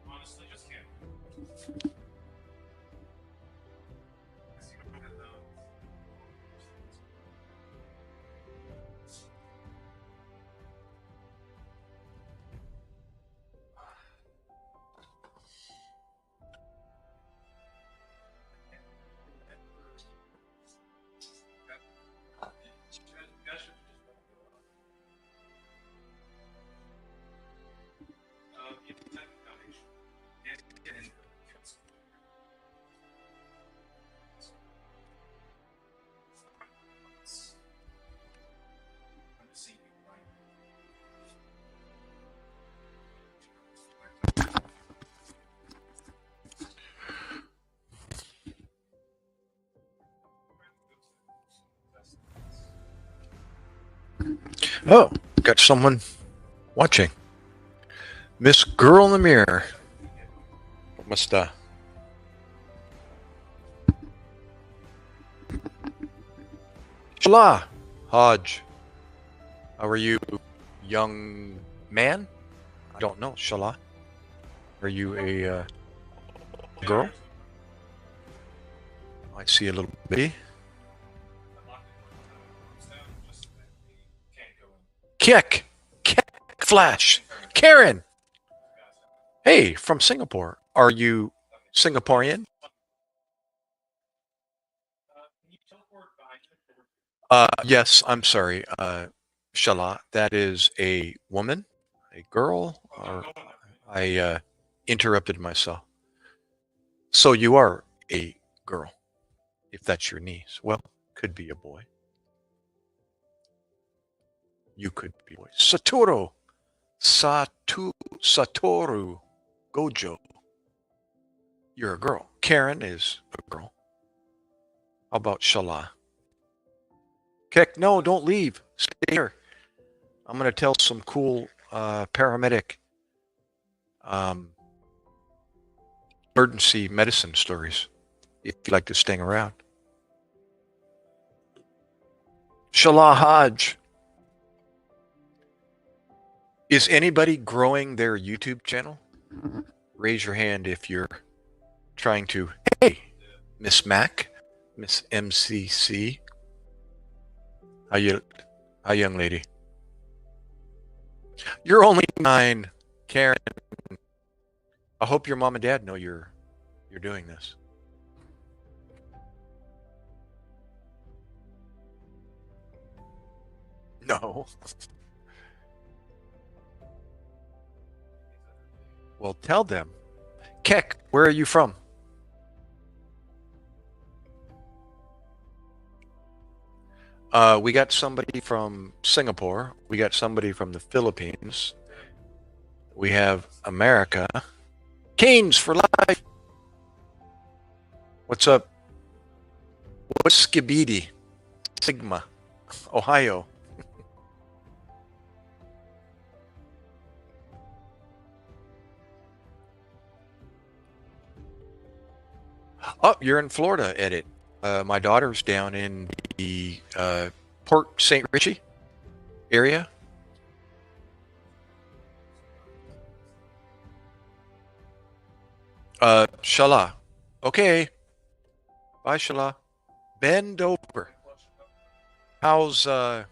Honestly, just can't. Oh, got someone watching. Miss Girl in the Mirror. Musta. Shala. Hodge. How are you, young man? I don't know. Shala. Are you a girl? I see a little baby. Kick. Flash. Karen. Hey, from Singapore. Are you Singaporean? Yes, I'm sorry. Shala, that is a woman, a girl, or I interrupted myself. So you are a girl, if that's your niece. Well, could be a boy. You could be a boy. Satoru. Satoru Gojo. You're a girl. Karen is a girl. How about Shala? Kek, no, don't leave. Stay here. I'm going to tell some cool paramedic emergency medicine stories if you'd like to stay around. Shala Hodge. Is anybody growing their YouTube channel? Raise your hand if you're trying to. Hey, Miss Mac, Miss MCC. How young lady? You're only 9, Karen. I hope your mom and dad know you're doing this. No. Well, tell them. Kek, where are you from? We got somebody from Singapore. We got somebody from the Philippines. We have America. Canes for life. What's up? What's Skibidi? Sigma. Ohio. Oh, you're in Florida, Edit. My daughter's down in the Port St. Richie area. Shala. Okay. Bye, Shala. Bend over. How's um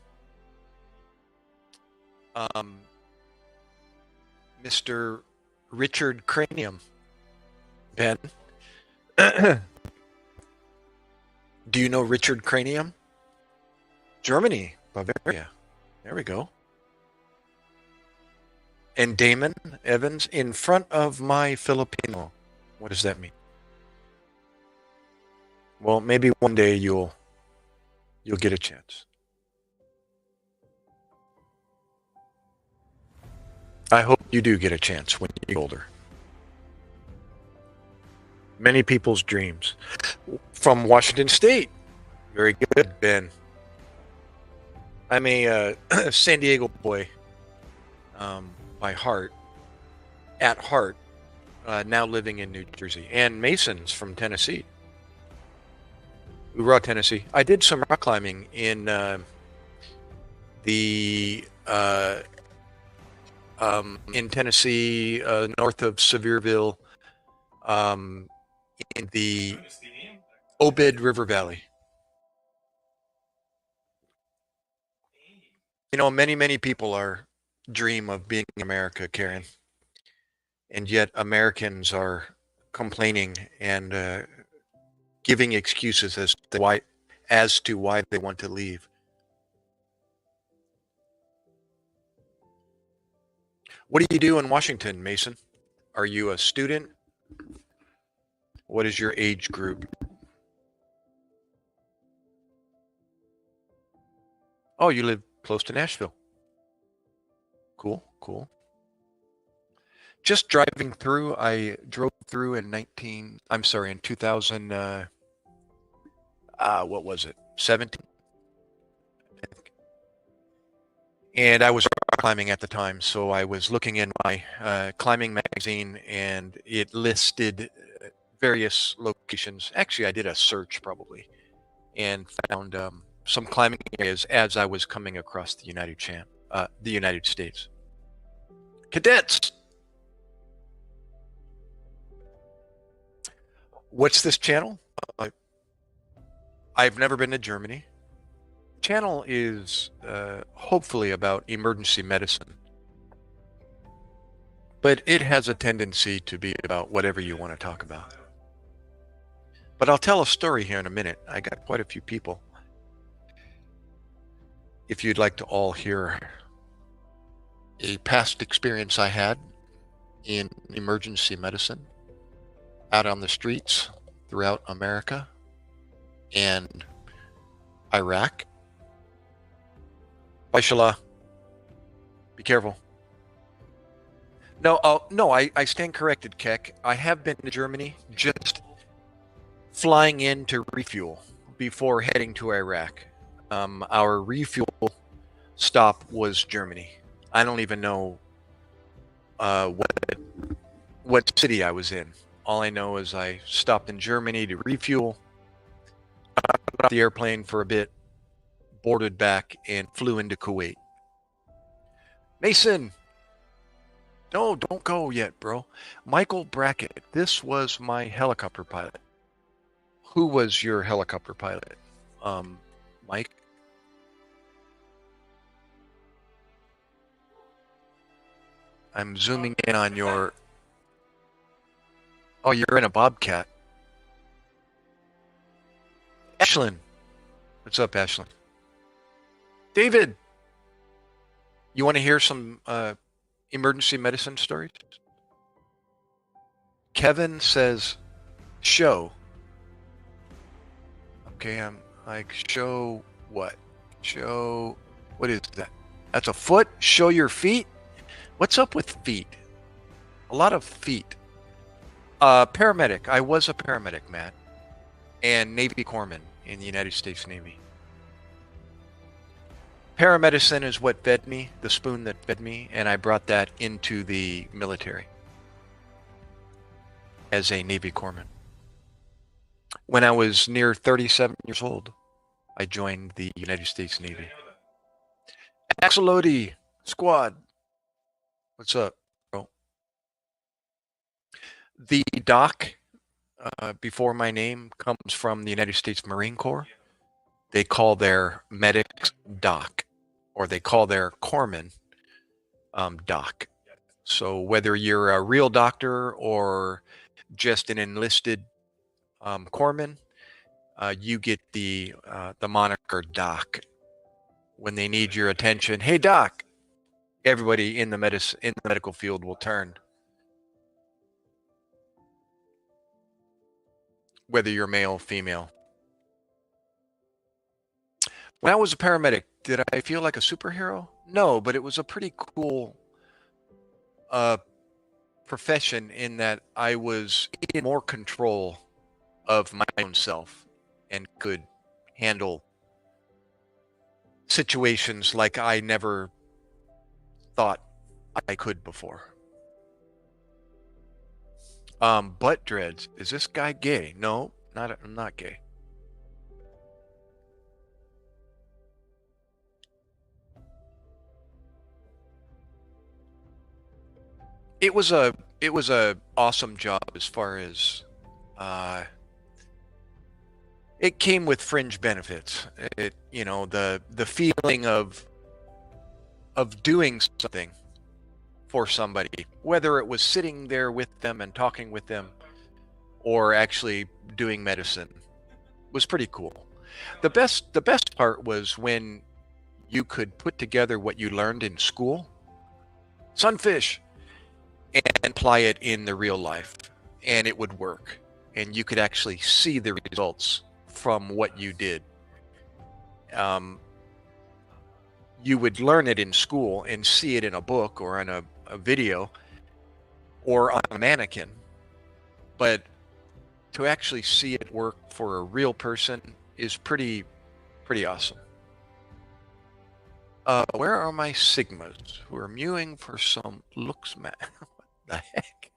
Mr. Richard Cranium? Ben? Do you know Richard Cranium? Germany, Bavaria. There we go. And Damon Evans in front of my Filipino. What does that mean? Well, maybe one day you'll get a chance. I hope you do get a chance when you're older. Many people's dreams. From Washington State. Very good, Ben. I'm a San Diego boy by heart, at heart, now living in New Jersey. And Mason's from Tennessee. Hoorah, Tennessee. I did some rock climbing in in Tennessee, north of Sevierville, in the Obed River Valley. You know, many people dream of being America, Karen, and yet Americans are complaining and giving excuses as to why they want to leave. What do you do in Washington, Mason? Are you a student? What is your age group? Oh, you live close to Nashville. Cool, cool. Just driving through, I drove through in 2000, what was it, 17? And I was climbing at the time, so I was looking in my climbing magazine, and it listed various locations. Actually, I did a search probably, and found some climbing areas as I was coming across the United States. Cadets! What's this channel? I've never been to Germany. The channel is hopefully about emergency medicine, but it has a tendency to be about whatever you want to talk about. But I'll tell a story here in a minute. I got quite a few people. If you'd like to all hear a past experience I had in emergency medicine out on the streets throughout America and Iraq. Bye, Shala. Be careful. No, I stand corrected, Keck. I have been to Germany, just flying in to refuel before heading to Iraq. Our refuel stop was Germany. I don't even know what city I was in. All I know is I stopped in Germany to refuel, got off the airplane for a bit, boarded back, and flew into Kuwait. Mason! No, don't go yet, bro. Michael Brackett, this was my helicopter pilot. Who was your helicopter pilot? Mike? I'm zooming in on your... Oh, you're in a Bobcat. Ashlyn. What's up, Ashlyn? David! You want to hear some emergency medicine stories? Kevin says, show. Okay, I'm like, show what? Show... What is that? That's a foot? Show your feet? What's up with feet? A lot of feet. Paramedic. I was a paramedic, Matt. And Navy corpsman in the United States Navy. Paramedicine is what fed me, the spoon that fed me, and I brought that into the military as a Navy corpsman. When I was near 37 years old, I joined the United States Navy. Axolotl squad. What's up, bro? The doc before my name comes from the United States Marine Corps. They call their medics doc, or they call their corpsmen doc. So whether you're a real doctor or just an enlisted corpsman, you get the moniker doc. When they need your attention, hey doc, everybody in the medical field will turn. Whether you're male, female. When I was a paramedic, did I feel like a superhero? No, but it was a pretty cool profession in that I was in more control of my own self and could handle situations like I never thought I could before. Butt dreads. Is this guy gay? No, I'm not gay. It was a awesome job as far as it came with fringe benefits. The feeling of doing something for somebody, whether it was sitting there with them and talking with them or actually doing medicine, was pretty cool. The best part was when you could put together what you learned in school, sunfish, and apply it in the real life, and it would work, and you could actually see the results from what you did. You would learn it in school and see it in a book or on a video or on a mannequin, but to actually see it work for a real person is pretty awesome. Where are my Sigmas who are mewing for some looks, man? What the heck?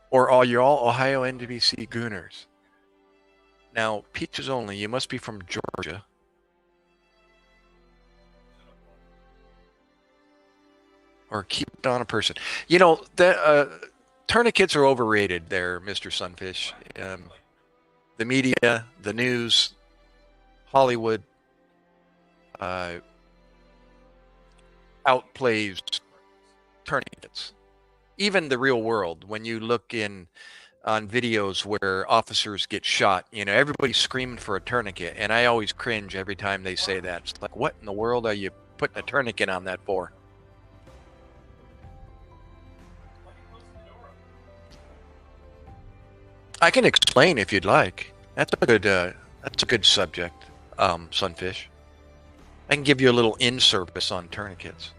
Or are you all Ohio NWC Gooners? Now, peaches only, you must be from Georgia. Or keep it on a person. You know, tourniquets are overrated there, Mr. Sunfish. The media, the news, Hollywood outplays tourniquets. Even the real world, when you look on videos where officers get shot, everybody's screaming for a tourniquet, and I always cringe every time they say that. It's like, what in the world are you putting a tourniquet on that for? I can explain if you'd like. That's a good subject, Sunfish. I can give you a little in-service on tourniquets.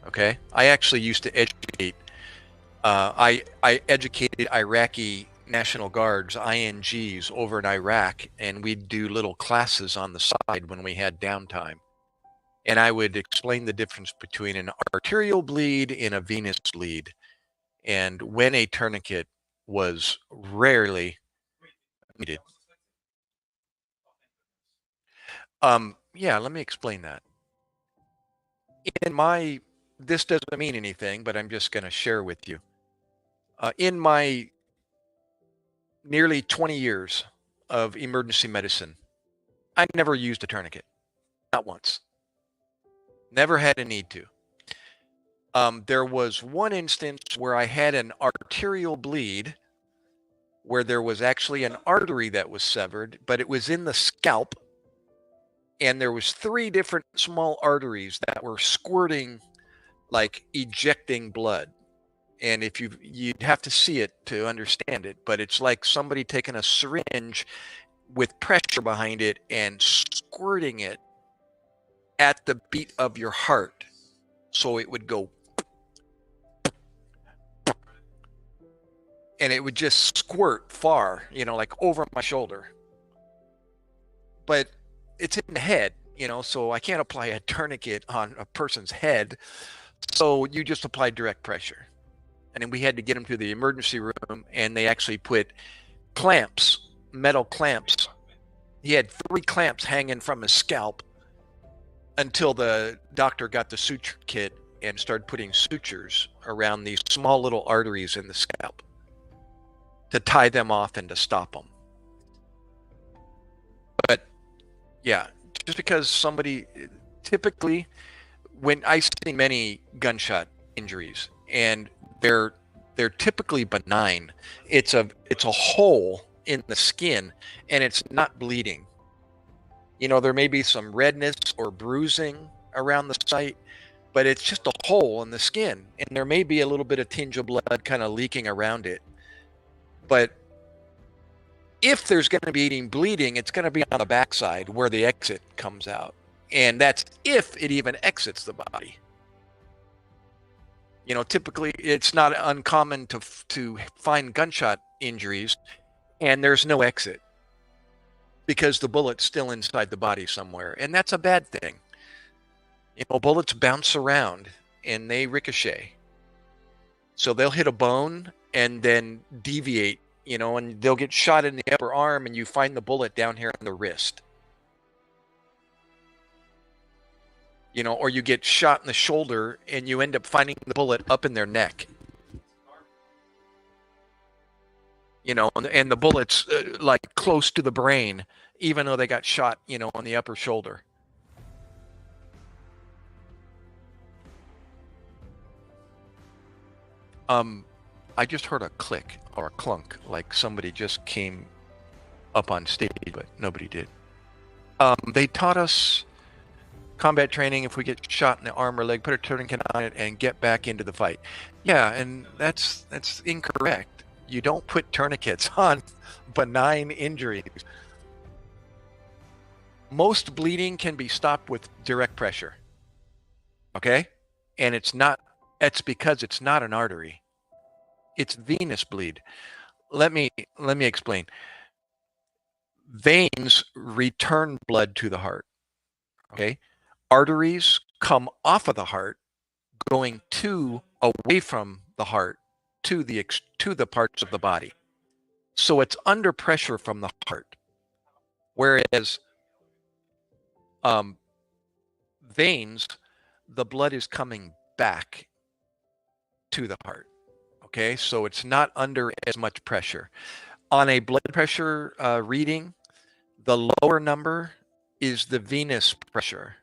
Okay, I actually used to educate. I educated Iraqi National Guards, INGs, over in Iraq, and we'd do little classes on the side when we had downtime. And I would explain the difference between an arterial bleed and a venous bleed, and when a tourniquet was rarely needed. Yeah, let me explain that. This doesn't mean anything, but I'm just going to share with you. In my nearly 20 years of emergency medicine, I never used a tourniquet. Not once. Never had a need to. There was one instance where I had an arterial bleed where there was actually an artery that was severed, but it was in the scalp, and there was 3 different small arteries that were squirting, like ejecting blood. And if you'd have to see it to understand it, but it's like somebody taking a syringe with pressure behind it and squirting it at the beat of your heart, so it would go, and it would just squirt far, like over my shoulder. But it's in the head, so I can't apply a tourniquet on a person's head. So you just apply direct pressure. And then we had to get him to the emergency room, and they actually put clamps, metal clamps. He had 3 clamps hanging from his scalp until the doctor got the suture kit and started putting sutures around these small little arteries in the scalp to tie them off and to stop them. But yeah, just because somebody, typically when I see many gunshot injuries, and they're typically benign. It's a hole in the skin, and it's not bleeding. You know, there may be some redness or bruising around the site, but it's just a hole in the skin, and there may be a little bit of tinge of blood kind of leaking around it. But if there's going to be bleeding, it's going to be on the backside where the exit comes out, and that's if it even exits the body. You know, typically it's not uncommon to find gunshot injuries and there's no exit because the bullet's still inside the body somewhere, and that's a bad thing. You know, bullets bounce around and they ricochet. So they'll hit a bone and then deviate, you know, and they'll get shot in the upper arm and you find the bullet down here on the wrist. You know, or you get shot in the shoulder and you end up finding the bullet up in their neck. You know, and the bullet's like close to the brain, even though they got shot, you know, on the upper shoulder. I just heard a click or a clunk, like somebody just came up on stage, but nobody did. They taught us combat training: if we get shot in the arm or leg, put a tourniquet on it and get back into the fight. Yeah, and that's incorrect. You don't put tourniquets on benign injuries. Most bleeding can be stopped with direct pressure. Okay? And it's because it's not an artery. It's venous bleed. Let me explain. Veins return blood to the heart. Okay? Arteries come off of the heart, going away from the heart to the parts of the body. So it's under pressure from the heart. Whereas veins, the blood is coming back to the heart. Okay, so it's not under as much pressure. On a blood pressure reading, the lower number is the venous pressure.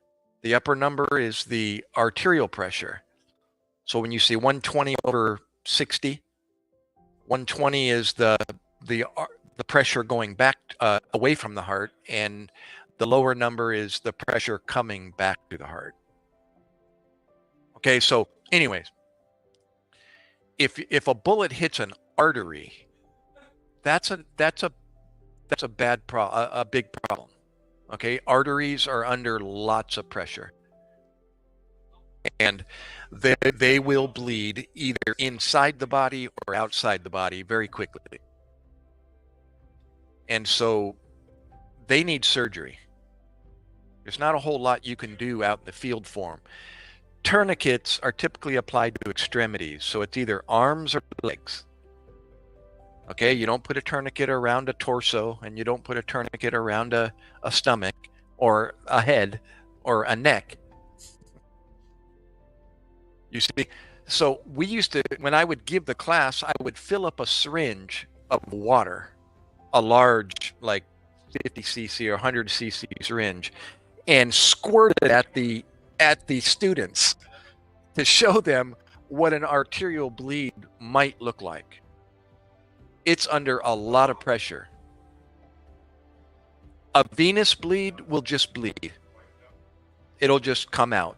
The upper number is the arterial pressure. So when you see 120 over 60, 120 is the pressure going back away from the heart, and the lower number is the pressure coming back to the heart. Okay, so anyways, if a bullet hits an artery, that's a big problem. Okay, arteries are under lots of pressure, and they will bleed either inside the body or outside the body very quickly, and so they need surgery. There's not a whole lot you can do out in the field for them. Tourniquets are typically applied to extremities, so it's either arms or legs. Okay, you don't put a tourniquet around a torso, and you don't put a tourniquet around a stomach or a head or a neck. You see, so we used to, when I would give the class, I would fill up a syringe of water, a large, like 50 cc or 100 cc syringe, and squirt it at the students to show them what an arterial bleed might look like. It's under a lot of pressure. A venous bleed will just bleed. It'll just come out.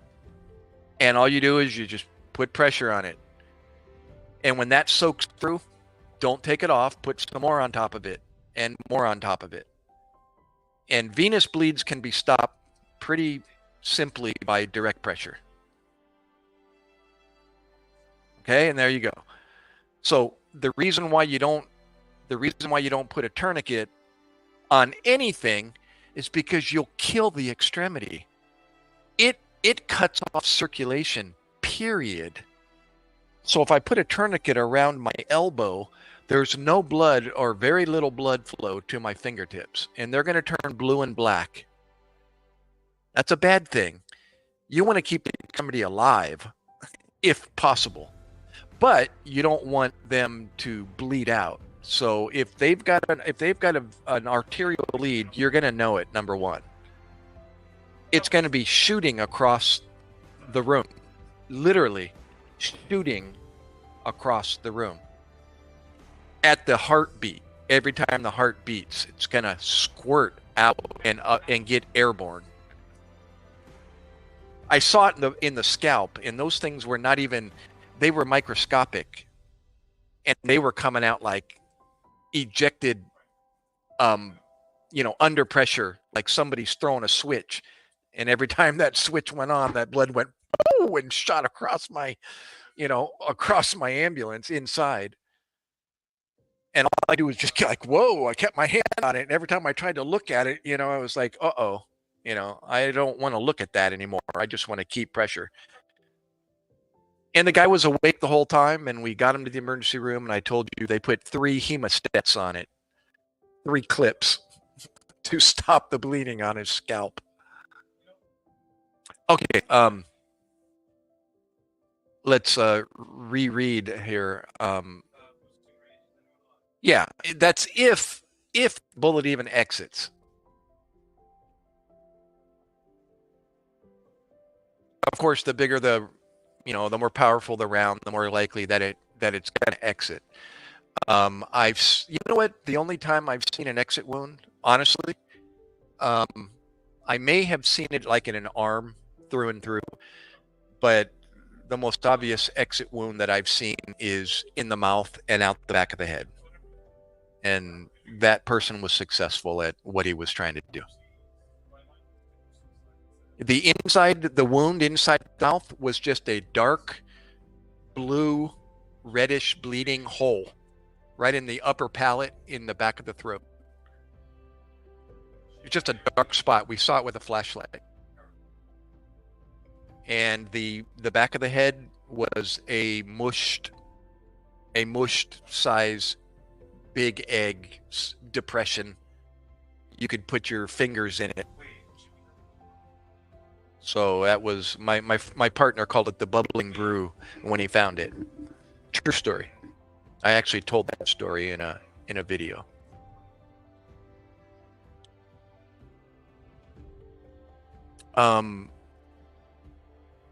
And all you do is you just put pressure on it. And when that soaks through, don't take it off, put some more on top of it and more on top of it. And venous bleeds can be stopped pretty simply by direct pressure. Okay, and there you go. So the reason why you don't put a tourniquet on anything is because you'll kill the extremity. It cuts off circulation, period. So if I put a tourniquet around my elbow, there's no blood or very little blood flow to my fingertips, and they're going to turn blue and black. That's a bad thing. You want to keep the extremity alive. if possible. But you don't want them to bleed out. So if they've got an arterial bleed, you're going to know it. Number one, it's going to be shooting across the room, literally shooting across the room at the heartbeat. Every time the heart beats, it's going to squirt out and get airborne. I saw it in the scalp, and those things were not even, they were microscopic, and they were coming out like ejected, under pressure, like somebody's throwing a switch. And every time that switch went on, that blood went and shot across across my ambulance inside. And all I do was just like, whoa, I kept my hand on it. And every time I tried to look at it, I was like, uh-oh, I don't want to look at that anymore. I just want to keep pressure. And the guy was awake the whole time, and we got him to the emergency room, and I told you they put 3 hemostats on it, 3 clips to stop the bleeding on his scalp. Okay, let's reread here. Yeah, that's if bullet even exits. Of course, the bigger the more powerful the round, the more likely that it's going to exit. The only time I've seen an exit wound, honestly, I may have seen it like in an arm through and through, but the most obvious exit wound that I've seen is in the mouth and out the back of the head. And that person was successful at what he was trying to do. The wound inside the mouth was just a dark blue, reddish bleeding hole right in the upper palate in the back of the throat. It's just a dark spot. We saw it with a flashlight. And the back of the head was a mushed size big egg depression. You could put your fingers in it. So that was my partner called it the bubbling brew when he found it. True story. I actually told that story in a video.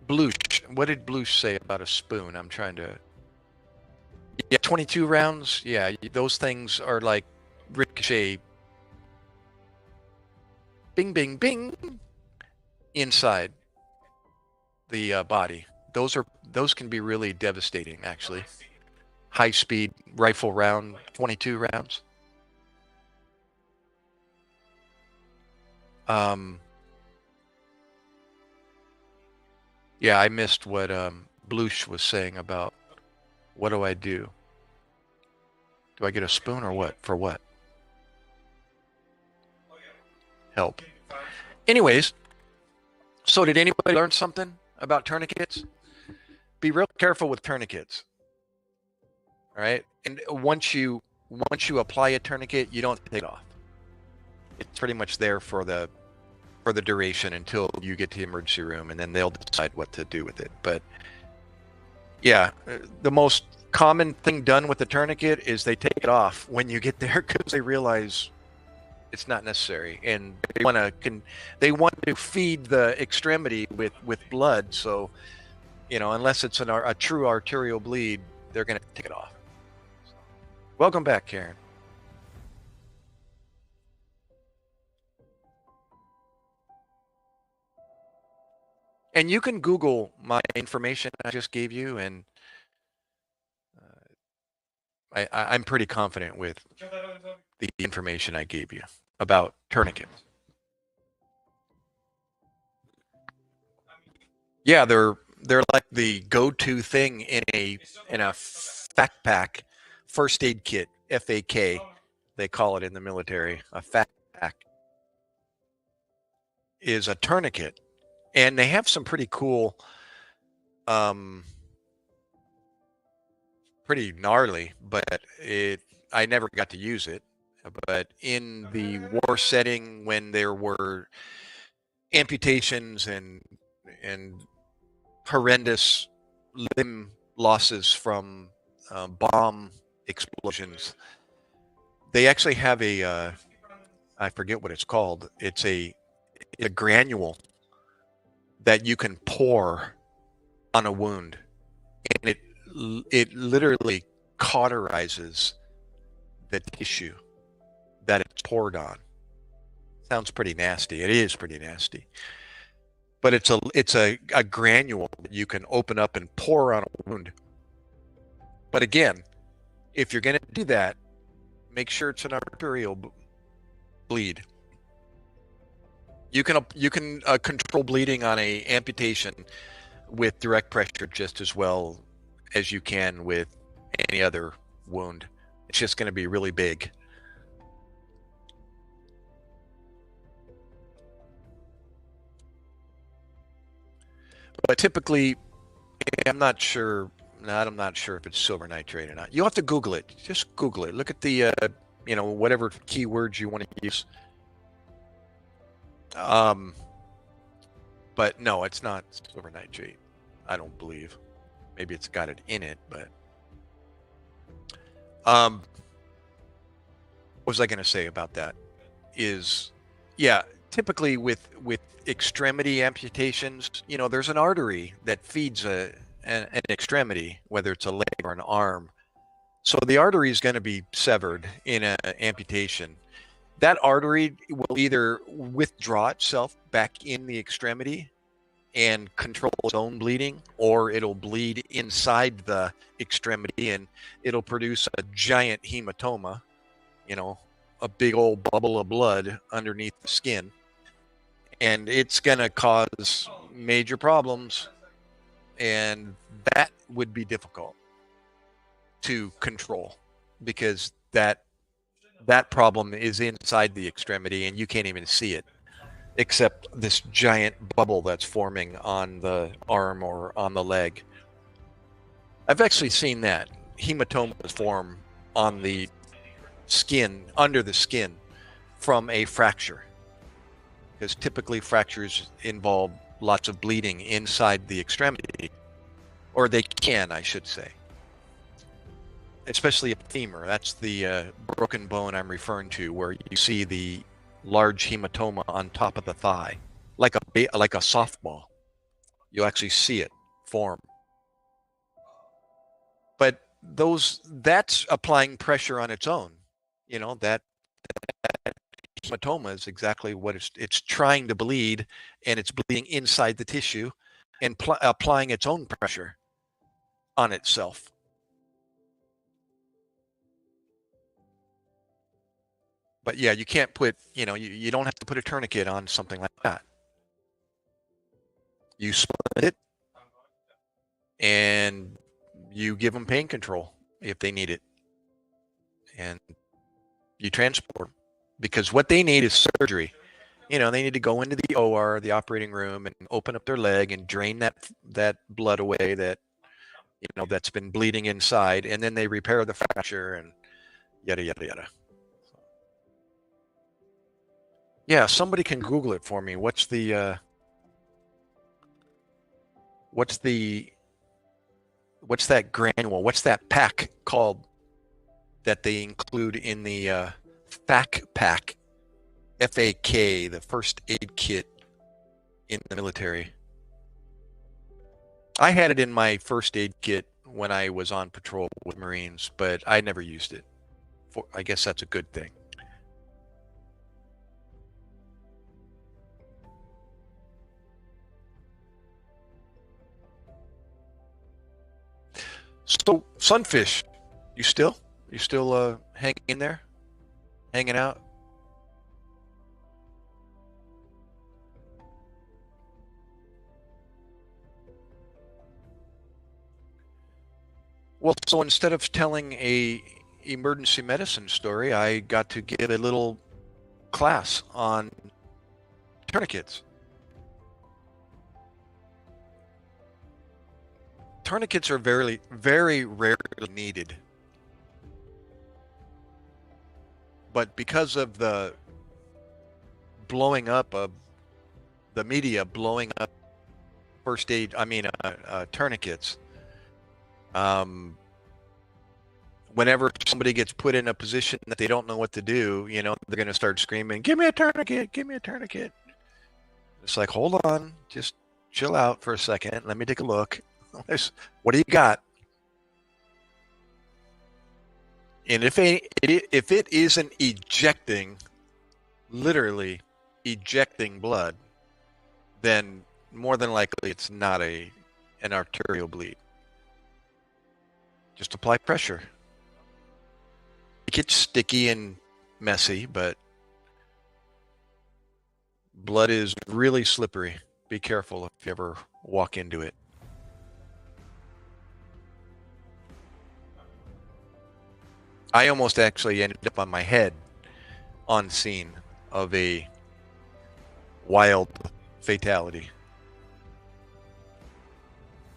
Blush. What did Blush say about a spoon? I'm trying to. Yeah, 22 rounds. Yeah, those things are like ricochet. Bing, bing, bing. Inside the body. Those can be really devastating, actually. High-speed rifle round, 22 rounds. Yeah, I missed what Blush was saying about what do I do? Do I get a spoon or what? For what? Help. Anyways, so did anybody learn something about tourniquets? Be real careful with tourniquets. All right, and once you apply a tourniquet, you don't take it off. It's pretty much there for the duration until you get to the emergency room, and then they'll decide what to do with it. But yeah, the most common thing done with the tourniquet is they take it off when you get there because they realize it's not necessary, and they want to feed the extremity with blood. So, unless it's a true arterial bleed, they're going to take it off. Welcome back, Karen. And you can Google my information I just gave you, and I'm pretty confident with the information I gave you about tourniquets. Yeah, they're like the go-to thing in a FAK, first aid kit, FAK, they call it in the military. A FAK is a tourniquet, and they have some pretty cool, pretty gnarly, but I never got to use it. But in the war setting, when there were amputations and horrendous limb losses from bomb explosions. They actually have I forget what it's called. It's a granule that you can pour on a wound, and it literally cauterizes the tissue that it's poured on. Sounds pretty nasty. It is pretty nasty. But it's a granule that you can open up and pour on a wound. But again, if you're going to do that, make sure it's an arterial bleed. You can control bleeding on a amputation with direct pressure just as well as you can with any other wound. It's just going to be really big. But typically, I'm not sure if it's silver nitrate or not. You'll have to Google it. Just Google it. Look at the, whatever keywords you want to use. But no, it's not silver nitrate. I don't believe. Maybe it's got it in it, but what was I going to say about that? Is, yeah, typically with extremity amputations, there's an artery that feeds an extremity, whether it's a leg or an arm. So the artery is going to be severed in an amputation. That artery will either withdraw itself back in the extremity and control its own bleeding, or it'll bleed inside the extremity and it'll produce a giant hematoma, a big old bubble of blood underneath the skin. And it's going to cause major problems, and that would be difficult to control because that problem is inside the extremity and you can't even see it, except this giant bubble that's forming on the arm or on the leg. I've actually seen that. Hematomas form on the skin, under the skin, from a fracture. Because typically fractures involve lots of bleeding inside the extremity. Or they can, I should say. Especially a femur. That's the broken bone I'm referring to, where you see the large hematoma on top of the thigh, like a softball. You'll actually see it form. But that's applying pressure on its own. That hematoma is exactly what it's trying to bleed, and it's bleeding inside the tissue and applying its own pressure on itself. But yeah, you can't put, you don't have to put a tourniquet on something like that. You split it and you give them pain control if they need it. And you transport them, because what they need is surgery. They need to go into the OR, the operating room, and open up their leg and drain that blood away that's been bleeding inside, and then they repair the fracture and yada yada yada. Yeah, somebody can Google it for me. What's that granule? What's that pack called that they include in the FAK pack? FAK, the first aid kit in the military. I had it in my first aid kit when I was on patrol with Marines, but I never used it. I guess that's a good thing. So, Sunfish, you still hanging in there? Hanging out? Well, so instead of telling a emergency medicine story, I got to give a little class on tourniquets. Tourniquets are very, very rarely needed. But because of the blowing up of the media blowing up tourniquets, Whenever somebody gets put in a position that they don't know what to do, you know, they're going to start screaming, "Give me a tourniquet! Give me a tourniquet!" It's like, hold on, just chill out for a second. Let me take a look. What do you got? And if it isn't ejecting, literally ejecting blood, then more than likely it's not an arterial bleed. Just apply pressure. It gets sticky and messy, but blood is really slippery. Be careful if you ever walk into it. I almost actually ended up on my head on scene of a wild fatality.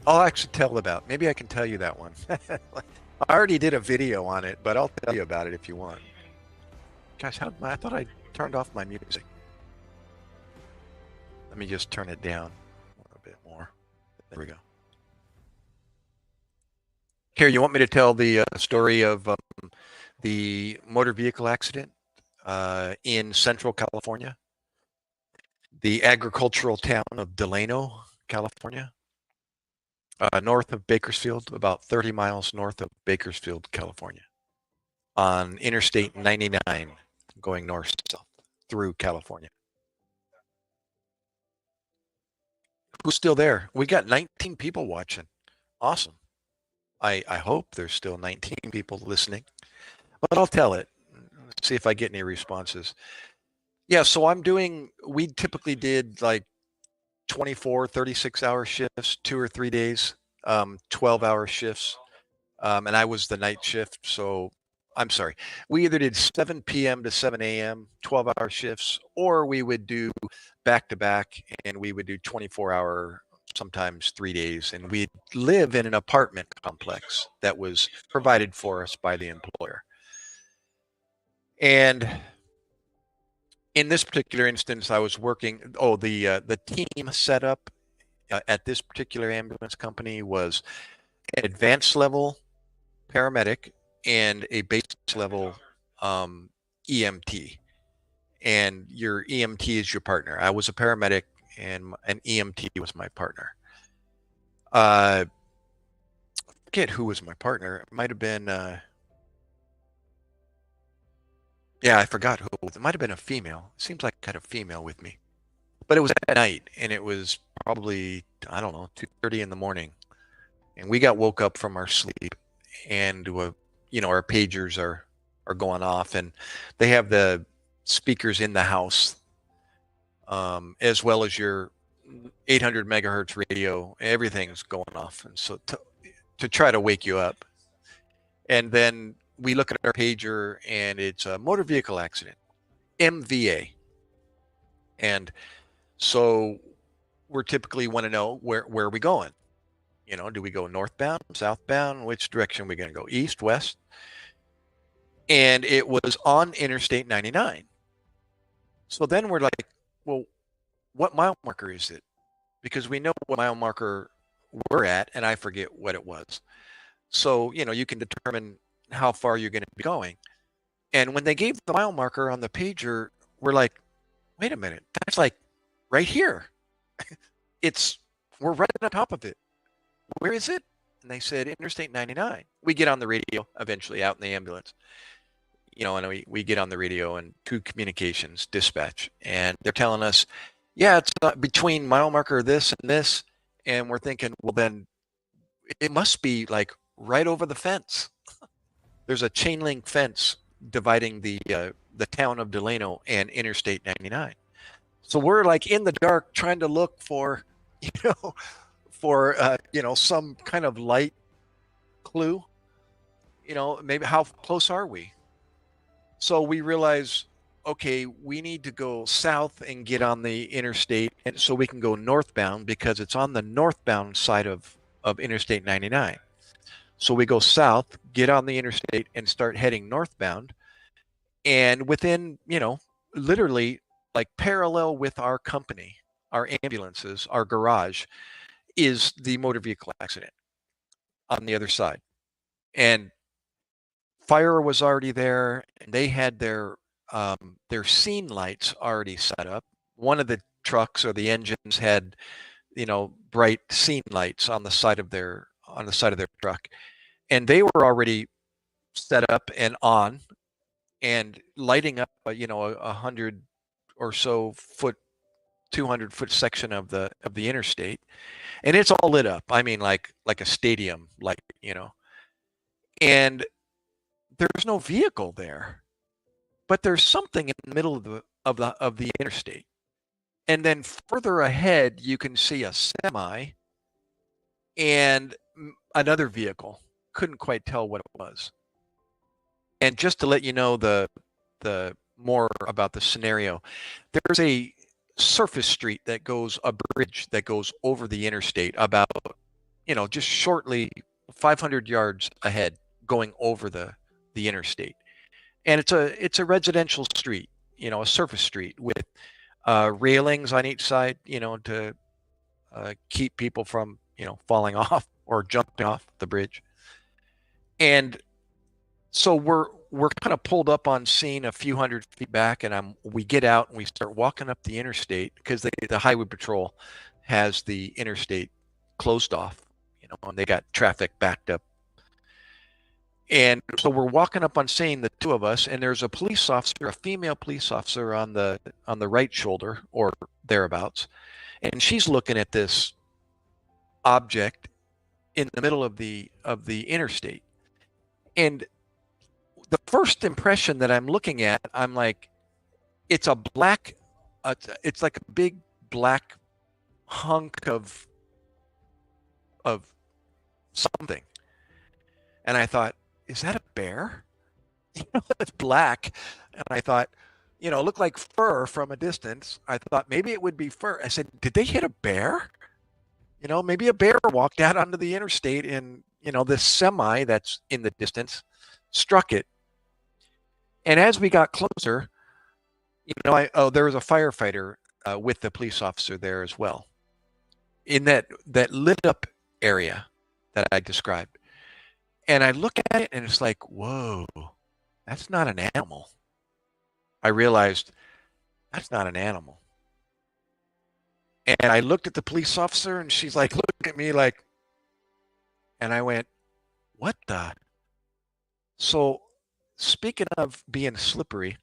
I'll actually tell about. Maybe I can tell you that one. I already did a video on it, but I'll tell you about it if you want. Gosh, I thought I turned off my music. Let me just turn it down a bit more. There we go. Here, you want me to tell the story of the motor vehicle accident in Central California? The agricultural town of Delano, California, north of Bakersfield, about 30 miles north of Bakersfield, California, on Interstate 99, going north-south through California. Who's still there? We got 19 people watching. Awesome. I hope there's still 19 people listening, but I'll tell it. Let's see if I get any responses. Yeah, so we typically did like 24, 36-hour shifts, 2 or 3 days, 12-hour shifts. And I was the night shift. So I'm sorry. We either did 7 p.m. to 7 a.m., 12-hour shifts, or we would do back-to-back, and we would do 24-hour, sometimes 3 days. And we'd live in an apartment complex that was provided for us by the employer. And in this particular instance, I was working, the team setup at this particular ambulance company was an advanced level paramedic and a base level EMT. And your EMT is your partner. I was a paramedic and an EMT was my partner. I forget who was my partner. It might have been, I forgot who. It might have been a female. It seems like I had a female with me. But it was at night, and it was probably, I don't know, 2:30 in the morning. And we got woke up from our sleep, and our pagers are going off, and they have the speakers in the house, as well as your 800 megahertz radio. Everything's going off, and so to try to wake you up. And then we look at our pager, and it's a motor vehicle accident, MVA. And so we're typically want to know where are we going? Do we go northbound, southbound? Which direction are we going to go? East, west? And it was on Interstate 99. So then we're like, well, what mile marker is it? Because we know what mile marker we're at, and I forget what it was. So, you can determine how far you're going to be going. And when they gave the mile marker on the pager, we're like, wait a minute, that's like right here. We're right on top of it. Where is it? And they said Interstate 99. We get on the radio eventually out in the ambulance, and we get on the radio and to communications dispatch, and they're telling us, yeah, it's between mile marker this and this. And we're thinking, well, then it must be like right over the fence. There's a chain link fence dividing the town of Delano and Interstate 99. So we're like in the dark trying to look for, some kind of light clue, maybe how close are we? So we realize, okay, we need to go south and get on the interstate, and so we can go northbound because it's on the northbound side of Interstate 99. So we go south, get on the interstate, and start heading northbound. And within, literally like parallel with our company, our ambulances, our garage, is the motor vehicle accident. on the other side. And fire was already there. And they had their scene lights already set up. One of the trucks or the engines had, bright scene lights on the side of their truck, and they were already set up and on and lighting up, 100 or so foot, 200-foot section of the interstate, and it's all lit up. I mean, like a stadium light. And there's no vehicle there, but there's something in the middle of the interstate. And then further ahead, you can see a semi and another vehicle. Couldn't quite tell what it was. And just to let you know the more about the scenario, there's a surface street that goes, a bridge that goes over the interstate about, just shortly 500 yards ahead, going over the interstate. And it's a residential street, a surface street with railings on each side, to keep people from, falling off or jumping off the bridge. And so we're kind of pulled up on scene a few hundred feet back, and we get out and we start walking up the interstate because the highway patrol has the interstate closed off, and they got traffic backed up. And so we're walking up on scene, the two of us, and there's a police officer, a female police officer on the right shoulder or thereabouts, and she's looking at this object in the middle of the interstate. And the first impression that I'm looking at, I'm like, it's like a big black hunk of something. And I thought, is that a bear? It's black. And I thought, it looked like fur from a distance. I thought maybe it would be fur. I said, did they hit a bear? Maybe a bear walked out onto the interstate and, this semi that's in the distance struck it. And as we got closer, there was a firefighter with the police officer there as well, in that lit up area that I described. And I look at it and it's like, whoa, that's not an animal. I realized that's not an animal. And I looked at the police officer and she's like, look at me like, and I went, what the? So speaking of being slippery,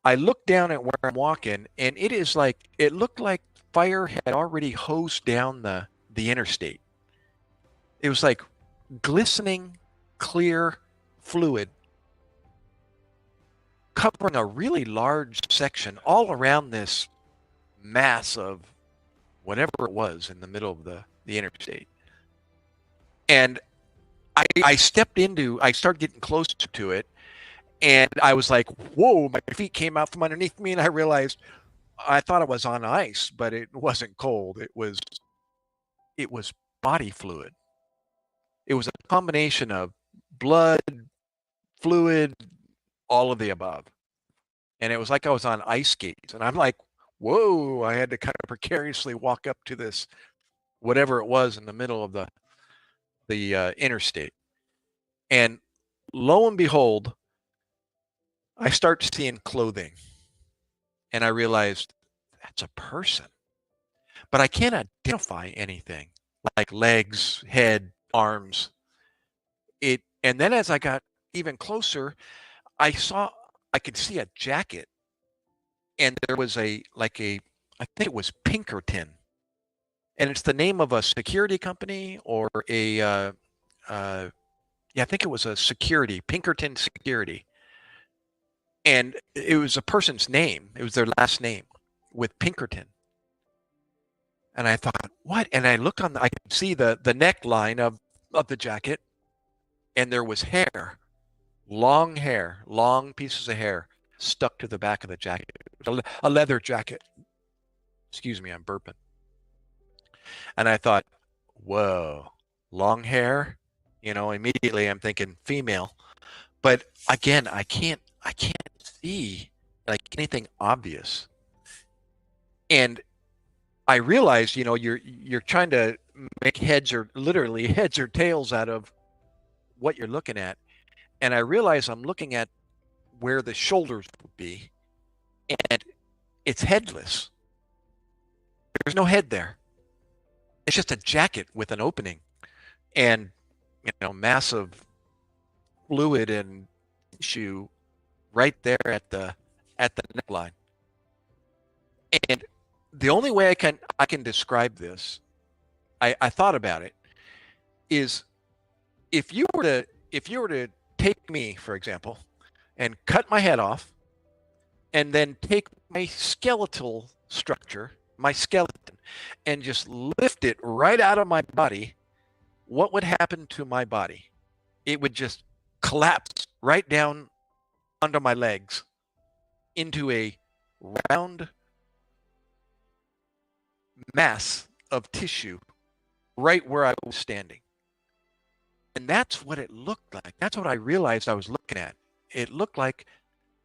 I looked down at where I'm walking, and it looked like fire had already hosed down the interstate. It was like glistening, clear fluid covering a really large section all around this mass of whatever it was in the middle of the interstate. And I started getting closer to it, and I was like, whoa, my feet came out from underneath me, and I realized I thought it was on ice, but it wasn't cold. It was body fluid. It was a combination of blood, fluid, all of the above. And it was like I was on ice skates. And I'm like, whoa, I had to kind of precariously walk up to this, whatever it was in the middle of the interstate. And lo and behold, I start seeing clothing. And I realized that's a person. But I can't identify anything like legs, head, arms. And then as I got even closer, I could see a jacket, and there was I think it was Pinkerton, and it's the name of a security company or I think it was a security, Pinkerton Security. And it was a person's name. It was their last name with Pinkerton. And I thought, what? And I looked I could see the neckline of the jacket, and there was hair, long pieces of hair stuck to the back of the jacket, a leather jacket. Excuse me, I'm burping. And I thought, whoa, long hair, immediately I'm thinking female. But again, I can't see like anything obvious. And I realized, you're trying to make heads or tails out of what you're looking at. And I realize I'm looking at where the shoulders would be, and it's headless. There's no head there. It's just a jacket with an opening and, massive fluid and tissue right there at the neckline. And the only way I can describe this, I thought about it, is if you were to take me, for example, and cut my head off, and then take my skeletal structure, my skeleton, and just lift it right out of my body, what would happen to my body? It would just collapse right down under my legs into a round mass of tissue right where I was standing. And that's what it looked like. That's what I realized I was looking at. It looked like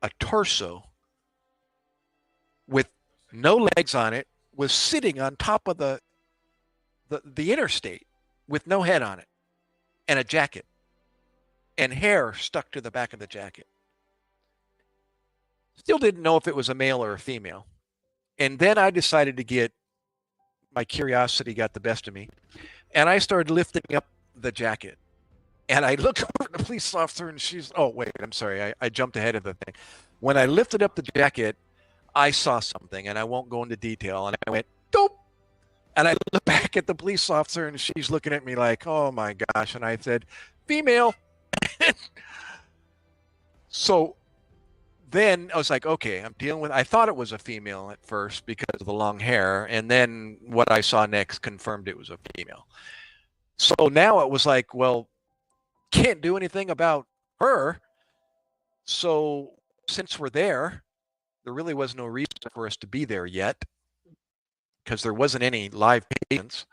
a torso with no legs on it was sitting on top of the interstate with no head on it and a jacket and hair stuck to the back of the jacket. Still didn't know if it was a male or a female. And then I decided to my curiosity got the best of me, and I started lifting up the jacket. And I looked over at the police officer, and oh, wait, I'm sorry. I jumped ahead of the thing. When I lifted up the jacket, I saw something, and I won't go into detail. And I went, dope. And I looked back at the police officer, and she's looking at me like, oh, my gosh. And I said, female. So then I was like, okay, I'm dealing with, I thought it was a female at first because of the long hair. And then what I saw next confirmed it was a female. So now it was like, well, can't do anything about her. So since we're there really was no reason for us to be there yet because there wasn't any live patients.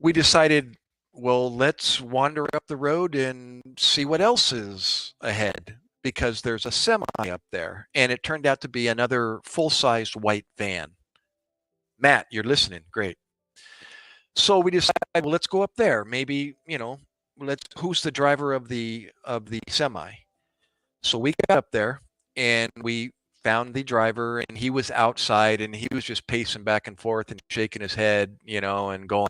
We decided, well, let's wander up the road and see what else is ahead because there's a semi up there. And it turned out to be another full-sized white van. Matt, you're listening. Great. So we decided, well, let's go up there. Maybe, who's the driver of the semi? So we got up there and we found the driver, and he was outside, and he was just pacing back and forth and shaking his head, and going,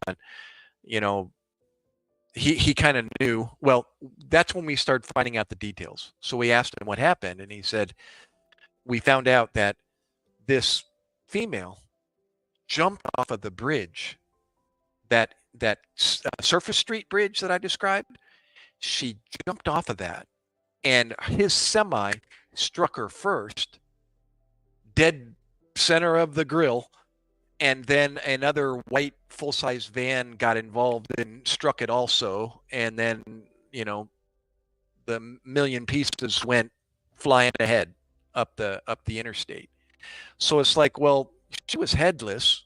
he kind of knew. Well, that's when we started finding out the details. So we asked him what happened, and he said, we found out that this female jumped off of the bridge, that Surface Street bridge that I described. She jumped off of that, and his semi struck her first, dead center of the grill, and then another white full-size van got involved and struck it also, and then the million pieces went flying ahead up the interstate. So it's like, well, she was headless.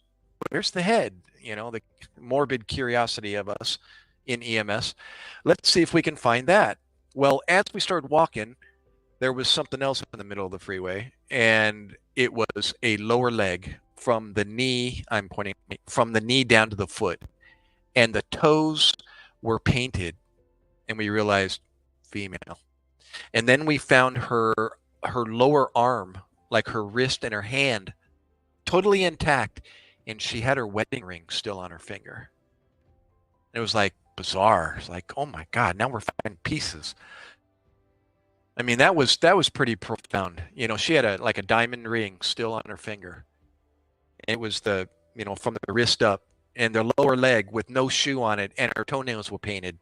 Where's the head? The morbid curiosity of us in EMS. Let's see if we can find that. Well, as we started walking, there was something else in the middle of the freeway, and it was a lower leg from the knee. I'm pointing from the knee down to the foot, and the toes were painted, and we realized female. And then we found her lower arm, like her wrist and her hand, totally intact, and she had her wedding ring still on her finger. It was like bizarre. It's like, oh my God, now we're finding pieces. I mean, that was pretty profound. She had a diamond ring still on her finger. It was from the wrist up, and the lower leg with no shoe on it, and her toenails were painted.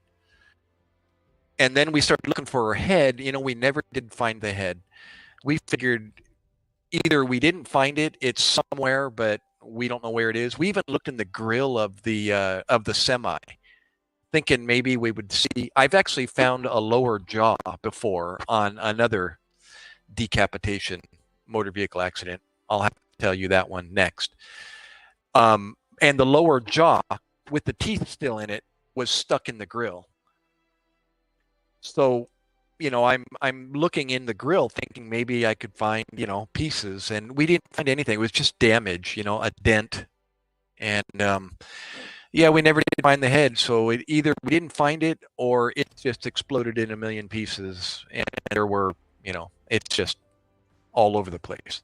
And then we started looking for her head. We never did find the head. We figured either we didn't find it, it's somewhere, but we don't know where it is. We even looked in the grill of the semi, thinking maybe we would see. I've actually found a lower jaw before on another decapitation motor vehicle accident. I'll have to tell you that one next. And the lower jaw with the teeth still in it was stuck in the grill. So, I'm looking in the grill thinking maybe I could find, pieces, and we didn't find anything. It was just damage, a dent. And, Yeah, we never did find the head, so it either we didn't find it or it just exploded in a million pieces, and there were, it's just all over the place.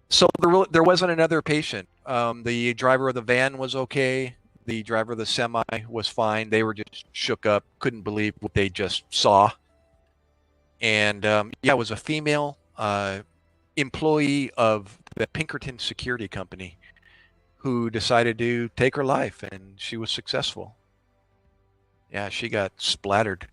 So there wasn't another patient. The driver of the van was okay. The driver of the semi was fine. They were just shook up, couldn't believe what they just saw. And yeah, it was a female employee of the Pinkerton Security Company who decided to take her life, and she was successful. Yeah, she got splattered.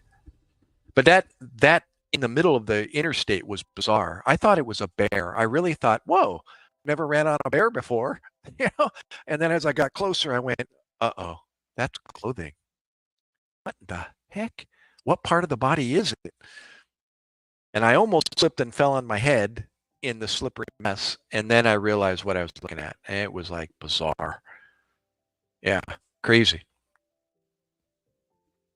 But that in the middle of the interstate was bizarre. I thought it was a bear. I really thought, whoa, never ran on a bear before, you know. And then as I got closer, I went, uh-oh, that's clothing. What the heck? What part of the body is it? And I almost slipped and fell on my head in the slippery mess. And then I realized what I was looking at. And it was like bizarre. Yeah, crazy.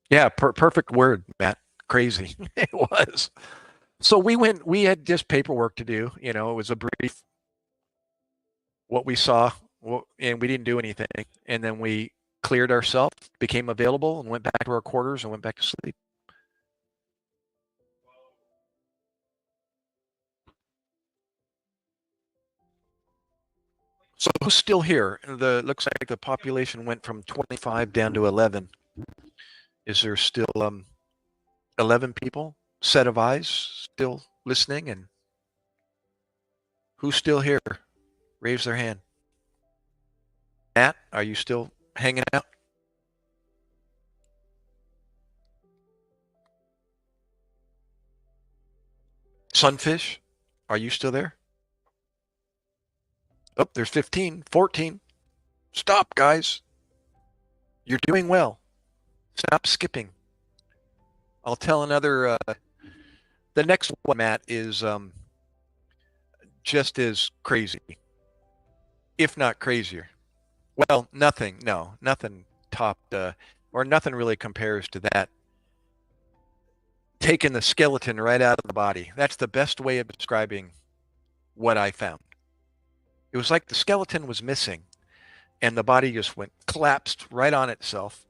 Yeah, perfect word, Matt. Crazy. It was. So we had just paperwork to do. It was a brief, what we saw, and we didn't do anything. And then we cleared ourselves, became available, and went back to our quarters and went back to sleep. So who's still here? Looks like the population went from 25 down to 11. Is there still 11 people, set of eyes, still listening? And who's still here? Raise their hand. Matt, are you still hanging out? Sunfish, are you still there? Oh, there's 15, 14. Stop, guys. You're doing well. Stop skipping. I'll tell another. The next one, Matt, is just as crazy, if not crazier. Well, nothing topped, or nothing really compares to that. Taking the skeleton right out of the body. That's the best way of describing what I found. It was like the skeleton was missing, and the body just collapsed right on itself,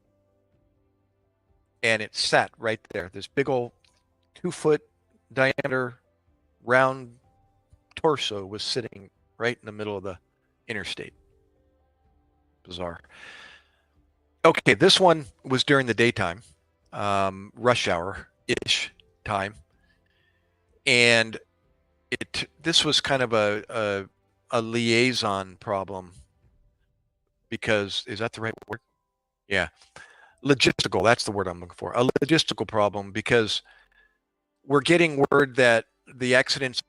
and it sat right there. This big old 2-foot diameter round torso was sitting right in the middle of the interstate. Bizarre. Okay, this one was during the daytime, rush hour-ish time, and this was kind of a liaison problem, because is that the right word? Yeah. Logistical, that's the word I'm looking for. A logistical problem, because we're getting word that the accidents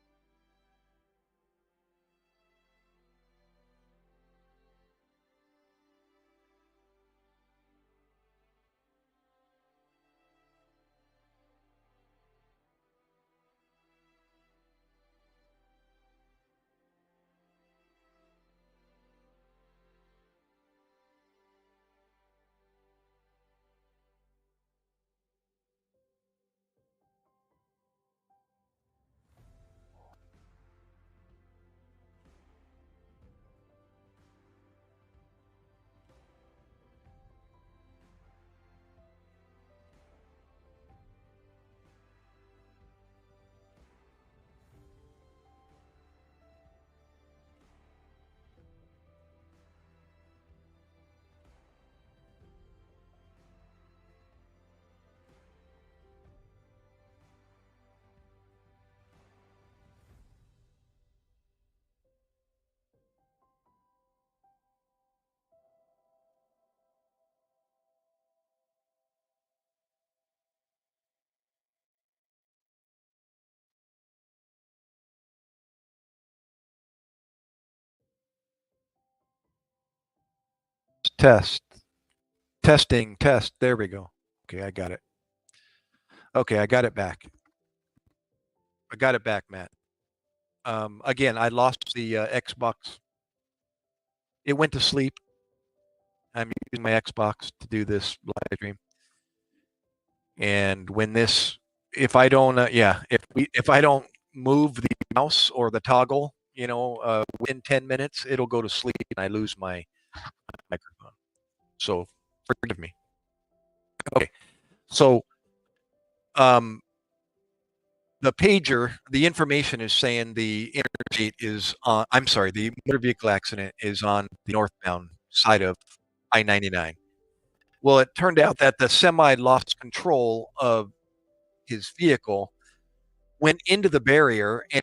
test, testing, test. There we go. Okay, I got it. Okay, I got it back. I got it back, Matt. Again, I lost the Xbox. It went to sleep. I'm using my Xbox to do this live stream. And when this, if I don't, if I don't move the mouse or the toggle, within 10 minutes, it'll go to sleep and I lose my microphone. So forgive me. Okay. So um, the pager, the information is saying the interstate is on, I'm sorry, the motor vehicle accident is on the northbound side of I-99. Well, it turned out that the semi lost control of his vehicle, went into the barrier, and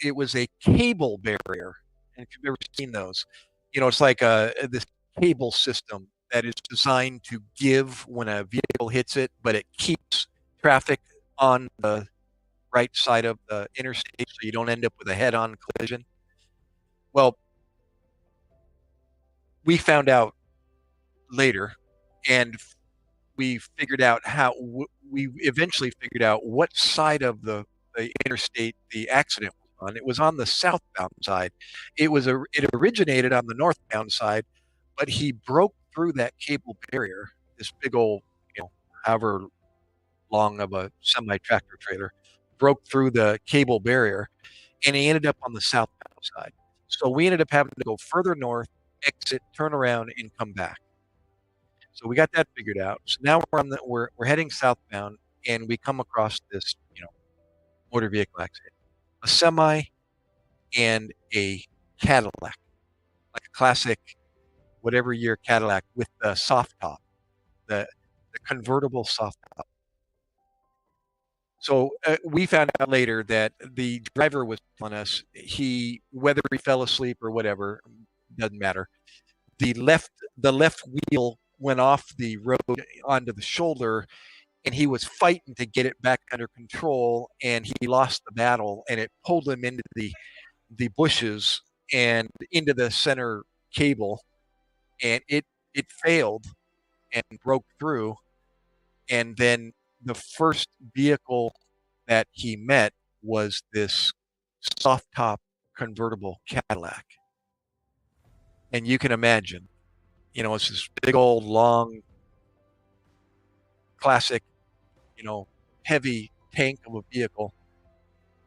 it was a cable barrier. And if you've ever seen those, it's like this cable system that is designed to give when a vehicle hits it, but it keeps traffic on the right side of the interstate so you don't end up with a head-on collision. Well, we found out later, and we figured out how we eventually figured out what side of the interstate the accident was on. It was on the southbound side. It originated on the northbound side, but he broke through that cable barrier, this big old, however long of a semi tractor trailer, broke through the cable barrier, and he ended up on the southbound side. So we ended up having to go further north, exit, turn around, and come back. So we got that figured out. So now we're heading southbound, and we come across this, motor vehicle accident. A semi and a Cadillac, like a classic whatever year Cadillac with the soft top, the the convertible soft top. So we found out later that the driver was telling us whether he fell asleep or whatever, doesn't matter. The left the left wheel went off the road onto the shoulder, and he was fighting to get it back under control, and he lost the battle, and it pulled him into the bushes and into the center cable, and it failed and broke through. And then the first vehicle that he met was this soft top convertible Cadillac. And you can imagine, it's this big old long classic, heavy tank of a vehicle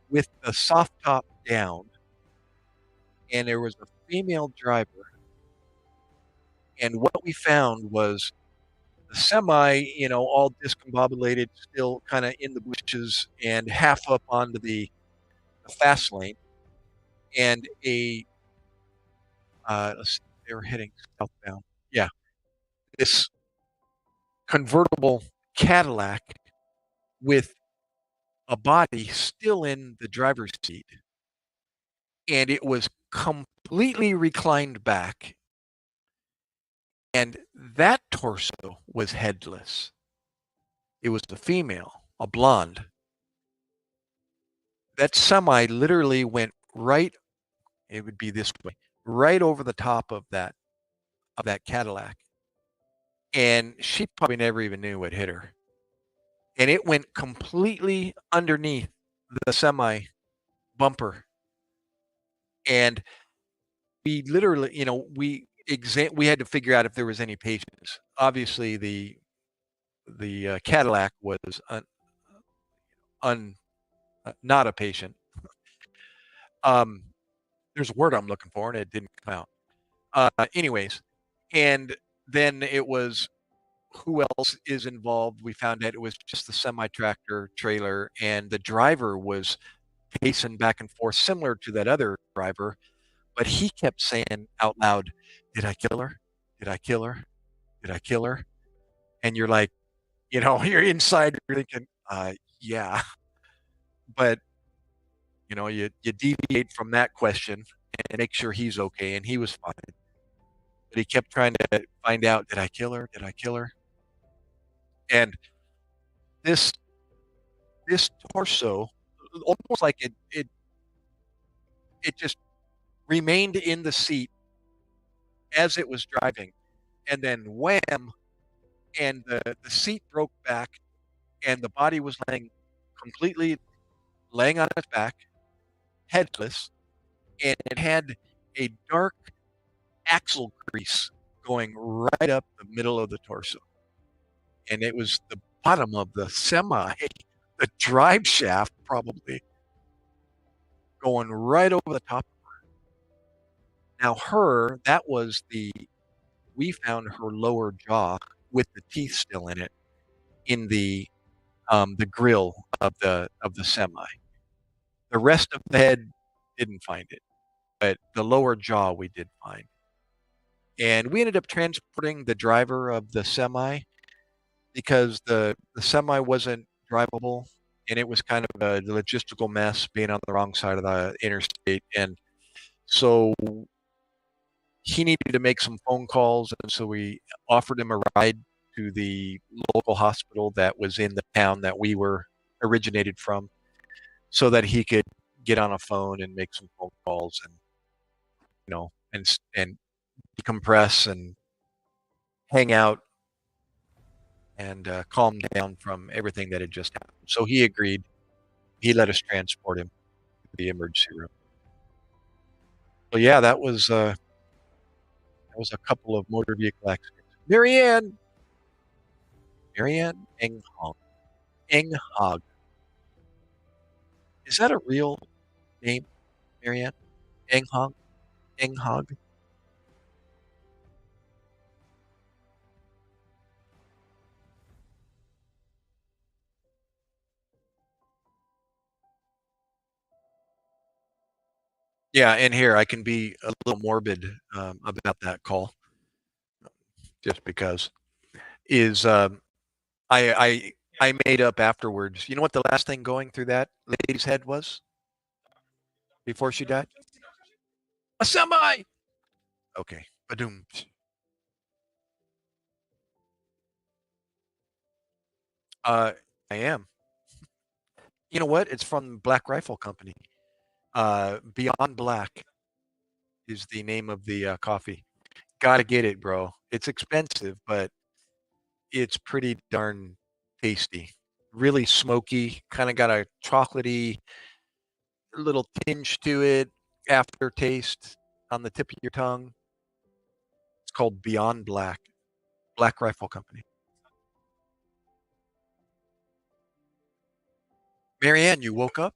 with the soft top down, and there was a female driver. And what we found was the semi, all discombobulated, still kind of in the bushes and half up onto the fast lane, and let's see, they were heading southbound. Yeah, this convertible Cadillac with a body still in the driver's seat, and it was completely reclined back, and that torso was headless. It was the female, a blonde. That semi literally went right, it would be this way, right over the top of that Cadillac. And she probably never even knew what hit her. And it went completely underneath the semi bumper. And we literally, we had to figure out if there was any patients. Obviously, the Cadillac was not a patient. There's a word I'm looking for, and it didn't come out. Anyways, and then it was who else is involved. We found out it was just the semi tractor trailer, and the driver was pacing back and forth, similar to that other driver. But he kept saying out loud, "Did I kill her? Did I kill her? Did I kill her?" And you're like, you're inside, you're thinking, yeah. But you deviate from that question and make sure he's okay, and he was fine. But he kept trying to find out, did I kill her? Did I kill her? And this this torso, almost like it just remained in the seat as it was driving, and then wham, and the seat broke back, and the body was completely laying on its back, headless, and it had a dark axle grease going right up the middle of the torso. And it was the bottom of the semi, the drive shaft probably, going right over the top of her. Now that was the we found her lower jaw with the teeth still in it in the grill of the semi. The rest of the head didn't find it, but the lower jaw we did find. And we ended up transporting the driver of the semi because the semi wasn't drivable, and it was kind of a logistical mess being on the wrong side of the interstate. And so he needed to make some phone calls, and so we offered him a ride to the local hospital that was in the town that we were originated from, so that he could get on a phone and make some phone calls and and decompress and hang out and calm down from everything that had just happened. So he agreed. He let us transport him to the emergency room. So yeah, that was a couple of motor vehicle accidents. Marianne Enghog. Is that a real name, Marianne Enghog? Enghog? Yeah, and here I can be a little morbid about that call, just because is I I made up afterwards. You know what the last thing going through that lady's head was before she died? A semi. Okay, badoom. Uh, I am. You know what? It's from Black Rifle Company. Beyond Black is the name of the coffee. Gotta get it, bro. It's expensive, but it's pretty darn tasty. Really smoky, kind of got a chocolatey little tinge to it, aftertaste on the tip of your tongue. It's called Beyond Black, Black Rifle Company. Marianne, you woke up?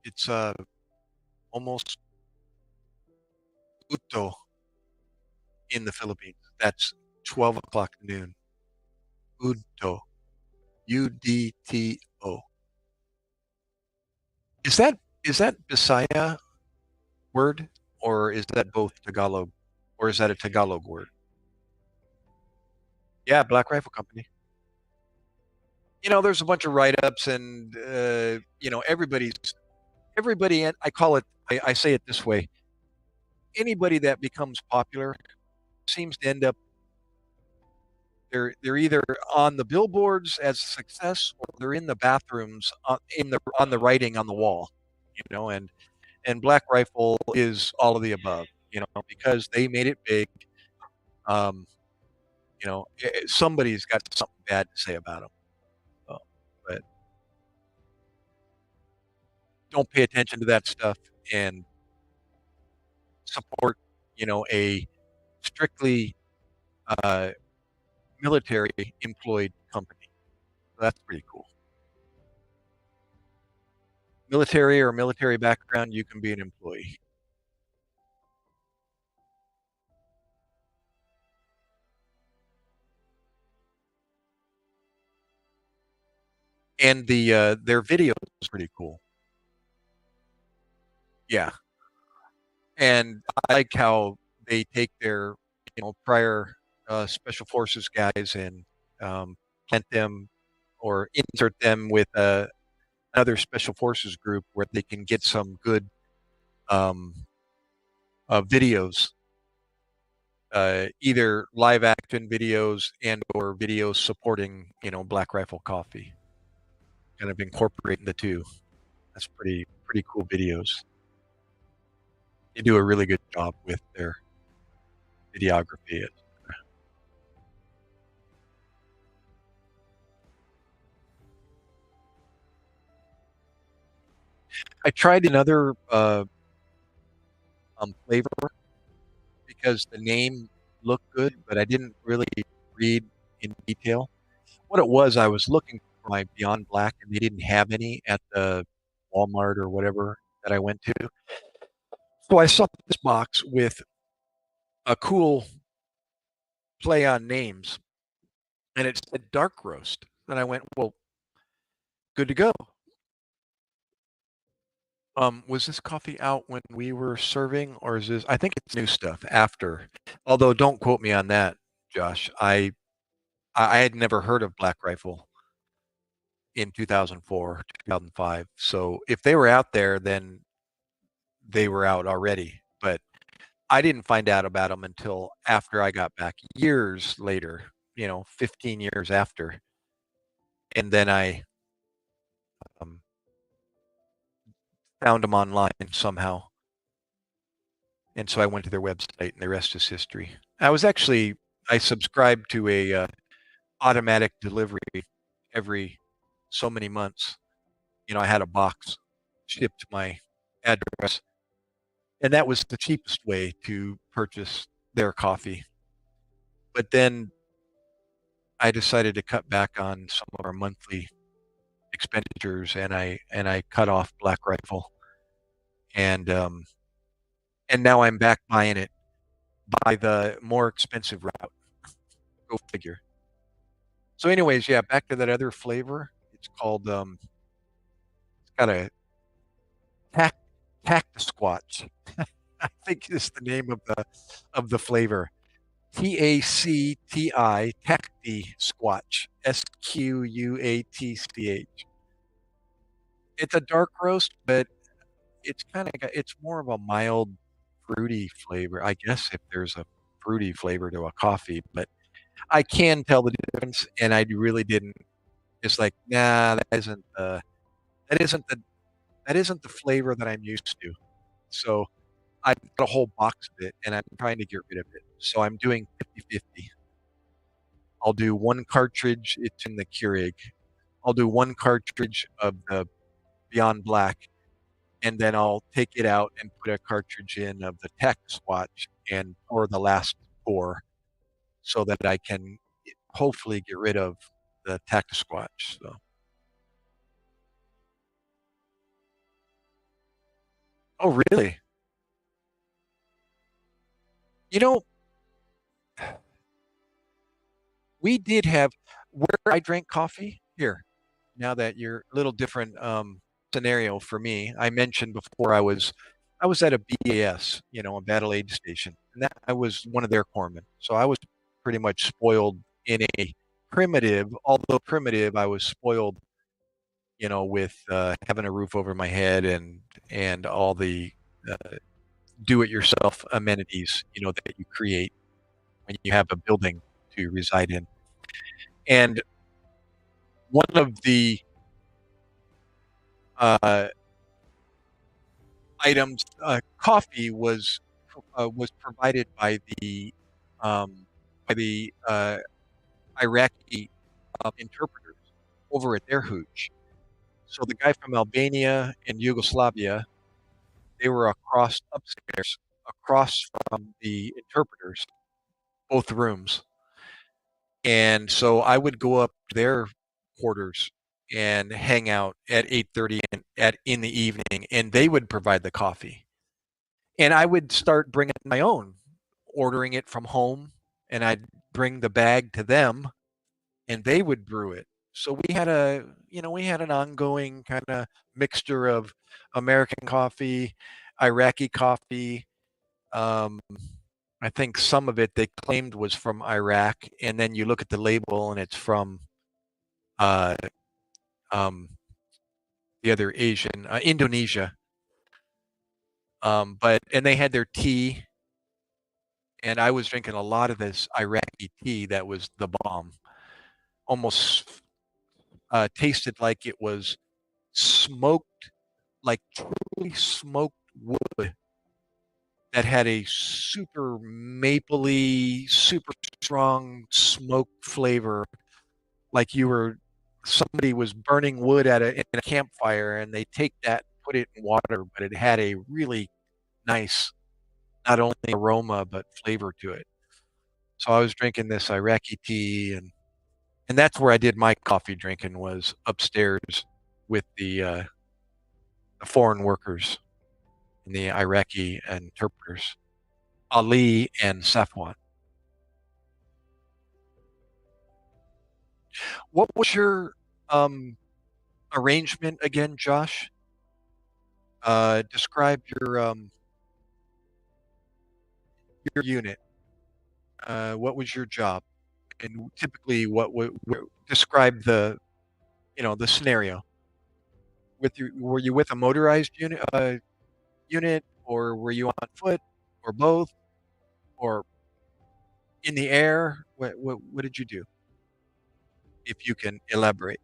It's almost Uto in the Philippines. That's 12 o'clock noon. Udto. Udto. Is that Bisaya word, or is that both Tagalog, or is that a Tagalog word? Yeah, Black Rifle Company. There's a bunch of write-ups, and everybody. And I call it. I say it this way: anybody that becomes popular seems to end up they're either on the billboards as a success, or they're in the bathrooms on the writing on the wall. And Black Rifle is all of the above. Because they made it big. Um, somebody's got something bad to say about them. Uh, but don't pay attention to that stuff and support, a strictly uh, military employed company. That's pretty cool. Military or military background, you can be an employee. And their video is pretty cool. Yeah, and I like how they take their prior special forces guys and plant them or insert them with another special forces group where they can get some good um, videos, either live action videos and or videos supporting Black Rifle Coffee, kind of incorporating the two. That's pretty cool videos. They do a really good job with their videography. I tried another flavor because the name looked good, but I didn't really read in detail. What it was, I was looking for my Beyond Black, and they didn't have any at the Walmart or whatever that I went to. So I saw this box with a cool play on names, and it said dark roast. And I went, well, good to go. Was this coffee out when we were serving, or is this? I think it's new stuff after. Although, don't quote me on that, Josh. I had never heard of Black Rifle in 2004, 2005. So if they were out there, then they were out already. But I didn't find out about them until after I got back, years later. 15 years after, and then I um, found them online somehow. And so I went to their website, and the rest is history. I subscribed to a automatic delivery every so many months. I had a box shipped to my address, and that was the cheapest way to purchase their coffee. But then I decided to cut back on some of our monthly expenditures, and I cut off Black Rifle, and now I'm back buying it by the more expensive route. Go figure. So, anyways, yeah, back to that other flavor. It's called it's got a tac Squatch. I think is the name of the flavor. Tacti Squatch. Squatch. It's a dark roast, but it's more of a mild fruity flavor. I guess if there's a fruity flavor to a coffee, but I can tell the difference, and I really didn't. It's like, nah, that isn't the that isn't the flavor that I'm used to. So I've got a whole box of it, and I'm trying to get rid of it. So I'm doing 50/50. I'll do one cartridge. It's in the Keurig. I'll do one cartridge of the Beyond Black, and then I'll take it out and put a cartridge in of the Tech Swatch and pour the last pour so that I can hopefully get rid of the Tech Squatch. So, oh, really? You know, we did have where I drank coffee here. Now that you're a little different scenario for me, I mentioned before I was at a BAS, a battle aid station, and that I was one of their corpsmen. So I was pretty much spoiled in a primitive, although primitive, I was spoiled, with having a roof over my head and all the uh, do-it-yourself amenities, that you create when you have a building to reside in. And one of the uh, items, coffee was provided um, by the Iraqi interpreters over at their hooch. So the guy from Albania and Yugoslavia, they were across upstairs, across from the interpreters, both rooms. And so I would go up to their quarters and hang out at 8:30 in the evening, and they would provide the coffee. And I would start bringing my own, ordering it from home, and I'd bring the bag to them, and they would brew it. So we had an ongoing kind of mixture of American coffee, Iraqi coffee. Um, I think some of it they claimed was from Iraq, and then you look at the label and it's from uh, um, the other Asian, Indonesia. And they had their tea, and I was drinking a lot of this Iraqi tea that was the bomb. Almost tasted like it was smoked, like truly smoked wood that had a super mapley, super strong smoke flavor, like somebody was burning wood in a campfire, and they take that, put it in water, but it had a really nice, not only aroma but flavor to it. So I was drinking this Iraqi tea, and that's where I did my coffee drinking, was upstairs with the foreign workers and the Iraqi interpreters. Ali and Safwan. What was your um, arrangement again, Josh? Describe your unit. What was your job? And typically, what would describe the scenario? Were you with a motorized unit, or were you on foot, or both, or in the air? What did you do? If you can elaborate.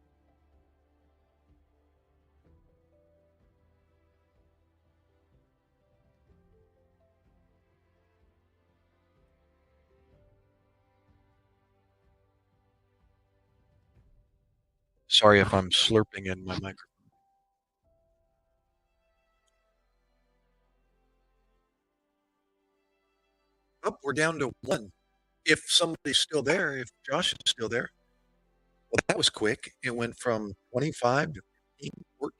Sorry if I'm slurping in my microphone. Oh, we're down to one. If somebody's still there, if Josh is still there, well, that was quick. It went from 25 to 15, 14,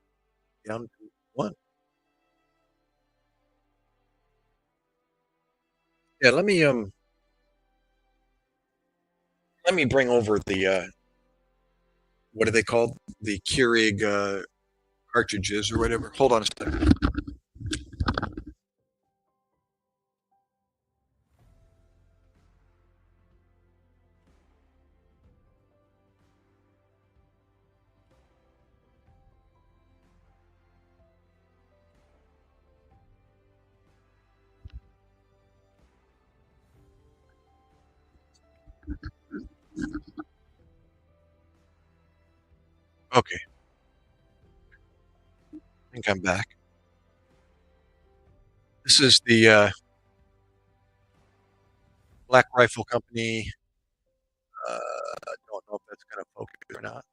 down to one. Yeah, let me bring over the what are they called? The Keurig cartridges or whatever. Hold on a second. Okay, I think I'm back. This is the Black Rifle Company. I don't know if that's going to focus or not.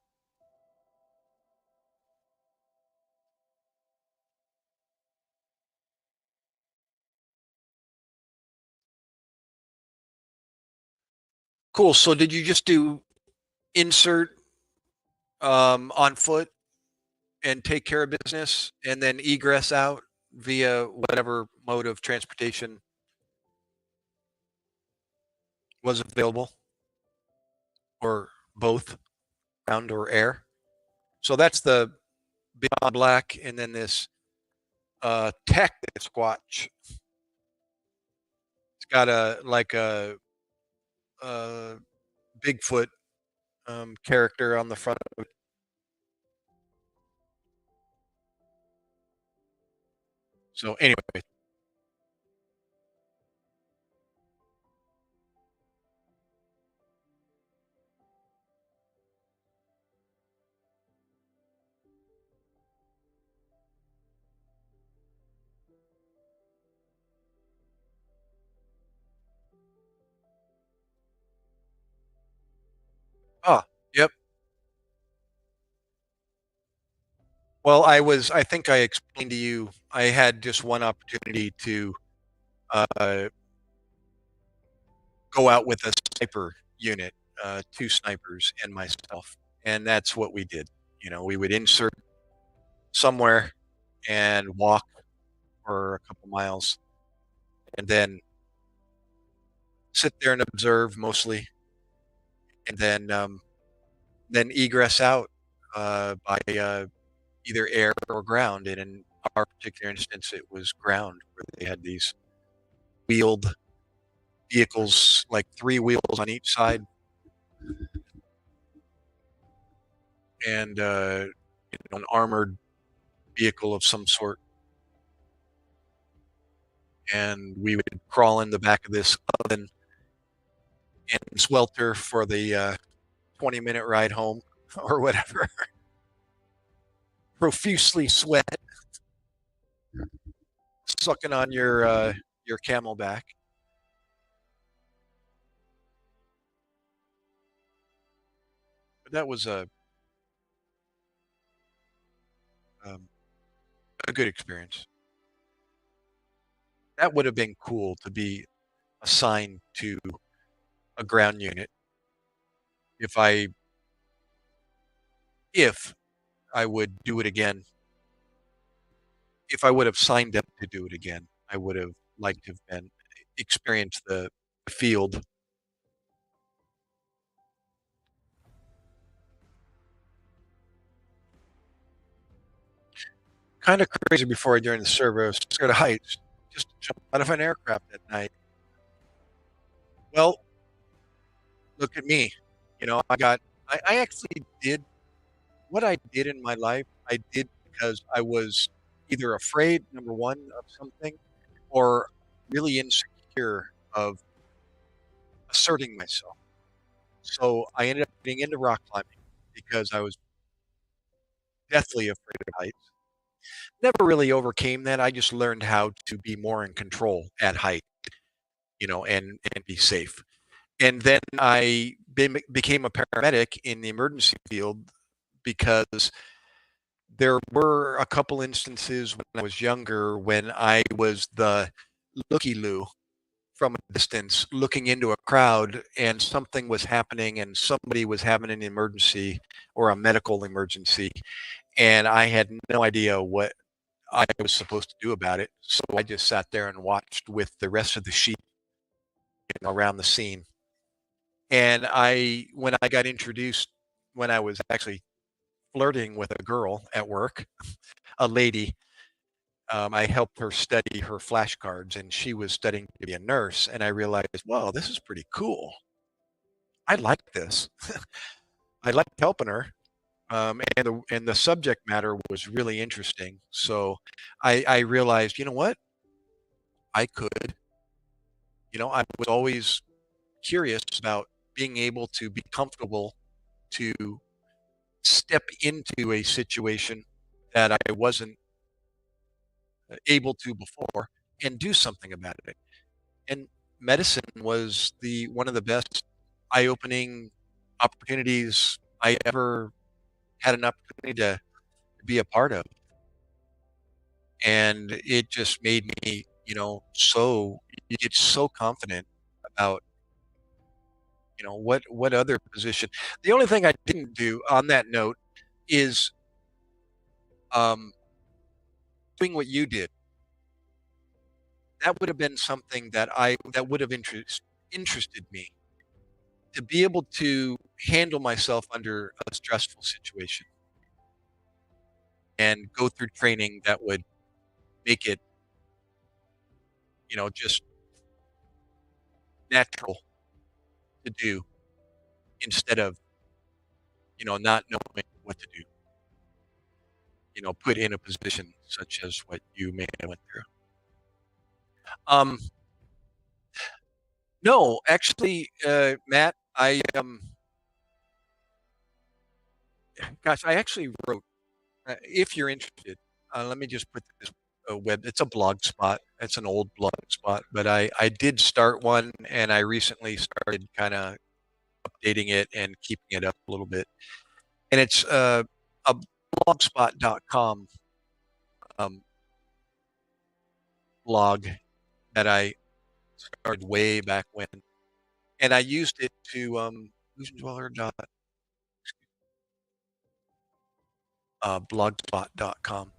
Cool. So did you just do insert on foot and take care of business, and then egress out via whatever mode of transportation was available, or both, ground or air? So that's the Beyond Black, and then this tech Squatch. It's got a Bigfoot character on the front of it. So anyway, oh, yep. Well, I think I explained to you, I had just one opportunity to uh, go out with a sniper unit, two snipers and myself, and that's what we did. We would insert somewhere and walk for a couple miles, and then sit there and observe mostly, and then egress out by either air or ground. And in our particular instance, it was ground, where they had these wheeled vehicles, like three wheels on each side, and an armored vehicle of some sort. And we would crawl in the back of this oven and swelter for the 20-minute ride home or whatever, profusely sweat, sucking on your Camelback. But that was um, a good experience. That would have been cool to be assigned to a ground unit if I if I would do it again. If I would have signed up to do it again, I would have liked to have been. experience the field. Kind of crazy before I joined the service. Scared of heights. Just jump out of an aircraft at night. Well, look at me. I actually did what I did in my life. I did because I was either afraid, number one, of something, or really insecure of asserting myself. So I ended up getting into rock climbing because I was deathly afraid of heights. Never really overcame that. I just learned how to be more in control at height, and be safe. And then became a paramedic in the emergency field because there were a couple instances when I was younger when I was the looky-loo from a distance looking into a crowd and something was happening and somebody was having an emergency or a medical emergency, and I had no idea what I was supposed to do about it. So I just sat there and watched with the rest of the sheep around the scene. And when I got introduced, when I was actually flirting with a girl at work, a lady, I helped her study her flashcards, and she was studying to be a nurse. And I realized, wow, this is pretty cool. I like this. I liked helping her, and the subject matter was really interesting. So I realized, you know what, I could. I was always curious about being able to be comfortable to step into a situation that I wasn't able to before and do something about it. And medicine was the one of the best eye-opening opportunities I ever had an opportunity to be a part of. And it just made me, so you get so confident about, what other position. The only thing I didn't do on that note is um, doing what you did. That would have been something that would have interested me to be able to handle myself under a stressful situation and go through training that would make it, just natural to do instead of, not knowing what to do, put in a position such as what you may have went through. Um, no, actually, Matt, gosh, I actually wrote, if you're interested, let me just put this it's a blog spot. It's an old blog spot, but I did start one and I recently started kind of updating it and keeping it up a little bit. And it's a blogspot.com um, blog that I started way back when. And I used it to blogspot.com.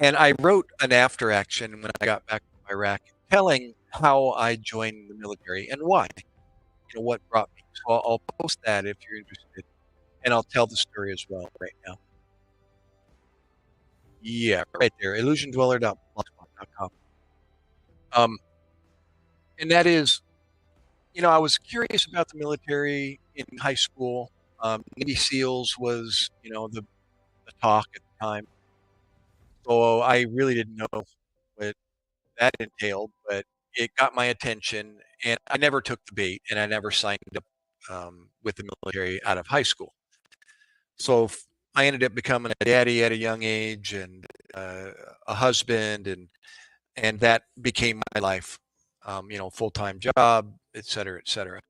And I wrote an after action when I got back from Iraq telling how I joined the military and why, what brought me. So I'll post that if you're interested, and I'll tell the story as well right now. Yeah, right there, illusiondweller.blogspot.com. And that is, I was curious about the military in high school. Navy SEALs was, the talk at the time. So I really didn't know what that entailed, but it got my attention, and I never took the bait, and I never signed up with the military out of high school. So I ended up becoming a daddy at a young age, and a husband, and that became my life. Full-time job, et cetera, et cetera.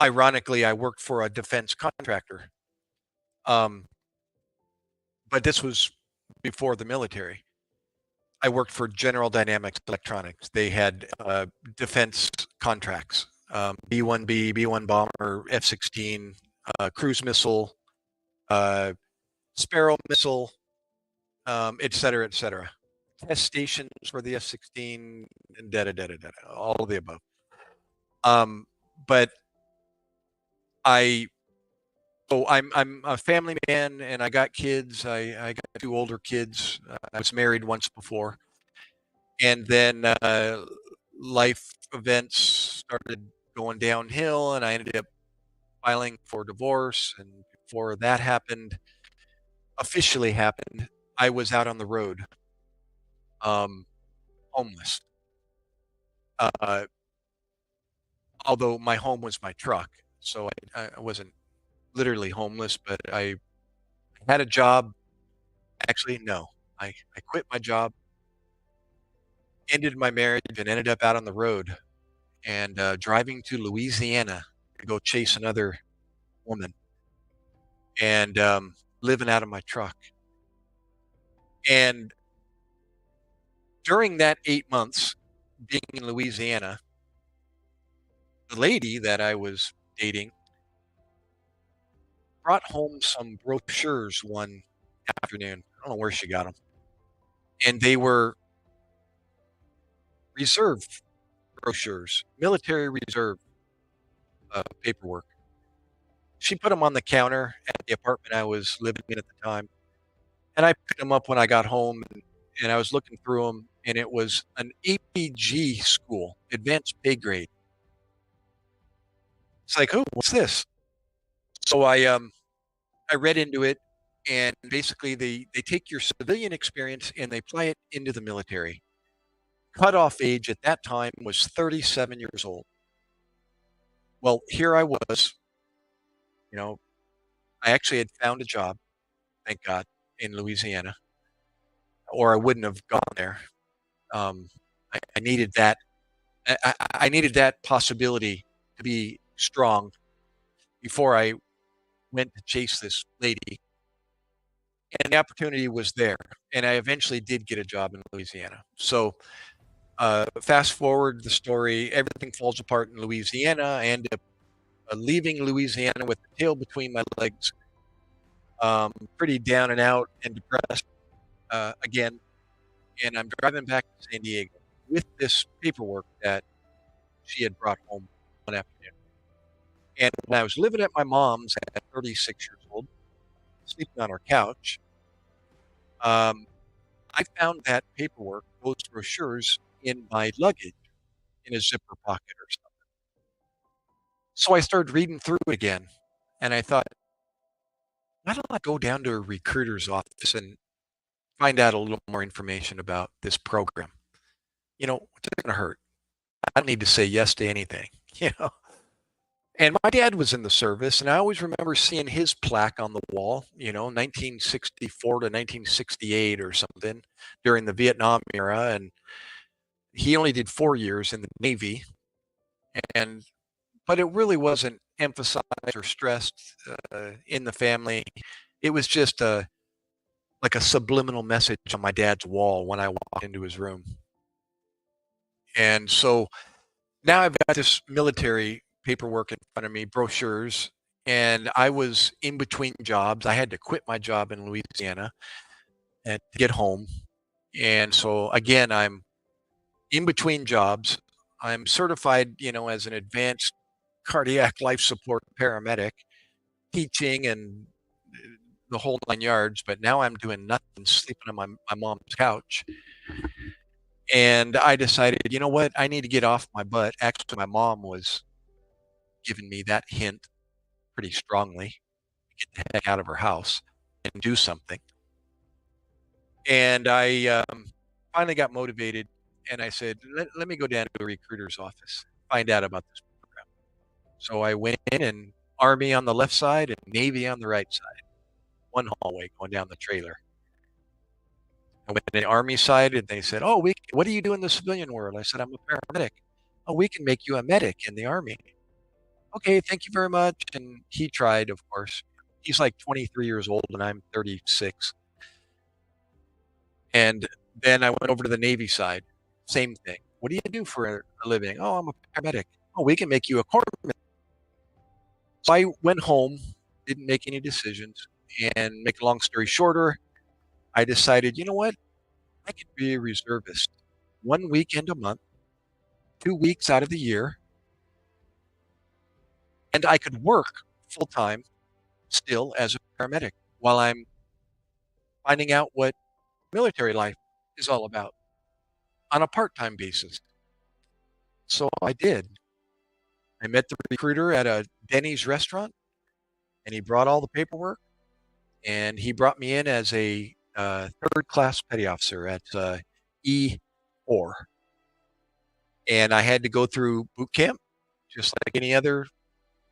Ironically, I worked for a defense contractor, um, but this was before the military. I worked for General Dynamics Electronics. They had defense contracts, B-1B, B-1 bomber, F-16, cruise missile, Sparrow missile, et cetera, et cetera. test stations for the F-16, and da da da da da, all of the above. But I I'm a family man, and I got kids. I got 2 older kids. I was married once before, and then, life events started going downhill, and I ended up filing for divorce, and before that happened officially happened, I was out on the road, um, homeless. Uh, although my home was my truck, so I wasn't literally homeless, but I had a job. Actually, no. I quit my job, ended my marriage, and ended up out on the road and, driving to Louisiana to go chase another woman and, living out of my truck. And during that 8 months being in Louisiana, the lady that I was dating brought home some brochures one afternoon. I don't know where she got them, and they were reserve brochures, military reserve, paperwork. She put them on the counter at the apartment I was living in at the time, and I picked them up when I got home, and I was looking through them, and it was an APG school, advanced pay grade. It's like, "Oh, what's this?" So I read into it, and basically they take your civilian experience and they apply it into the military. Cutoff age at that time was 37 years old. Well, here I was, you know, I actually had found a job, thank God, in Louisiana, or I wouldn't have gone there. I needed that. I needed that possibility to be strong before I went to chase this lady, and the opportunity was there. And I eventually did get a job in Louisiana. So fast forward the story, everything falls apart in Louisiana. I end up leaving Louisiana with the tail between my legs, pretty down and out and depressed again. And I'm driving back to San Diego with this paperwork that she had brought home one afternoon. And when I was living at my mom's at 36 years old, sleeping on her couch, um, I found that paperwork, those brochures, in my luggage in a zipper pocket or something. So I started reading through it again, and I thought, why don't I go down to a recruiter's office and find out a little more information about this program? What's it going to hurt? I don't need to say yes to anything, you know. And my dad was in the service, and I always remember seeing his plaque on the wall, 1964 to 1968 or something during the Vietnam era. And he only did 4 years in the Navy, and but it really wasn't emphasized or stressed in the family. It was just like a subliminal message on my dad's wall when I walked into his room. And so now I've got this military paperwork in front of me, brochures, and I was in between jobs. I had to quit my job in Louisiana and to get home. And so again, I'm in between jobs. I'm certified, as an advanced cardiac life support paramedic, teaching and the whole 9 yards. But now I'm doing nothing, sleeping on my mom's couch. And I decided, you know what? I need to get off my butt. Actually, my mom was giving me that hint pretty strongly, get the heck out of her house and do something. And I finally got motivated, and I said, let me go down to a recruiter's office, find out about this program. So I went in, and Army on the left side and Navy on the right side, one hallway going down the trailer. I went in the Army side, and they said, "Oh, what do you do in the civilian world?" I said, "I'm a paramedic." "Oh, we can make you a medic in the Army." "Okay, thank you very much." And he tried, of course. He's like 23 years old, and I'm 36. And then I went over to the Navy side. Same thing. "What do you do for a living?" "Oh, I'm a paramedic." "Oh, we can make you a corpsman." So I went home, didn't make any decisions, and make a long story shorter, I decided, you know what? I could be a reservist 1 weekend a month, 2 weeks out of the year, and I could work full time still as a paramedic while I'm finding out what military life is all about on a part-time basis. So I did. I met the recruiter at a Denny's restaurant, and he brought all the paperwork, and he brought me in as a third-class petty officer at E4, and I had to go through boot camp just like any other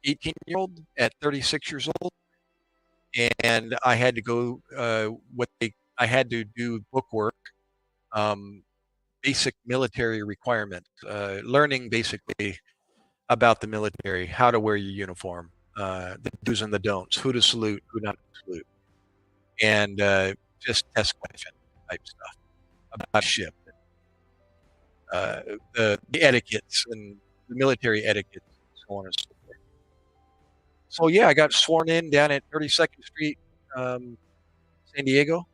18-year-old at 36 years old, and I had to go I had to do bookwork, um, basic military requirements, learning basically about the military, how to wear your uniform, the do's and the don'ts, who to salute, who not to salute, and just test question type stuff about ship, uh, the etiquettes and the military etiquette, so on and so forth. So yeah, I got sworn in down at 32nd Street, um, San Diego,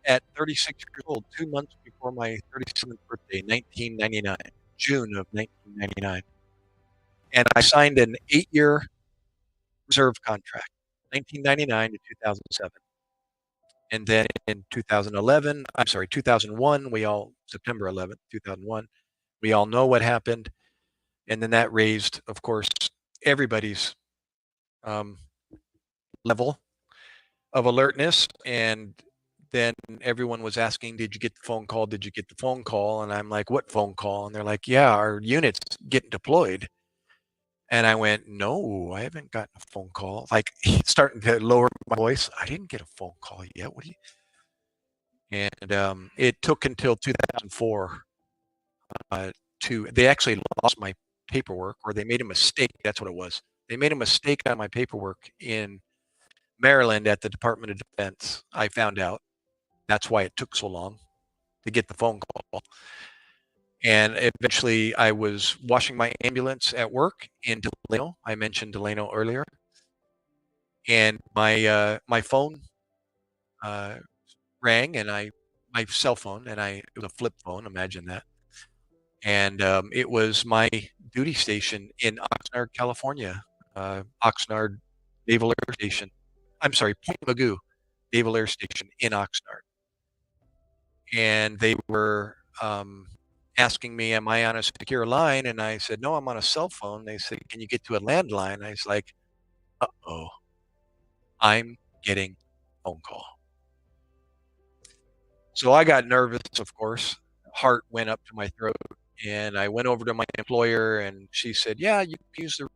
at 36 years old, 2 months before my 37th birthday, 1999, June of 1999, and I signed an 8-year reserve contract, 1999 to 2007. And then in 2011, I'm sorry, 2001, September 11th, 2001, we all know what happened. And then that raised, of course, everybody's um, level of alertness. And then everyone was asking, did you get the phone call? Did you get the phone call? And I'm like, what phone call? And they're like, yeah, our unit's getting deployed. And I went, no, I haven't gotten a phone call. Like starting to lower my voice. I didn't get a phone call yet. What do you? And it took until 2004 they actually lost my paperwork, or they made a mistake. That's what it was. They made a mistake on my paperwork in Maryland at the Department of Defense. I found out. That's why it took so long to get the phone call. And eventually I was washing my ambulance at work in Delano. I mentioned Delano earlier. And my phone uh, rang, and my cell phone, and it was a flip phone. Imagine that. And it was my duty station in Oxnard, California, Oxnard Naval Air Station. I'm sorry, Point Magoo Naval Air Station in Oxnard. And they were asking me, am I on a secure line? And I said, no, I'm on a cell phone. They said, can you get to a landline? I was like, uh-oh, I'm getting a phone call. So I got nervous, of course. Heart went up to my throat. And I went over to my employer, and she said, yeah, you can use the.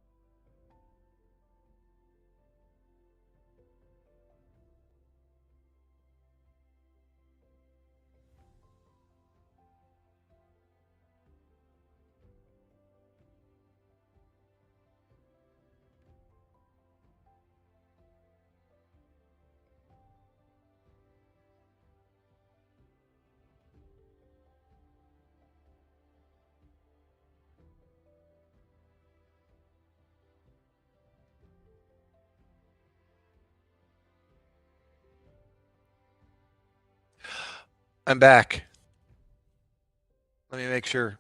I'm back. Let me make sure.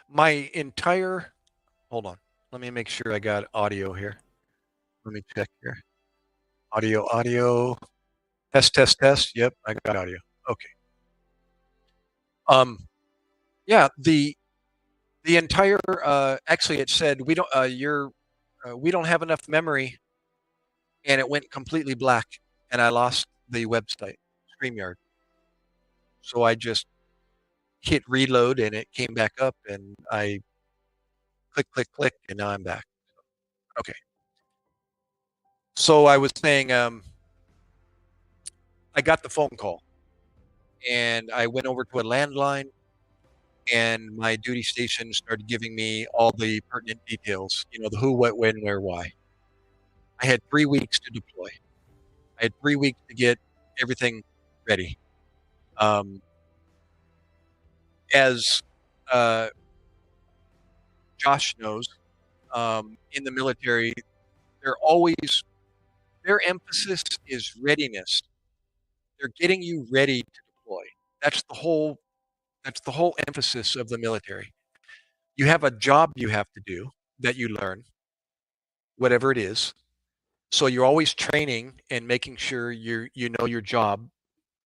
My entire, hold on. Let me make sure I got audio here. Let me check here. Audio. Test. Yep, I got audio. Okay. Um, yeah, the entire, actually it said, we don't have enough memory, and it went completely black, and I lost the website, StreamYard. So I just hit reload, and it came back up, and I click, and now I'm back. Okay. So I was saying, I got the phone call, and I went over to a landline, and my duty station started giving me all the pertinent details, the who, what, when, where, why. I had 3 weeks to deploy. I had 3 weeks to get everything ready. As Josh knows, in the military, their emphasis is readiness. They're getting you ready to deploy. That's the whole that's the whole emphasis of the military. You have a job you have to do that you learn, whatever it is. So you're always training and making sure you know your job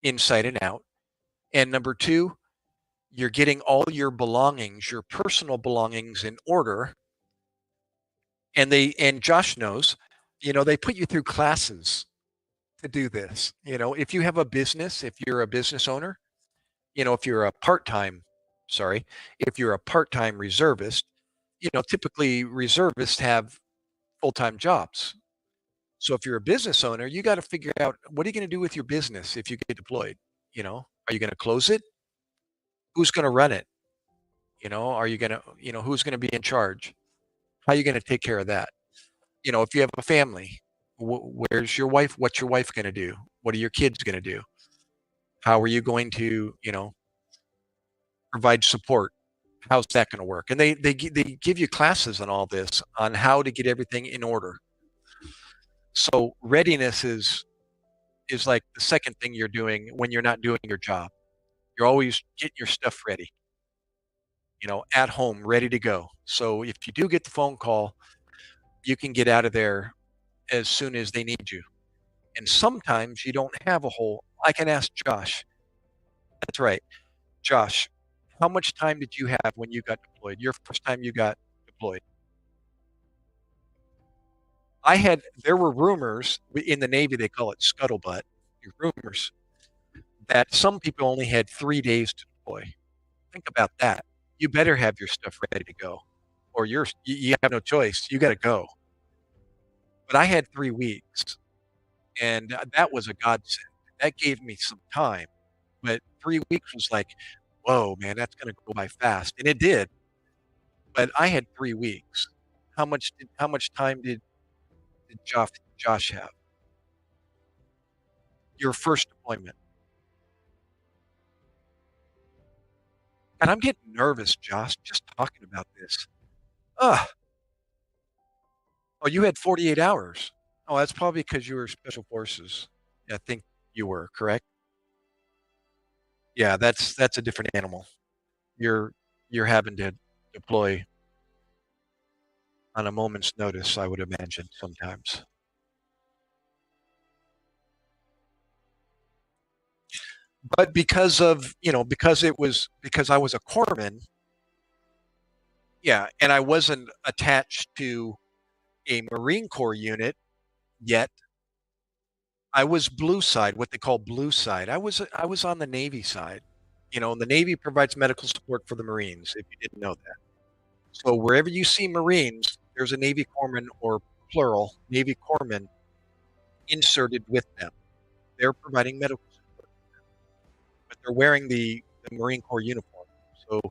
inside and out. And number 2, you're getting all your belongings, your personal belongings in order. And Josh knows, they put you through classes to do this. If you have a business, if you're a business owner, if you're a part-time, sorry, if you're a part-time reservist, typically reservists have full-time jobs. So if you're a business owner, you got to figure out, what are you going to do with your business if you get deployed? Are you going to close it? Who's going to run it? Are you going to, who's going to be in charge? How are you going to take care of that? If you have a family, where's your wife? What's your wife going to do? What are your kids going to do? How are you going to, provide support? How's that going to work? And they give you classes on all this, on how to get everything in order. So readiness is like the second thing you're doing when you're not doing your job. You're always getting your stuff ready, at home, ready to go. So if you do get the phone call, you can get out of there as soon as they need you. And sometimes you don't have a whole. I can ask Josh. That's right. Josh, how much time did you have when you got deployed? Your first time you got deployed? There were rumors in the Navy, they call it scuttlebutt, rumors that some people only had 3 days to deploy. Think about that. You better have your stuff ready to go, or you have no choice. You got to go. But I had 3 weeks, and that was a godsend. That gave me some time. But 3 weeks was like, whoa, man, that's going to go by fast, and it did. But I had 3 weeks. How much time did Josh have? Your first deployment. And I'm getting nervous, Josh, just talking about this. Ugh. Oh, you had 48 hours. Oh, that's probably because you were special forces. I think you were, correct? Yeah, that's a different animal. You're you're having to deploy on a moment's notice, I would imagine sometimes. But because I was a corpsman, yeah, and I wasn't attached to a Marine Corps unit yet. I was blue side, what they call blue side. I was on the Navy side. The Navy provides medical support for the Marines, if you didn't know that. So wherever you see Marines, there's a Navy corpsman, or plural, Navy corpsman inserted with them. They're providing medical support, but they're wearing the Marine Corps uniform. So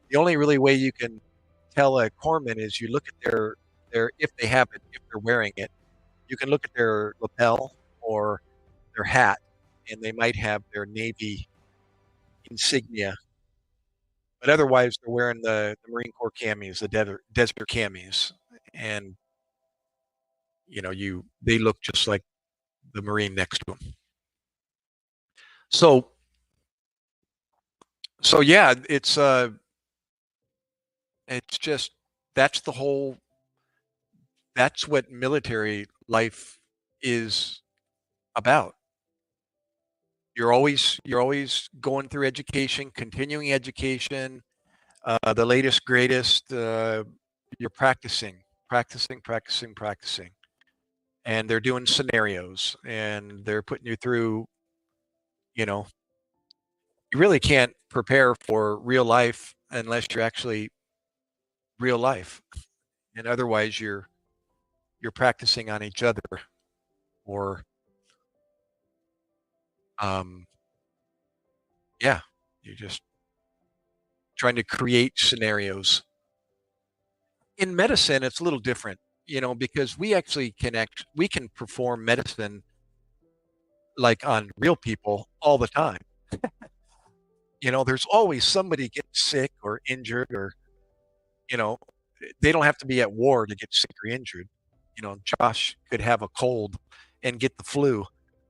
the only really way you can tell a corpsman is you look at their if they have it, if they're wearing it, you can look at their lapel or their hat, and they might have their Navy insignia. But otherwise, they're wearing the Marine Corps camis, the desert camis, and they look just like the Marine next to them. So yeah, it's just that's the whole that's what military life is about. You're always going through education, continuing education, the latest, greatest. You're practicing, and they're doing scenarios, and they're putting you through. You know, you really can't prepare for real life unless you're actually real life, and otherwise you're practicing on each other, or um, yeah, you're just trying to create scenarios. In medicine, it's a little different, because we can perform medicine like on real people all the time. There's always somebody getting sick or injured, or you know, they don't have to be at war to get sick or injured. Josh could have a cold and get the flu,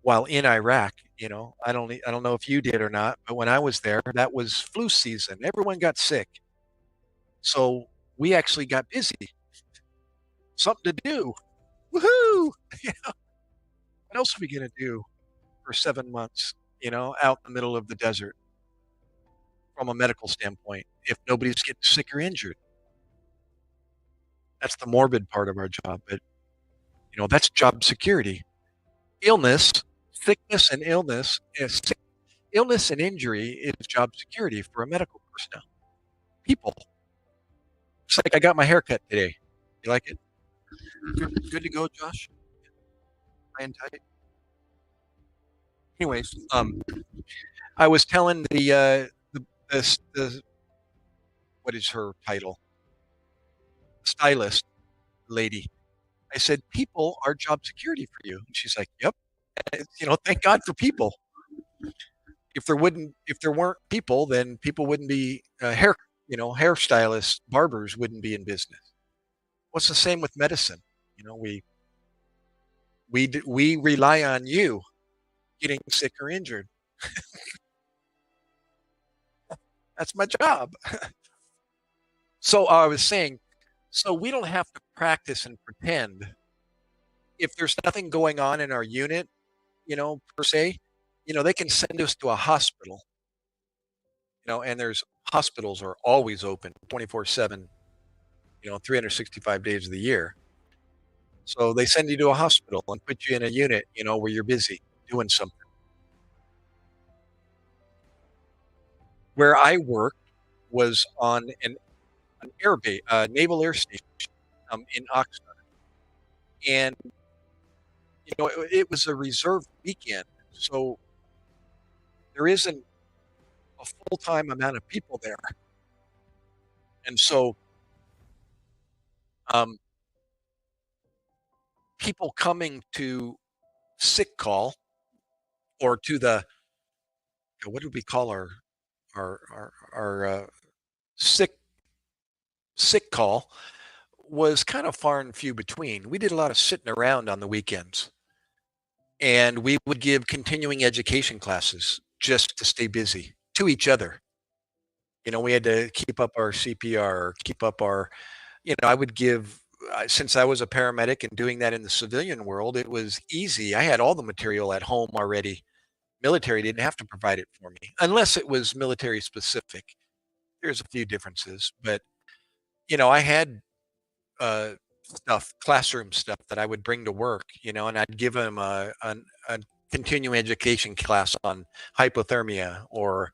while in Iraq, I don't know if you did or not, but when I was there, that was flu season. Everyone got sick. So we actually got busy. Something to do. Woohoo! What else are we gonna do for 7 months, out in the middle of the desert from a medical standpoint if nobody's getting sick or injured? That's the morbid part of our job, but, that's job security. Illness, sickness and illness and injury is job security for a medical personnel. People. It's like I got my hair cut today. You like it? Good to go, Josh? High and tight? Anyways, I was telling the what is her title? Stylist lady. I said, "People are job security for you." And she's like, "Yep." Thank God for people. If there weren't people, then people wouldn't be hairstylists, barbers wouldn't be in business. What's the same with medicine? You know, we rely on you getting sick or injured. That's my job. So I was saying, so we don't have to practice and pretend if there's nothing going on in our unit, per se, they can send us to a hospital, and there's hospitals are always open 24/7, 365 days of the year. So they send you to a hospital and put you in a unit, where you're busy doing something. Where I worked was on an air base, naval air station in Oxnard. And, it was a reserve weekend. So there isn't a full-time amount of people there. And so um, people coming to sick call or to the, what do we call our sick call was kind of far and few between. We did a lot of sitting around on the weekends, and we would give continuing education classes just to stay busy to each other. We had to keep up our CPR, keep up our, I would give, since I was a paramedic and doing that in the civilian world, it was easy. I had all the material at home already. Military didn't have to provide it for me unless it was military specific. There's a few differences, but I had classroom stuff that I would bring to work, and I'd give them a continuing education class on hypothermia or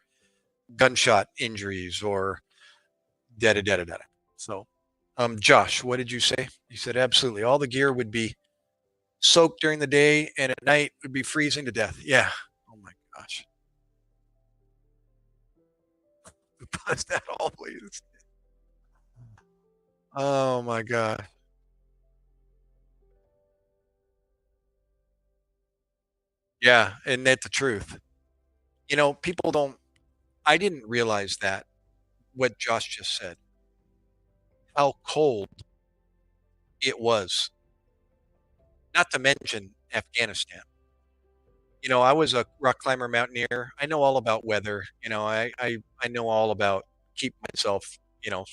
gunshot injuries or da da da da da. So, Josh, what did you say? You said absolutely. All the gear would be soaked during the day, and at night would be freezing to death. Yeah. Oh my gosh. Does that always? Oh my God. Yeah, and that's the truth. People don't. I didn't realize that what Josh just said, how cold it was. Not to mention Afghanistan. I was a rock climber mountaineer. I know all about weather. I know all about keep myself,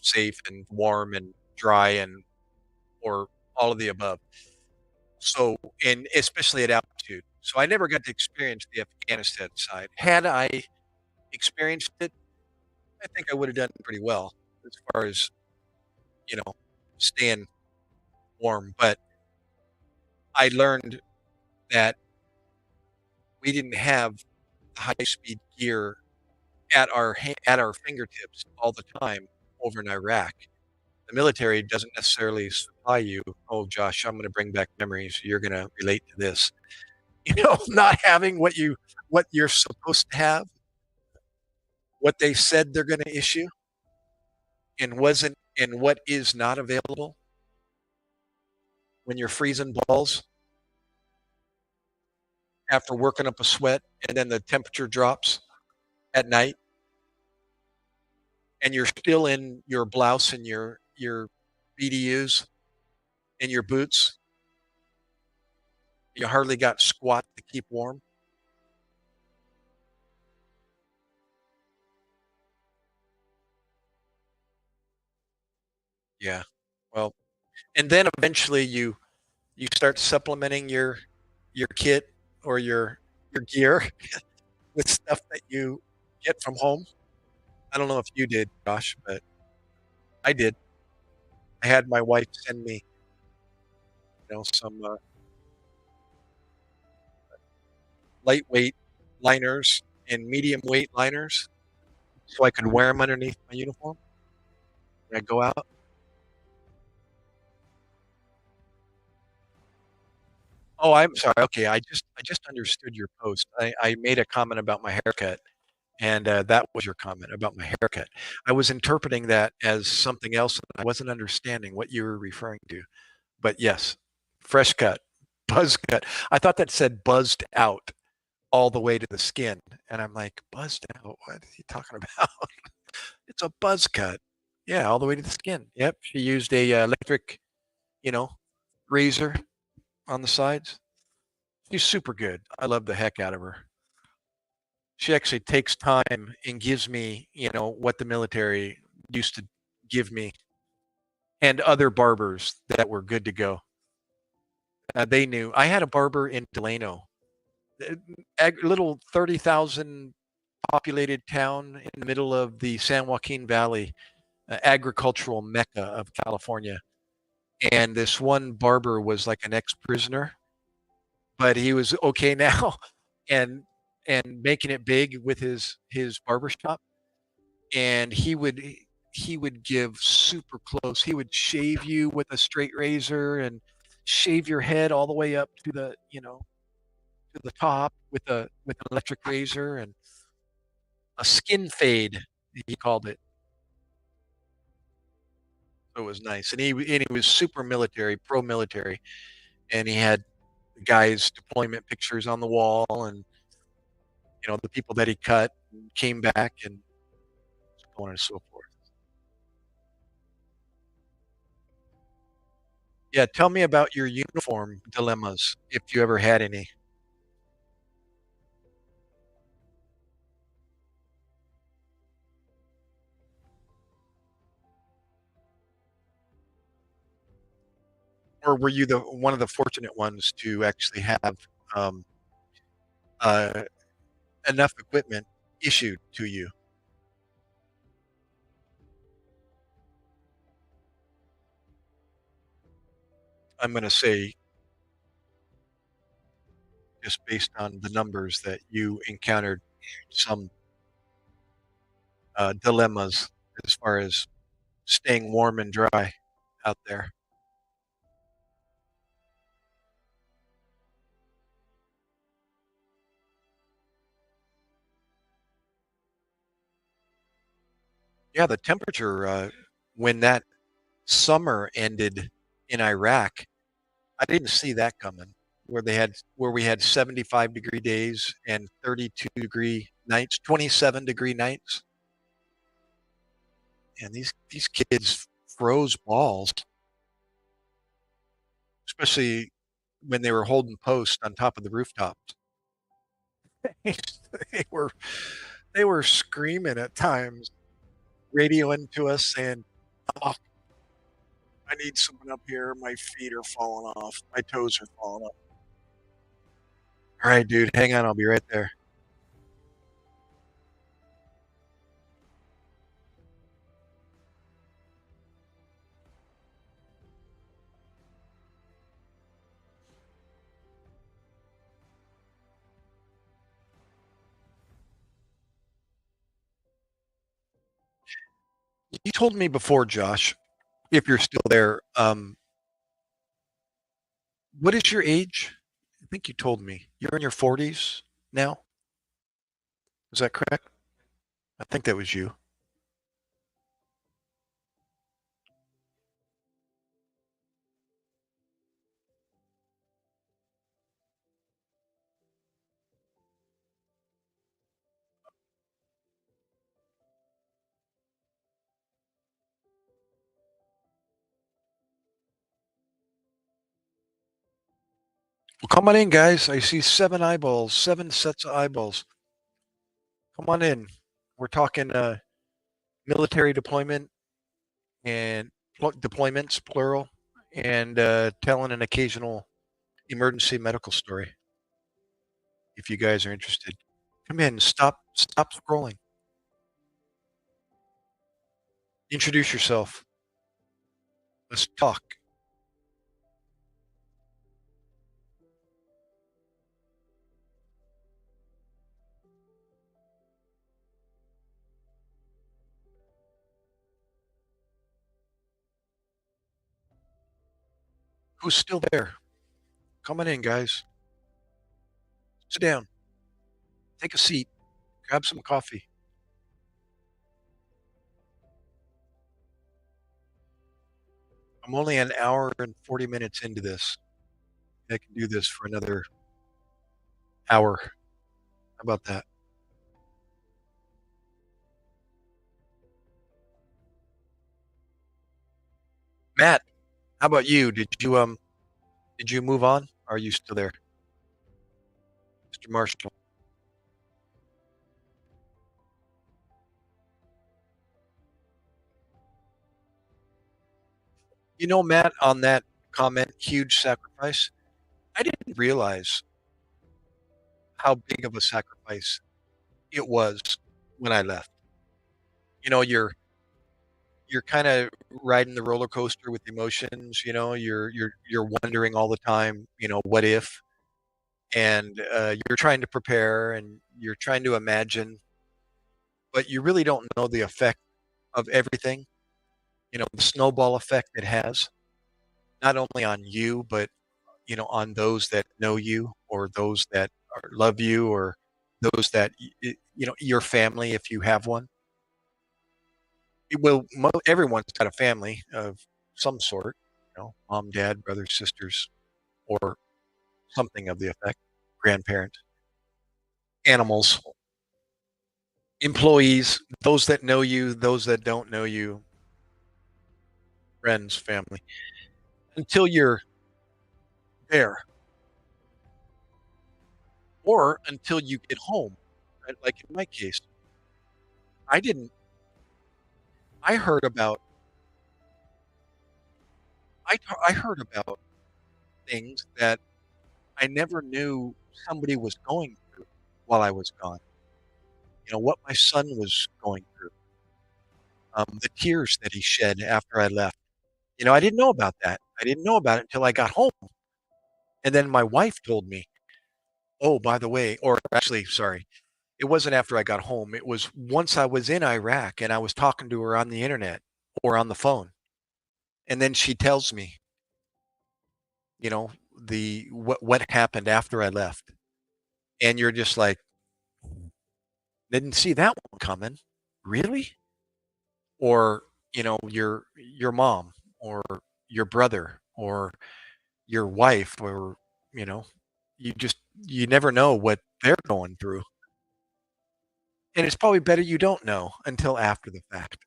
safe and warm and dry and or all of the above. So, and especially at altitude. So I never got to experience the Afghanistan side. Had I experienced it, I think I would have done pretty well as far as, you know, staying warm. But I learned that we didn't have high speed gear at our fingertips all the time over in Iraq. The military doesn't necessarily supply you, "Oh, Josh, I'm gonna bring back memories. You're gonna relate to this." Not having what you're supposed to have, what they said they're gonna issue, and wasn't and what is not available when you're freezing balls after working up a sweat, and then the temperature drops at night, and you're still in your blouse and your BDUs and your boots. You hardly got squat to keep warm. Yeah. Well, and then eventually you start supplementing your kit or your gear with stuff that you get from home. I don't know if you did, Josh, but I did. I had my wife send me, some lightweight liners and medium weight liners so I could wear them underneath my uniform when I go out. Oh, I'm sorry. Okay, I just understood your post. I made a comment about my haircut, and that was your comment about my haircut. I was interpreting that as something else, and I wasn't understanding what you were referring to. But yes, fresh cut, buzz cut. I thought that said buzzed out all the way to the skin, and I'm like, buzzed out? What is he talking about? It's a buzz cut. Yeah, all the way to the skin. Yep, she used a electric, you know, razor on the sides. She's super good. I love the heck out of her. She actually takes time and gives me, what the military used to give me and other barbers that were good to go. They knew. I had a barber in Delano, a little 30,000 populated town in the middle of the San Joaquin Valley, agricultural mecca of California. And this one barber was like an ex-prisoner, but he was okay now and making it big with his barbershop. And he would give super close. He would shave you with a straight razor and shave your head all the way up to the top with an electric razor and a skin fade, he called it. So it was nice. And he was super military, pro military, and he had the guys' deployment pictures on the wall, and the people that he cut came back, and so on and so forth. Yeah, tell me about your uniform dilemmas if you ever had any. Or were you the one of the fortunate ones to actually have um, uh, enough equipment issued to you? I'm going to say, just based on the numbers, that you encountered some dilemmas as far as staying warm and dry out there. Yeah, the temperature when that summer ended in Iraq, I didn't see that coming. Where we had 75-degree days and 32-degree nights, 27-degree nights, and these kids froze balls, especially when they were holding post on top of the rooftops. they were they were screaming at times, radioing to us saying, "Oh, I need someone up here. My feet are falling off. My toes are falling off." All right, dude, hang on. I'll be right there. You told me before, Josh, if you're still there, what is your age? I think you told me you're in your 40s now. Is that correct? I think that was you. Well, come on in, guys. I see seven eyeballs, seven sets of eyeballs. Come on in. We're talking military deployment and deployments, plural, and telling an occasional emergency medical story. If you guys are interested, come in. Stop scrolling. Introduce yourself. Let's talk. Who's still there? Come on in, guys. Sit down. Take a seat. Grab some coffee. I'm only an hour and 40 minutes into this. I can do this for another hour. How about that? Matt, how about you? Did you move on? Or are you still there? Mr. Marshall. You know, Matt, on that comment, huge sacrifice. I didn't realize how big of a sacrifice it was when I left. You know, you're kind of riding the roller coaster with emotions, you know, you're wondering all the time, you know, what if? And you're trying to prepare and you're trying to imagine, but you really don't know the effect of everything, you know, the snowball effect it has, not only on you, but you know, on those that know you or those that love you or those that you know, your family if you have one. Well, everyone's got a family of some sort, you know, mom, dad, brothers, sisters, or something of the effect, grandparents, animals, employees, those that know you, those that don't know you, friends, family, until you're there or until you get home. Right? Like in my case, I didn't, I heard about, I heard about things that I never knew somebody was going through while I was gone. You know, what my son was going through, the tears that he shed after I left. You know, I didn't know about that. I didn't know about it until I got home. And then my wife told me, oh, by the way, or actually, sorry, it wasn't after I got home. It was once I was in Iraq and I was talking to her on the internet or on the phone. And then she tells me, you know, what happened after I left. And you're just like, didn't see that one coming. Really? Or, you know, your mom or your brother or your wife or, you know, you never know what they're going through. And it's probably better you don't know until after the fact.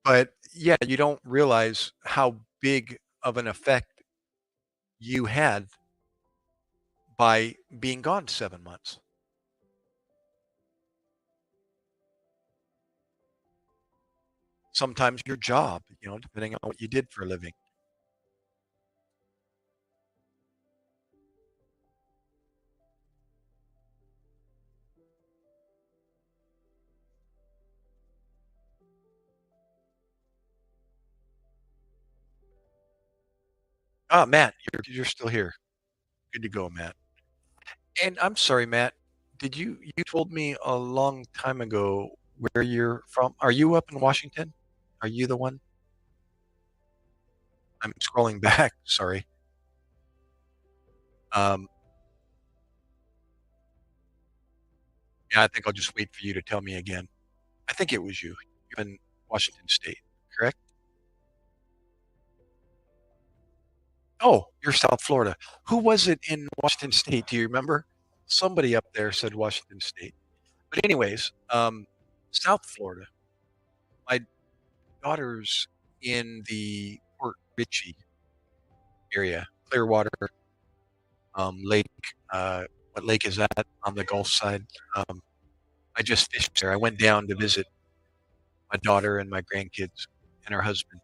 But yeah, you don't realize how big of an effect you had by being gone 7 months. Sometimes your job, you know, depending on what you did for a living. Ah, Matt, you're still here. Good to go, Matt. And I'm sorry, Matt, you told me a long time ago where you're from. Are you up in Washington? Are you the one? I'm scrolling back, sorry. Um, yeah, I think I'll just wait for you to tell me again. I think it was you. You're in Washington State, correct? Oh, you're South Florida. Who was it in Washington State? Do you remember? Somebody up there said Washington State. But anyways, South Florida. My daughter's in the Port Richey area, Clearwater Lake. What lake is that on the Gulf side? Um, I just fished there. I went down to visit my daughter and my grandkids and her husband.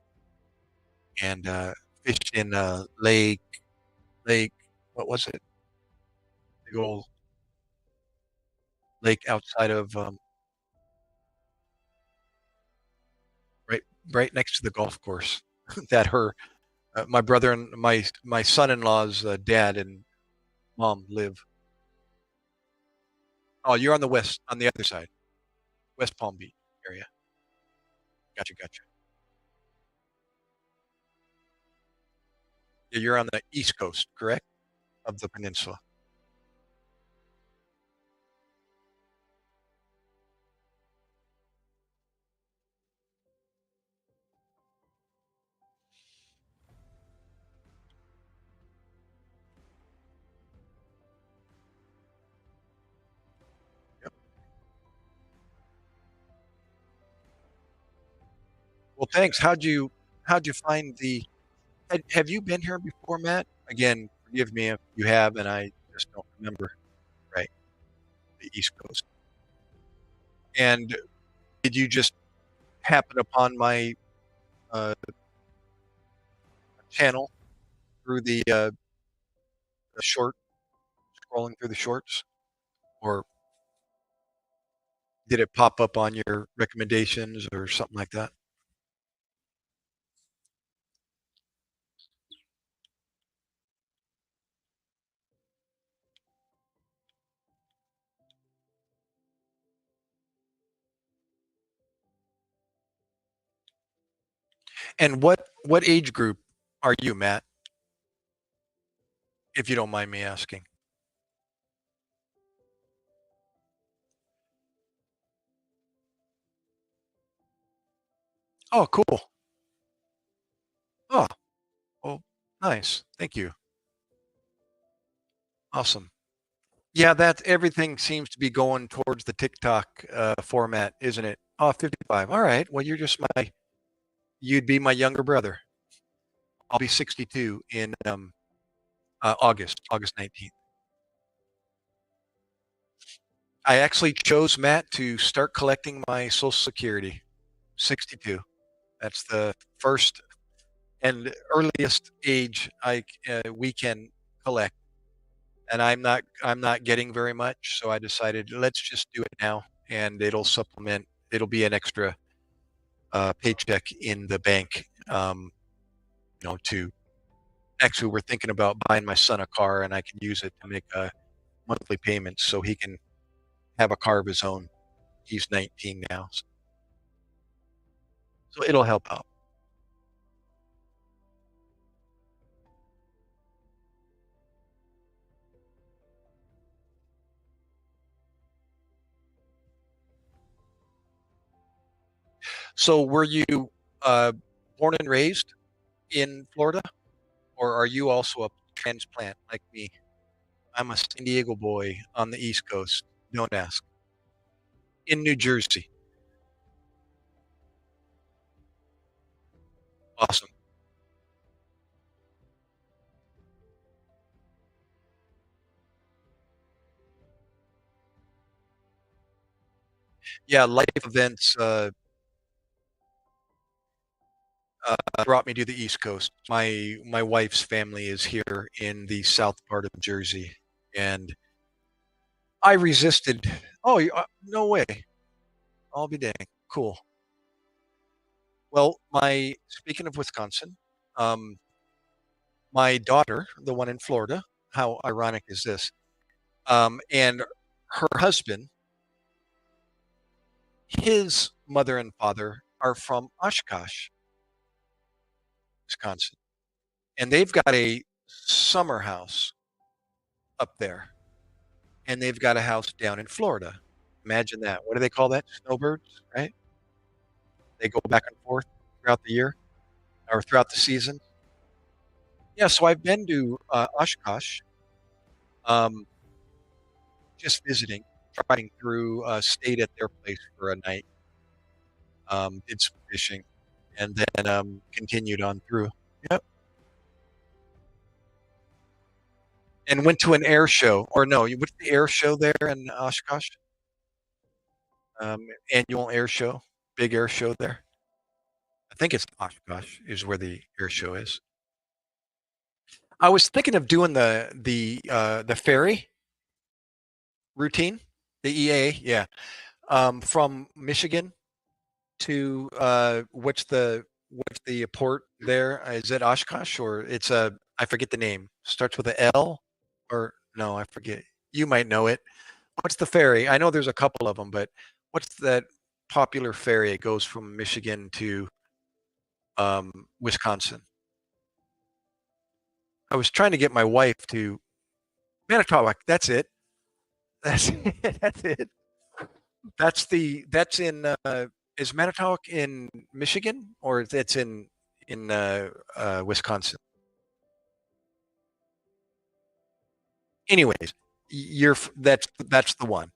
and fished in lake. What was it? Big old lake outside of right right next to the golf course that her my brother and my son-in-law's dad and mom live. Oh, you're on the west, on the other side, West Palm Beach area. Gotcha, gotcha. Yeah, you're on the east coast, correct, of the peninsula. Yep. Well, thanks. How'd you find the? Have you been here before, Matt? Again, forgive me if you have, and I just don't remember. Right, the East Coast. And did you just happen upon my uh, channel through the short, scrolling through the shorts, or did it pop up on your recommendations or something like that? And what age group are you, Matt? If you don't mind me asking. Oh, cool. Oh, oh, nice. Thank you. Awesome. Yeah, that everything seems to be going towards the TikTok format, isn't it? Oh, 55. All right. Well, you'd be my younger brother. I'll be 62 in August 19th. I actually chose, Matt, to start collecting my Social Security. 62. That's the first and earliest age we can collect. And I'm not getting very much, so I decided let's just do it now, and it'll supplement. It'll be an extra paycheck in the bank. To actually, we're thinking about buying my son a car, and I can use it to make a monthly payments so he can have a car of his own. He's 19 now, so it'll help out. So, were you uh, born and raised in Florida, or are you also a transplant like me? I'm a San Diego boy on the East Coast. Don't ask. In New Jersey. Awesome. Yeah, life events brought me to the East Coast. My wife's family is here in the south part of Jersey, and I resisted. Oh, no way! I'll be dang. Cool. Well, my speaking of Wisconsin, um, my daughter, the one in Florida. How ironic is this? And her husband, his mother and father are from Oshkosh, Wisconsin, and they've got a summer house up there, and they've got a house down in Florida. Imagine that. What do they call that? Snowbirds, right? They go back and forth throughout the year or throughout the season. Yeah, so I've been to Oshkosh, um, just visiting, driving through, stayed at their place for a night, did some fishing, and then continued on through. Yep. And went to an air show, or no, you went to the air show there in Oshkosh, um, annual air show, big air show there. I think it's Oshkosh is where the air show is. I was thinking of doing the ferry routine, the EA, yeah, from Michigan to what's the port there? Is it Oshkosh or it's a I forget the name. Starts with a L or no, I forget. You might know it. What's the ferry? I know there's a couple of them, but what's that popular ferry? It goes from Michigan to Wisconsin. I was trying to get my wife to Manitowoc. That's it. That's it. That's it. That's in is Manitowoc in Michigan or that's in Wisconsin? Anyways, that's the one.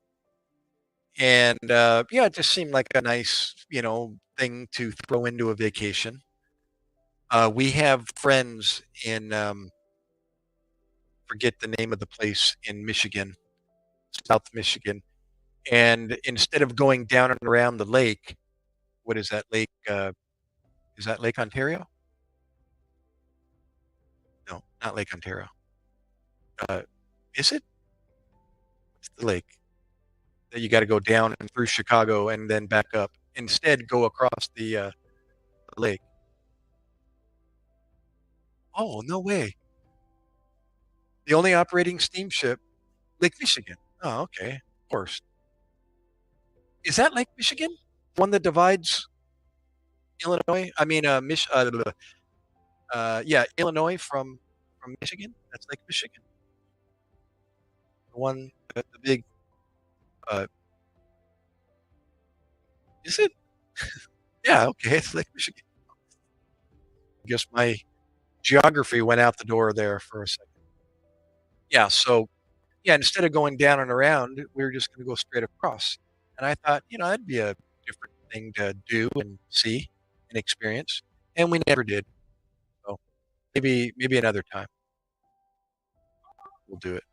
And yeah, it just seemed like a nice, thing to throw into a vacation. We have friends in forget the name of the place in Michigan, South Michigan. And instead of going down and around the lake, what is that lake? Is that Lake Ontario? No, not Lake Ontario. Uh, is it? It's the lake that you got to go down and through Chicago and then back up. Instead, go across the lake. Oh, no way. The only operating steamship, Lake Michigan. Oh, okay. Of course. Is that Lake Michigan? One that divides Illinois? I mean, yeah, Illinois from Michigan. That's Lake Michigan. The one, the big. Uh, is it? Yeah. Okay. It's Lake Michigan. I guess my geography went out the door there for a second. Yeah. So yeah, instead of going down and around, we were just going to go straight across. And I thought, that'd be a different thing to do and see and experience. And we never did. So maybe another time we'll do it.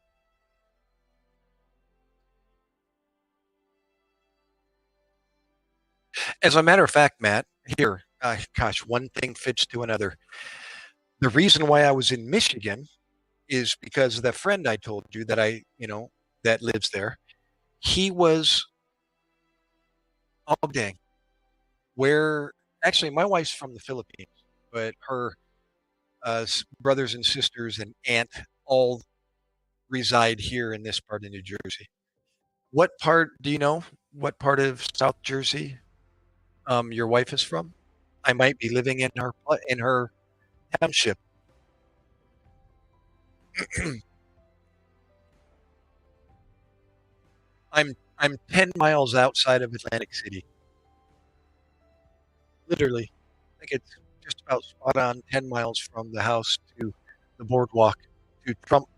As a matter of fact, Matt, here, gosh, one thing fits to another. The reason why I was in Michigan is because the friend I told you that that lives there, he was, oh dang, where actually my wife's from the Philippines, but her brothers and sisters and aunt all reside here in this part of New Jersey. What part do you know? What part of South Jersey your wife is from? I might be living in her township. I'm 10 miles outside of Atlantic City. Literally. I think it's just about spot on 10 miles from the house to the boardwalk to Trump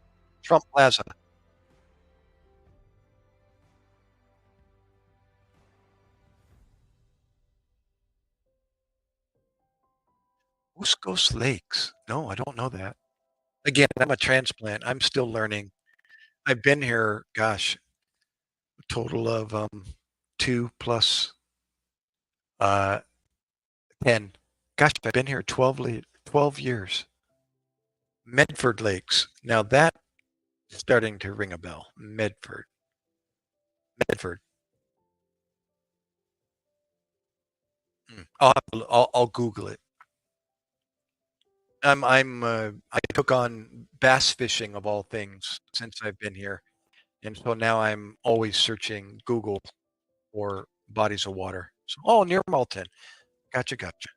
Plaza. Coast Lakes. No, I don't know that. Again, I'm a transplant. I'm still learning. I've been here, gosh, a total of 2 plus uh 10. Gosh, I've been here 12 years. Medford Lakes. Now that's starting to ring a bell. Medford. Medford. I'll Google it. I took on bass fishing of all things since I've been here, and so now I'm always searching Google for bodies of water. So, oh, near Marlton. Gotcha, gotcha.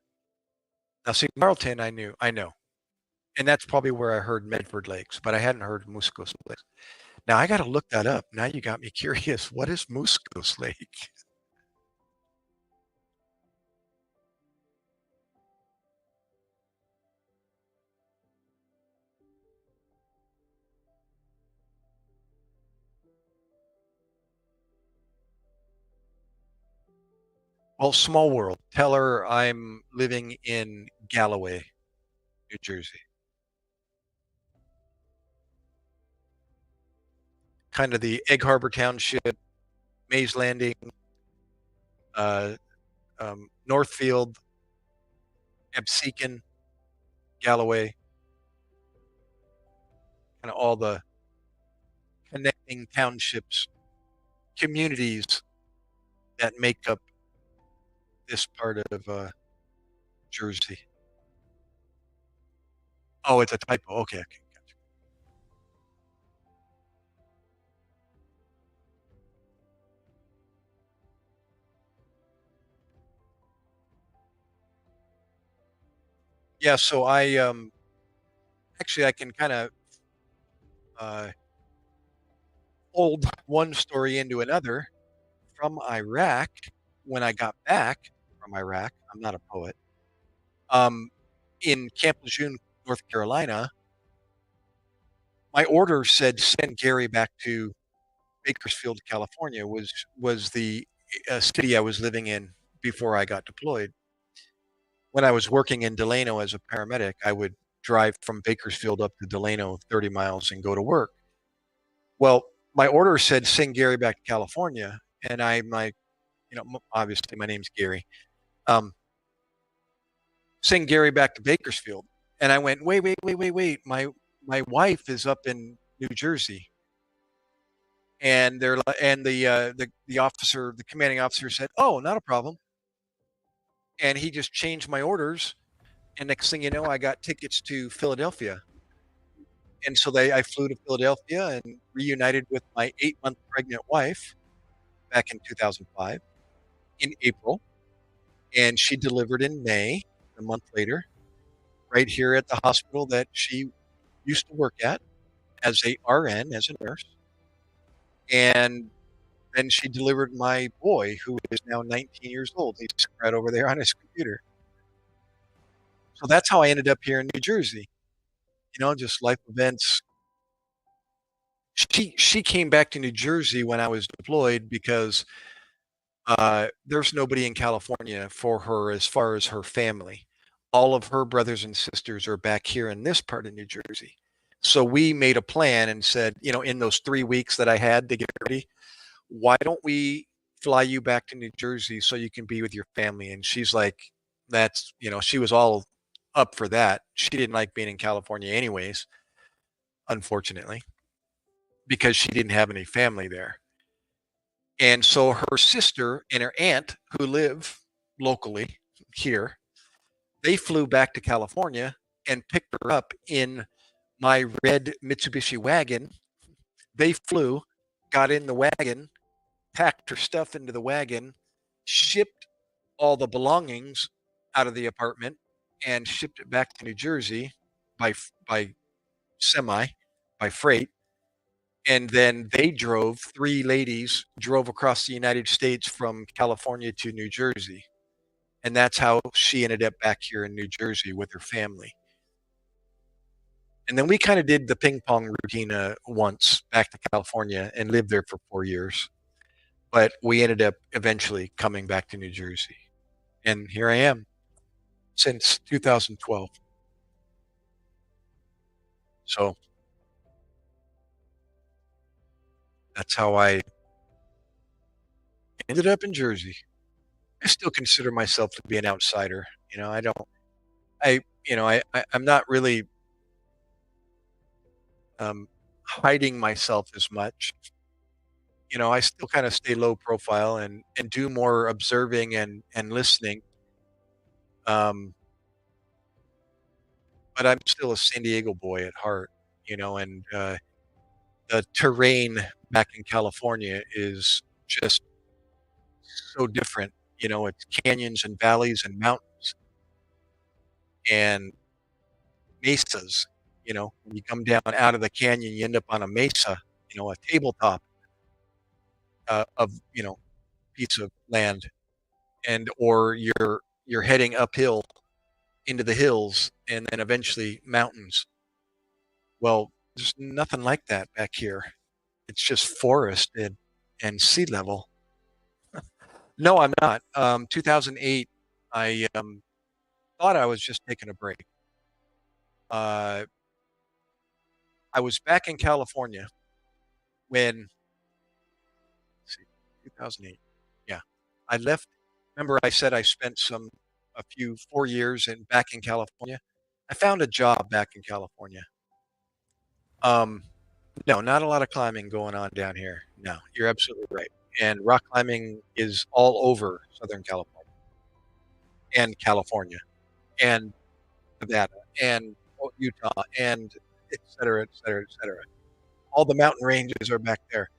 Now, see, Marlton, I know, and that's probably where I heard Medford Lakes, but I hadn't heard Muscos Lakes. Now I got to look that up. Now you got me curious. What is Muscos Lake? Well, small world. Tell her I'm living in Galloway, New Jersey. Kind of the Egg Harbor Township, Mays Landing, uh, Northfield, Absecon, Galloway, kind of all the connecting townships, communities that make up this part of Jersey. Oh, it's a typo. Okay, okay, gotcha. Yeah, so actually I can kind of uh, fold one story into another. From Iraq, when I got back from Iraq, I'm not a poet. Um, in Camp Lejeune, North Carolina, my order said send Gary back to Bakersfield, California. Was the city I was living in before I got deployed. When I was working in Delano as a paramedic, I would drive from Bakersfield up to Delano 30 miles and go to work. Well, my order said send Gary back to California, and I'm like, obviously my name's Gary. Um, Send Gary back to Bakersfield. And I went, wait, wait, wait, wait, wait. My wife is up in New Jersey. And the officer, the commanding officer said, "Oh, not a problem." And he just changed my orders. And next thing you know, I got tickets to Philadelphia. And so I flew to Philadelphia and reunited with my 8-month pregnant wife back in 2005 in April. And she delivered in May, a month later, right here at the hospital that she used to work at as a RN, as a nurse. And then she delivered my boy, who is now 19 years old. He's right over there on his computer. So that's how I ended up here in New Jersey. Just life events. She came back to New Jersey when I was deployed because there's nobody in California for her as far as her family. All of her brothers and sisters are back here in this part of New Jersey. So we made a plan and said, in those 3 weeks that I had to get ready, why don't we fly you back to New Jersey so you can be with your family? And she's like, she was all up for that. She didn't like being in California anyways, unfortunately, because she didn't have any family there. And so her sister and her aunt, who live locally here, they flew back to California and picked her up in my red Mitsubishi wagon. They flew, got in the wagon, packed her stuff into the wagon, shipped all the belongings out of the apartment, and shipped it back to New Jersey by semi, by freight. And then three ladies drove across the United States from California to New Jersey. And that's how she ended up back here in New Jersey with her family. And then we kind of did the ping pong routine once back to California and lived there for 4 years. But we ended up eventually coming back to New Jersey. And here I am since 2012. So that's how I ended up in Jersey. I still consider myself to be an outsider. I don't, I'm not really hiding myself as much. I still kind of stay low profile and do more observing and listening. Um, but I'm still a San Diego boy at heart, and the terrain back in California is just so different. It's canyons and valleys and mountains and mesas. When you come down out of the canyon, you end up on a mesa, a tabletop of piece of land, and or you're heading uphill into the hills and then eventually mountains. Well, there's nothing like that back here. It's just forest and sea level. No, I'm not. 2008, I thought I was just taking a break. Uh, I was back in California when, let's see, 2008. Yeah, I left. Remember, I said I spent some a few 4 years back in California. I found a job back in California. Um, no, not a lot of climbing going on down here. No, you're absolutely right. And rock climbing is all over Southern California and Nevada and Utah and et cetera, et cetera, et cetera. All the mountain ranges are back there.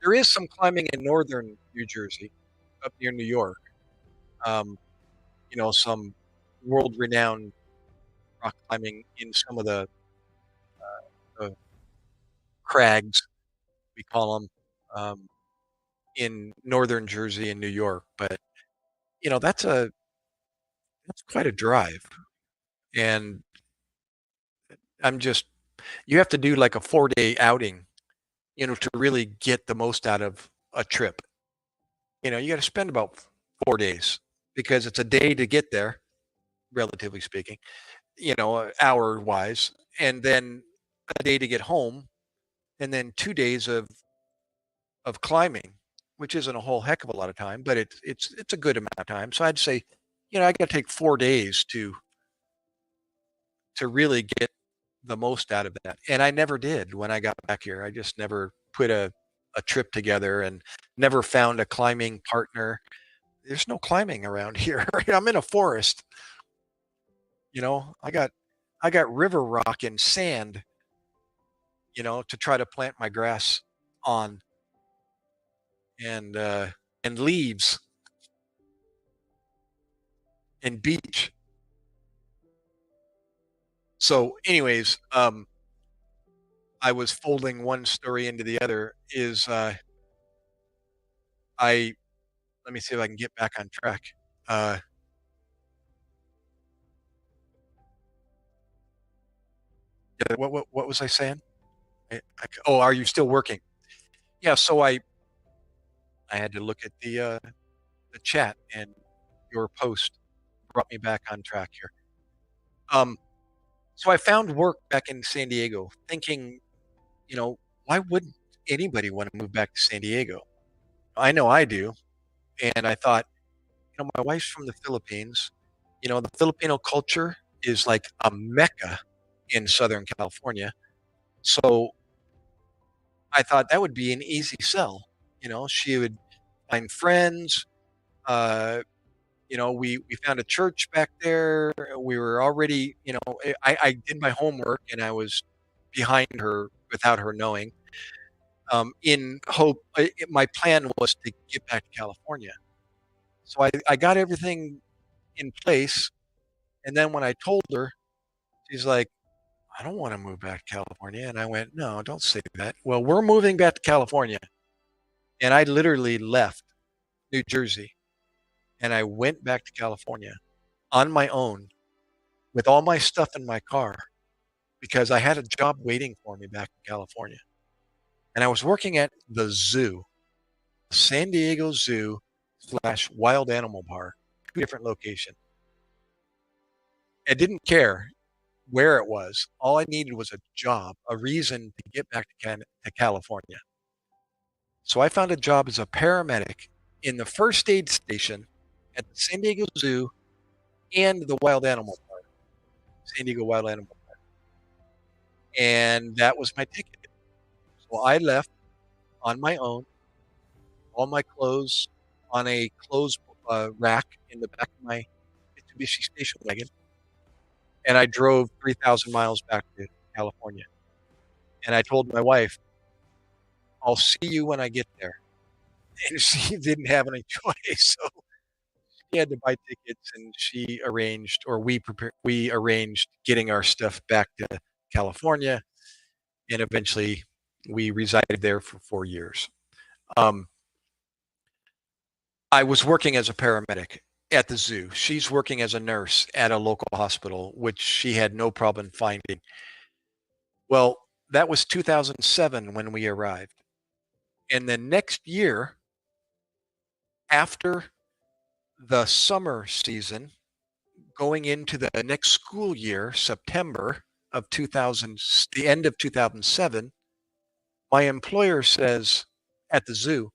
There is some climbing in northern New Jersey, up near New York. Um, some world-renowned rock climbing in some of the crags, we call them, in northern Jersey and New York. But you know, that's quite a drive, and I'm just you have to do like a 4-day outing, to really get the most out of a trip. You got to spend about 4 days because it's a day to get there, relatively speaking, hour wise, and then a day to get home, and then 2 days of climbing, which isn't a whole heck of a lot of time, but it's a good amount of time. So I'd say, I got to take 4 days to really get the most out of that. And I never did when I got back here. I just never put a trip together and never found a climbing partner. There's no climbing around here. I'm in a forest. I got river rock and sand, to try to plant my grass on and leaves and beach. So anyways, I was folding one story into the other is I let me see if I can get back on track. Uh, yeah, what was I saying? Oh, are you still working? Yeah, so I had to look at the chat, and your post brought me back on track here. Um, so I found work back in San Diego, thinking, why wouldn't anybody want to move back to San Diego? I know I do, and I thought, my wife's from the Philippines. The Filipino culture is like a mecca in Southern California. So I thought that would be an easy sell. She would find friends. Uh, we found a church back there. We were already, I did my homework and I was behind her without her knowing. In hope, my plan was to get back to California. So I got everything in place. And then when I told her, she's like, I don't want to move back to California. And I went, no, don't say that. Well, we're moving back to California. And I literally left New Jersey and I went back to California on my own with all my stuff in my car because I had a job waiting for me back in California. And I was working at the zoo, San Diego Zoo / Wild Animal Park, 2 different locations. I didn't care where it was. All I needed was a job, a reason to get back to California. So I found a job as a paramedic in the first aid station at the San Diego Zoo and the Wild Animal Park, San Diego Wild Animal Park. And that was my ticket. So I left on my own, all my clothes on a clothes rack in the back of my Mitsubishi station wagon. And I drove 3,000 miles back to California. And I told my wife, I'll see you when I get there. And she didn't have any choice. So she had to buy tickets and she arranged, or we arranged getting our stuff back to California. And eventually we resided there for 4 years. I was working as a paramedic at the zoo. She's working as a nurse at a local hospital, which she had no problem finding. Well, that was 2007 when we arrived. And then next year, after the summer season, going into the next school year, September of 2000, the end of 2007, my employer says at the zoo,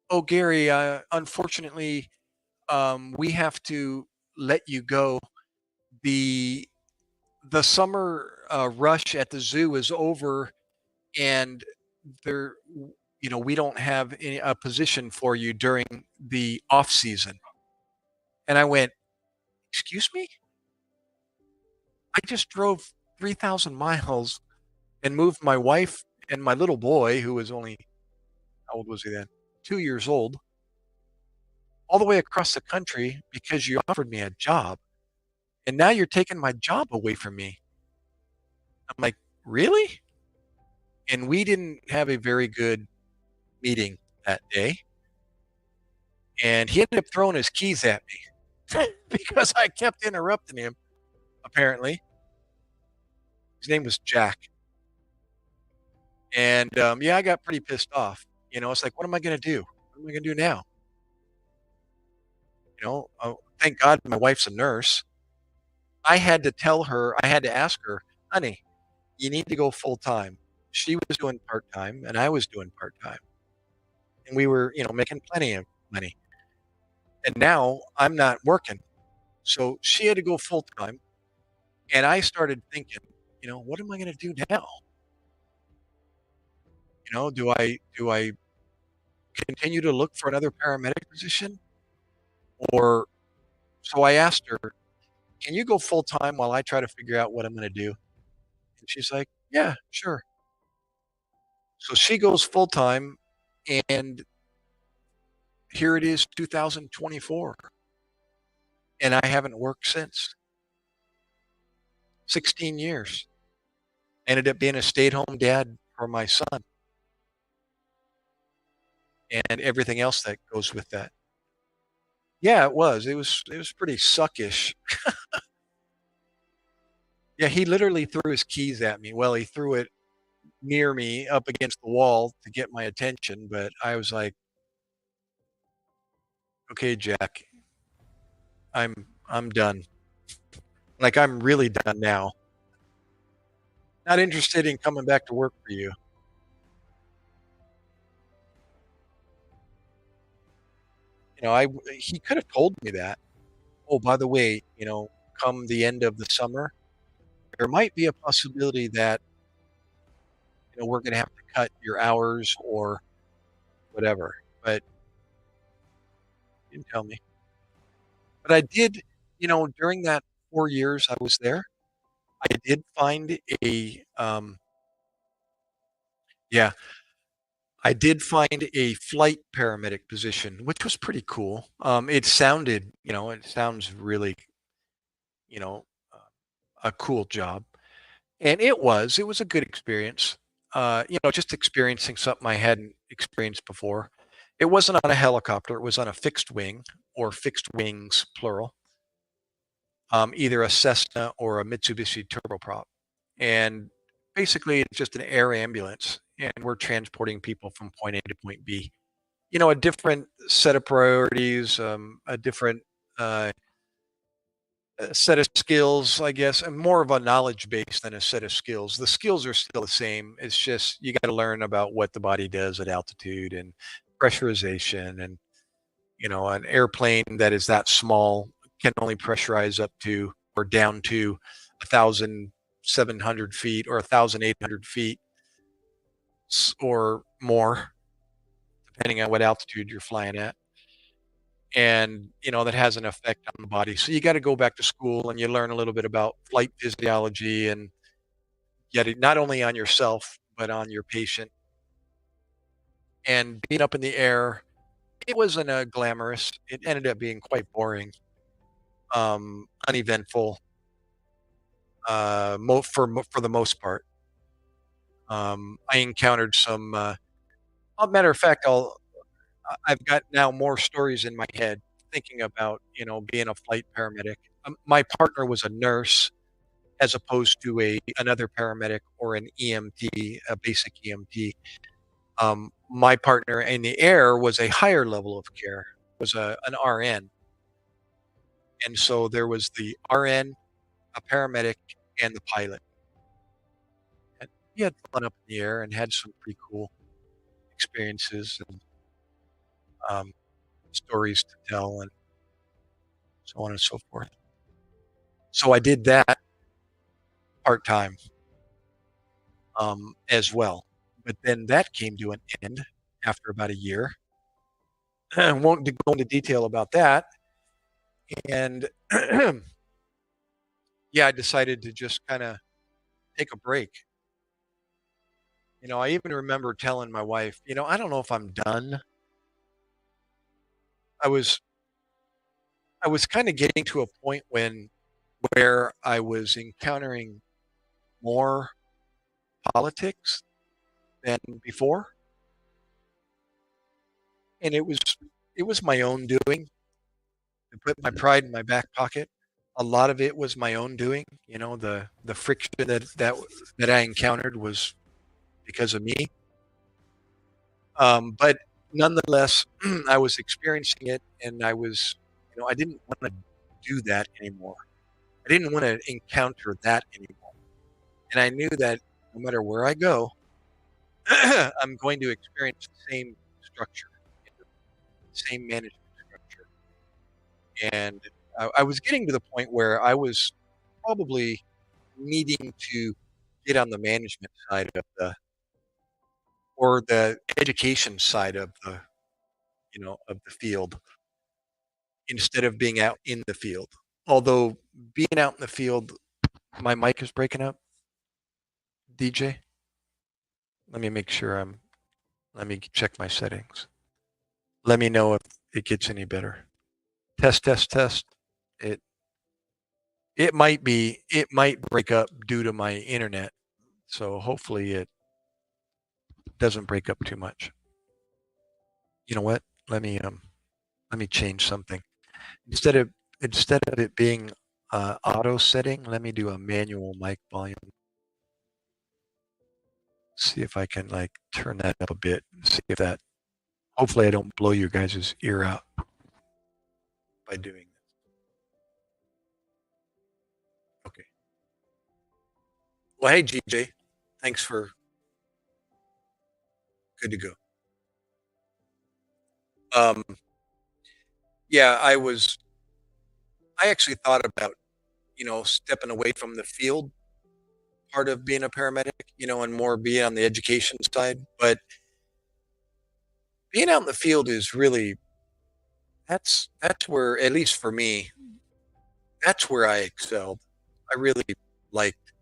"Oh, Gary, unfortunately, we have to let you go. The the summer rush at the zoo is over, and there, we don't have a position for you during the off season." And I went, "Excuse me? I just drove 3,000 miles and moved my wife and my little boy, who was only, how old was he then? 2 years old, all the way across the country because you offered me a job. And now you're taking my job away from me." I'm like, "Really?" And we didn't have a very good meeting that day. And he ended up throwing his keys at me because I kept interrupting him, apparently. His name was Jack. And yeah, I got pretty pissed off. It's like, what am I going to do? What am I going to do now? Thank God my wife's a nurse. I had to ask her, "Honey, you need to go full time." She was doing part time and I was doing part time. And we were, making plenty of money. And now I'm not working. So she had to go full time. And I started thinking, what am I going to do now? Do I continue to look for another paramedic position? Or so I asked her, "Can you go full time while I try to figure out what I'm going to do?" And she's like, "Yeah, sure." So she goes full time, and here it is, 2024, and I haven't worked since. 16 years. Ended up being a stay-at-home dad for my son and everything else that goes with that. Yeah, it was. It was pretty suckish. Yeah, he literally threw his keys at me. Well, he threw it near me up against the wall to get my attention, but I was like, "Okay, Jack, I'm done. Like, I'm really done now. Not interested in coming back to work for you." He could have told me that. "Oh, by the way, come the end of the summer, there might be a possibility that, we're gonna have to cut your hours or whatever," but he didn't tell me. But I did, during that 4 years I was there, I did find yeah, I did find a flight paramedic position, which was pretty cool. It sounds really, you know, uh, a cool job, and it was a good experience. Just experiencing something I hadn't experienced before. It wasn't on a helicopter, it was on a fixed wing or fixed wings, plural, either a Cessna or a Mitsubishi turboprop. And basically, it's just an air ambulance, and we're transporting people from point A to point B. A different set of priorities, a different uh, set of skills, I guess, and more of a knowledge base than a set of skills. The skills are still the same. It's just you got to learn about what the body does at altitude and pressurization, and an airplane that is that small can only pressurize up to or down to 1,700 feet or 1,800 feet or more, depending on what altitude you're flying at. And that has an effect on the body. So you got to go back to school and you learn a little bit about flight physiology and get it not only on yourself but on your patient. And being up in the air, it wasn't glamorous. It ended up being quite boring, uneventful, for the most part. I encountered some. Matter of fact, I've got now more stories in my head thinking about being a flight paramedic. My partner was a nurse as opposed to a another paramedic or an EMT, a basic EMT. My partner in the air was a higher level of care, was an RN, and so there was the RN, a paramedic, and the pilot. And we had fun up in the air and had some pretty cool experiences and um, stories to tell. And so on and so forth. So I did that part time as well. But then that came to an end after about a year. I won't go into detail about that. And yeah, I decided to just kind of take a break. I even remember telling my wife, I don't know if I'm done. I was I was kind of getting to a point where I was encountering more politics than before, and it was my own doing. I put my pride in my back pocket. A lot of it was my own doing. The friction that I encountered was because of me. But nonetheless, I was experiencing it, and I didn't want to do that anymore. I didn't want to encounter that anymore. And I knew that no matter where I go, I'm going to experience the same structure, the same management structure. And I was getting to the point where I was probably needing to get on the management side or the education side of the field instead of being out in the field. Although being out in the field, my mic is breaking up. DJ, let me make sure let me check my settings. Let me know if it gets any better. Test, test, test. It it might break up due to my internet. So hopefully it doesn't break up too much. You know what? Let me change something. Instead of instead of it being auto setting, let me do a manual mic volume. See if I can like turn that up a bit. See if that. Hopefully, I don't blow you guys' ear out by doing this. Okay. Well, hey, GJ, thanks for good to go. Um, yeah, I actually thought about stepping away from the field part of being a paramedic, and more being on the education side. But being out in the field is really that's where, at least for me, that's where I excelled. I really liked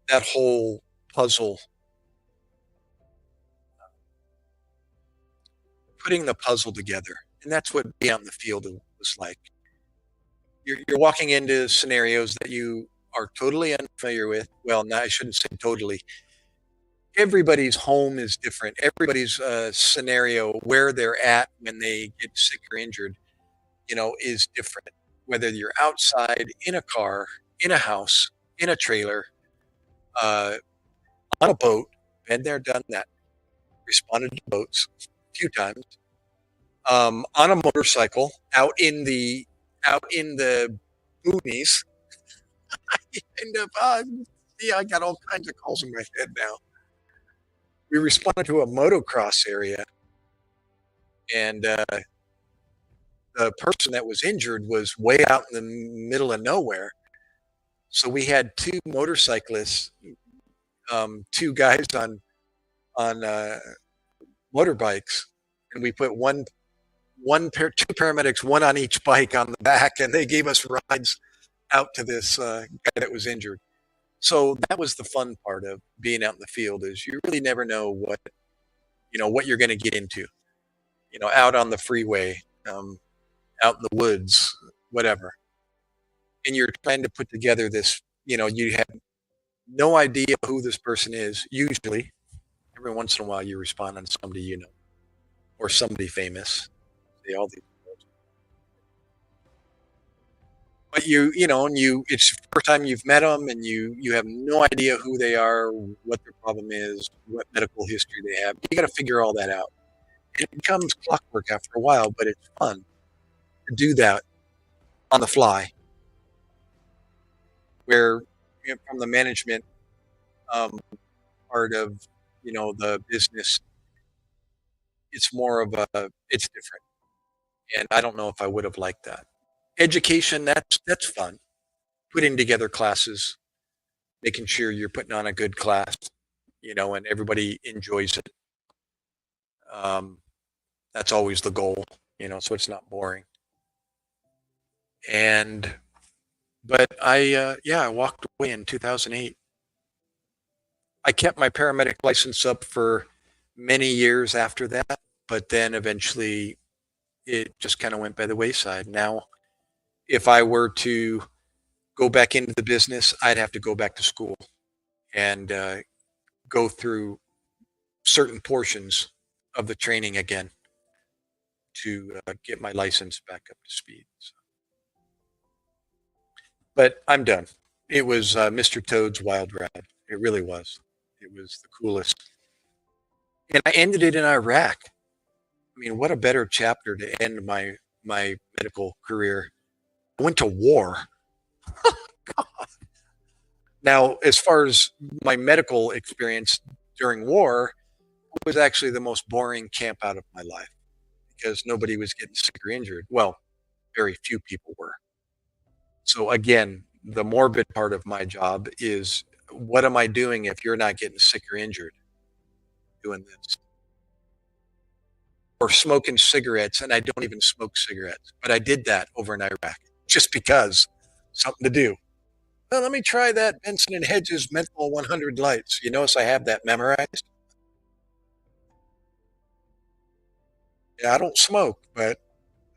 that whole puzzle, putting the puzzle together, and that's what being out in the field was like. You're walking into scenarios that you are totally unfamiliar with. Well, no, I shouldn't say totally. Everybody's home is different. Everybody's scenario, where they're at when they get sick or injured, is different. Whether you're outside, in a car, in a house, in a trailer, uh, on a boat, been there, done that, responded to boats a few times, on a motorcycle, out in the boonies. End up, yeah, I got all kinds of calls in my head now. We responded to a motocross area, and the person that was injured was way out in the middle of nowhere. So we had two motorcyclists, two guys on motorbikes, and we put two paramedics, one on each bike on the back, and they gave us rides out to this guy that was injured. So that was the fun part of being out in the field, is you really never know what you're going to get into. Out on the freeway, out in the woods, whatever, and you're trying to put together this. You have no idea who this person is. Usually, every once in a while, you respond on somebody or somebody famous. They all these but it's the first time you've met them, and you have no idea who they are, what their problem is, what medical history they have. You got to figure all that out. It becomes clockwork after a while, but it's fun to do that on the fly, where from the management um, part of the business, it's more of it's different, and I don't know if I would have liked that. Education, that's fun. Putting together classes, making sure you're putting on a good class, and everybody enjoys it. Um, that's always the goal, so it's not boring. And but I walked away in 2008. I kept my paramedic license up for many years after that, but then eventually it just kind of went by the wayside. Now, if I were to go back into the business, I'd have to go back to school and go through certain portions of the training again to get my license back up to speed. So. But I'm done. It was Mr. Toad's wild ride. It really was. It was the coolest. And I ended it in Iraq. I mean, what a better chapter to end my medical career. I went to war. Now, as far as my medical experience during war, it was actually the most boring camp out of my life because nobody was getting sick or injured. Well, very few people were. So again, the morbid part of my job is what am I doing if you're not getting sick or injured doing this? Or smoking cigarettes, and I don't even smoke cigarettes, but I did that over in Iraq just because something to do. Well, let me try that Benson and Hedges Menthol 100 Lights. You notice I have that memorized? Yeah, I don't smoke, but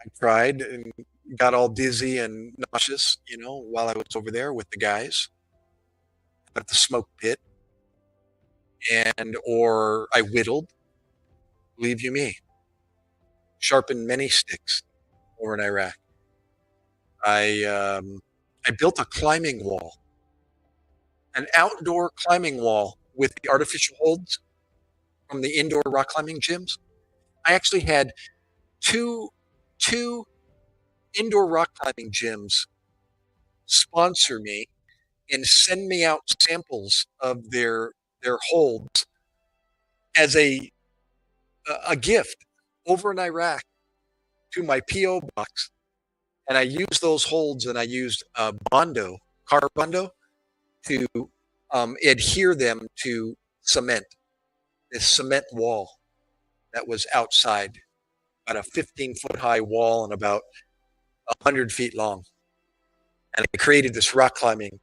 I tried and got all dizzy and nauseous, while I was over there with the guys at the smoke pit, and or I whittled, believe you me, sharpened many sticks over in Iraq. I built a climbing wall, an outdoor climbing wall with the artificial holds from the indoor rock climbing gyms. I actually had two two indoor rock climbing gyms sponsor me and send me out samples of their holds as a gift over in Iraq to my PO box, and I used those holds and I used bondo, car bondo, to adhere them to cement, this cement wall that was outside, about a 15-foot high wall and about 100 feet long. And I created this rock climbing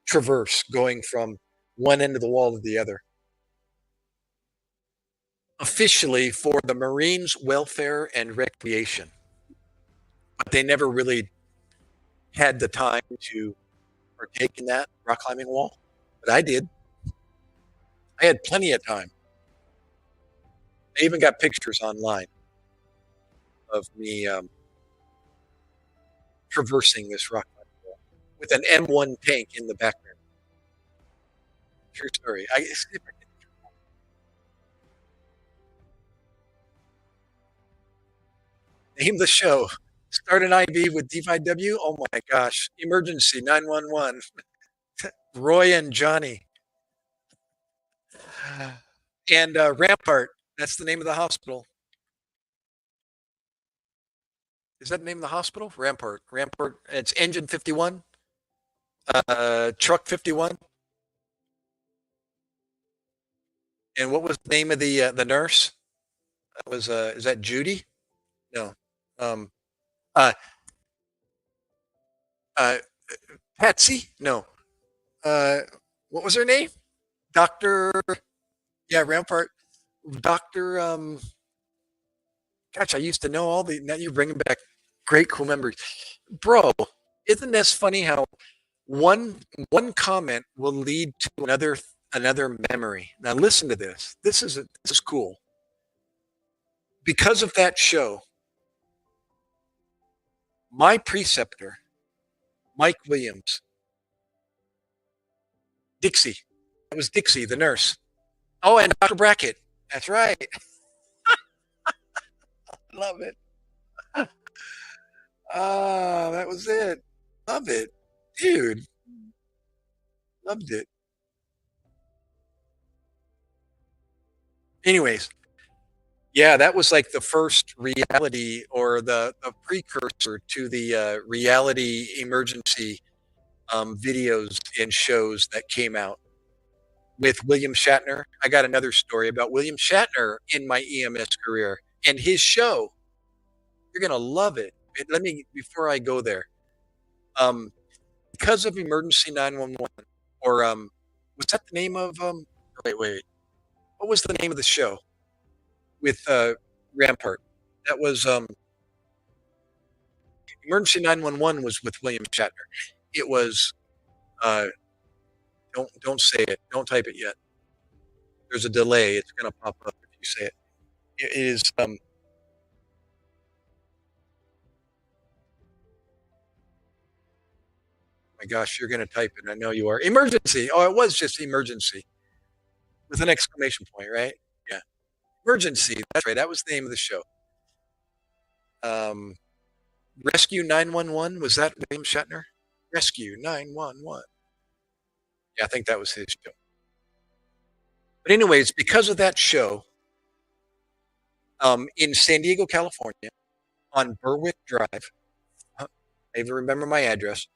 traverse going from one end of the wall to the other. Officially for the Marines' welfare and recreation. But they never really had the time to partake in that rock climbing wall. But I did. I had plenty of time. I even got pictures online of me traversing this rock climbing wall with an M1 tank in the background. True story. Name the show. Start an IV with DVW. Oh my gosh. Emergency 911. Roy and Johnny. And Rampart. That's the name of the hospital. Is that the name of the hospital? Rampart. Rampart. It's Engine 51. Truck 51. And what was the name of the nurse? That was is that Judy? No. Um, uh, uh, Patsy? No. Uh, what was her name? Doctor. Yeah, Rampart. Doctor. Gosh, I used to know all the. Now you're bringing back great cool memories, bro. Isn't this funny how one one comment will lead to another memory? Now listen to this. This is cool. Because of that show, my preceptor, Mike Williams, Dixie. That was Dixie, the nurse. Oh, and Dr. Brackett. That's right. Love it. Ah, that was it. Love it. Dude, loved it. Anyways, Yeah, that was like the first reality or the precursor to the reality emergency videos and shows that came out with William Shatner. I got another story about William Shatner in my EMS career and his show. You're gonna love it. Let me before I go there. Um, because of Emergency 911, or was that the name of wait, what was the name of the show with Rampart? That was Emergency 911 was with William Shatner. It was uh, don't say it. Don't type it yet. There's a delay. It's gonna pop up if you say it. It is my gosh, you're gonna type it. I know you are. Emergency. Oh, it was just emergency with an exclamation point, right? Yeah. Emergency. That's right. That was the name of the show. Um, Rescue 911. Was that William Shatner? Rescue 911. Yeah, I think that was his show. But anyways, because of that show, in San Diego, California, on Berwick Drive, I even remember my address.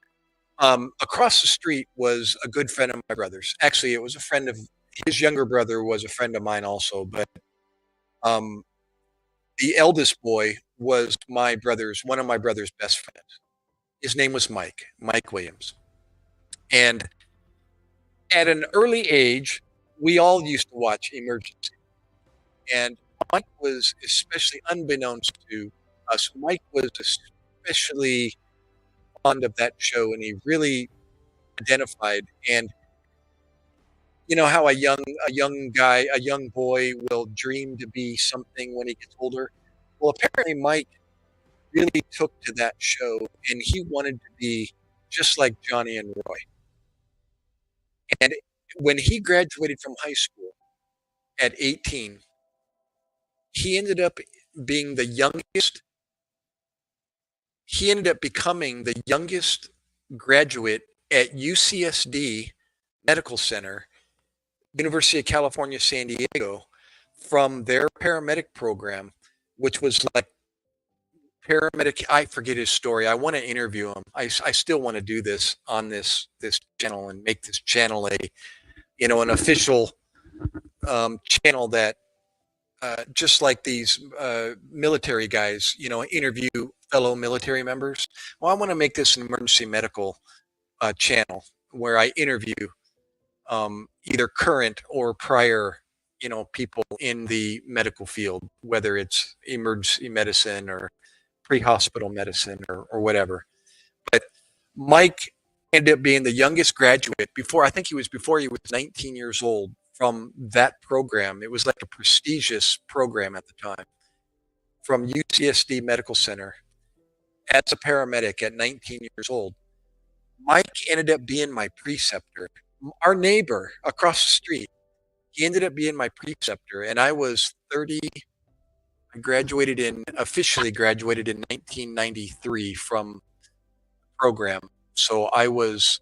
Across the street was a good friend of my brother's. Actually, it was a friend of his younger brother was a friend of mine also, but um, the eldest boy was one of my brother's best friends. His name was Mike Williams. And at an early age, we all used to watch Emergency. And Mike was especially unbeknownst to us. Mike was especially fond of that show, and he really identified. And you know how a young boy will dream to be something when he gets older. Well, apparently Mike really took to that show, and he wanted to be just like Johnny and Roy. And when he graduated from high school at 18, he ended up being the youngest. He ended up becoming the youngest graduate at UCSD Medical Center, University of California, San Diego, from their paramedic program, which was like paramedic. I forget his story. I want to interview him. I still want to do this on this channel and make this channel a an official channel that just like these military guys, interview fellow military members. Well, I want to make this an emergency medical channel where I interview either current or prior, people in the medical field, whether it's emergency medicine or pre-hospital medicine or whatever. But Mike ended up being the youngest graduate before he was 19 years old from that program. It was like a prestigious program at the time from UCSD Medical Center as a paramedic at 19 years old. Mike ended up being my preceptor. Our neighbor across the street, he ended up being my preceptor, and I was 30. Officially graduated in 1993 from the program. So I was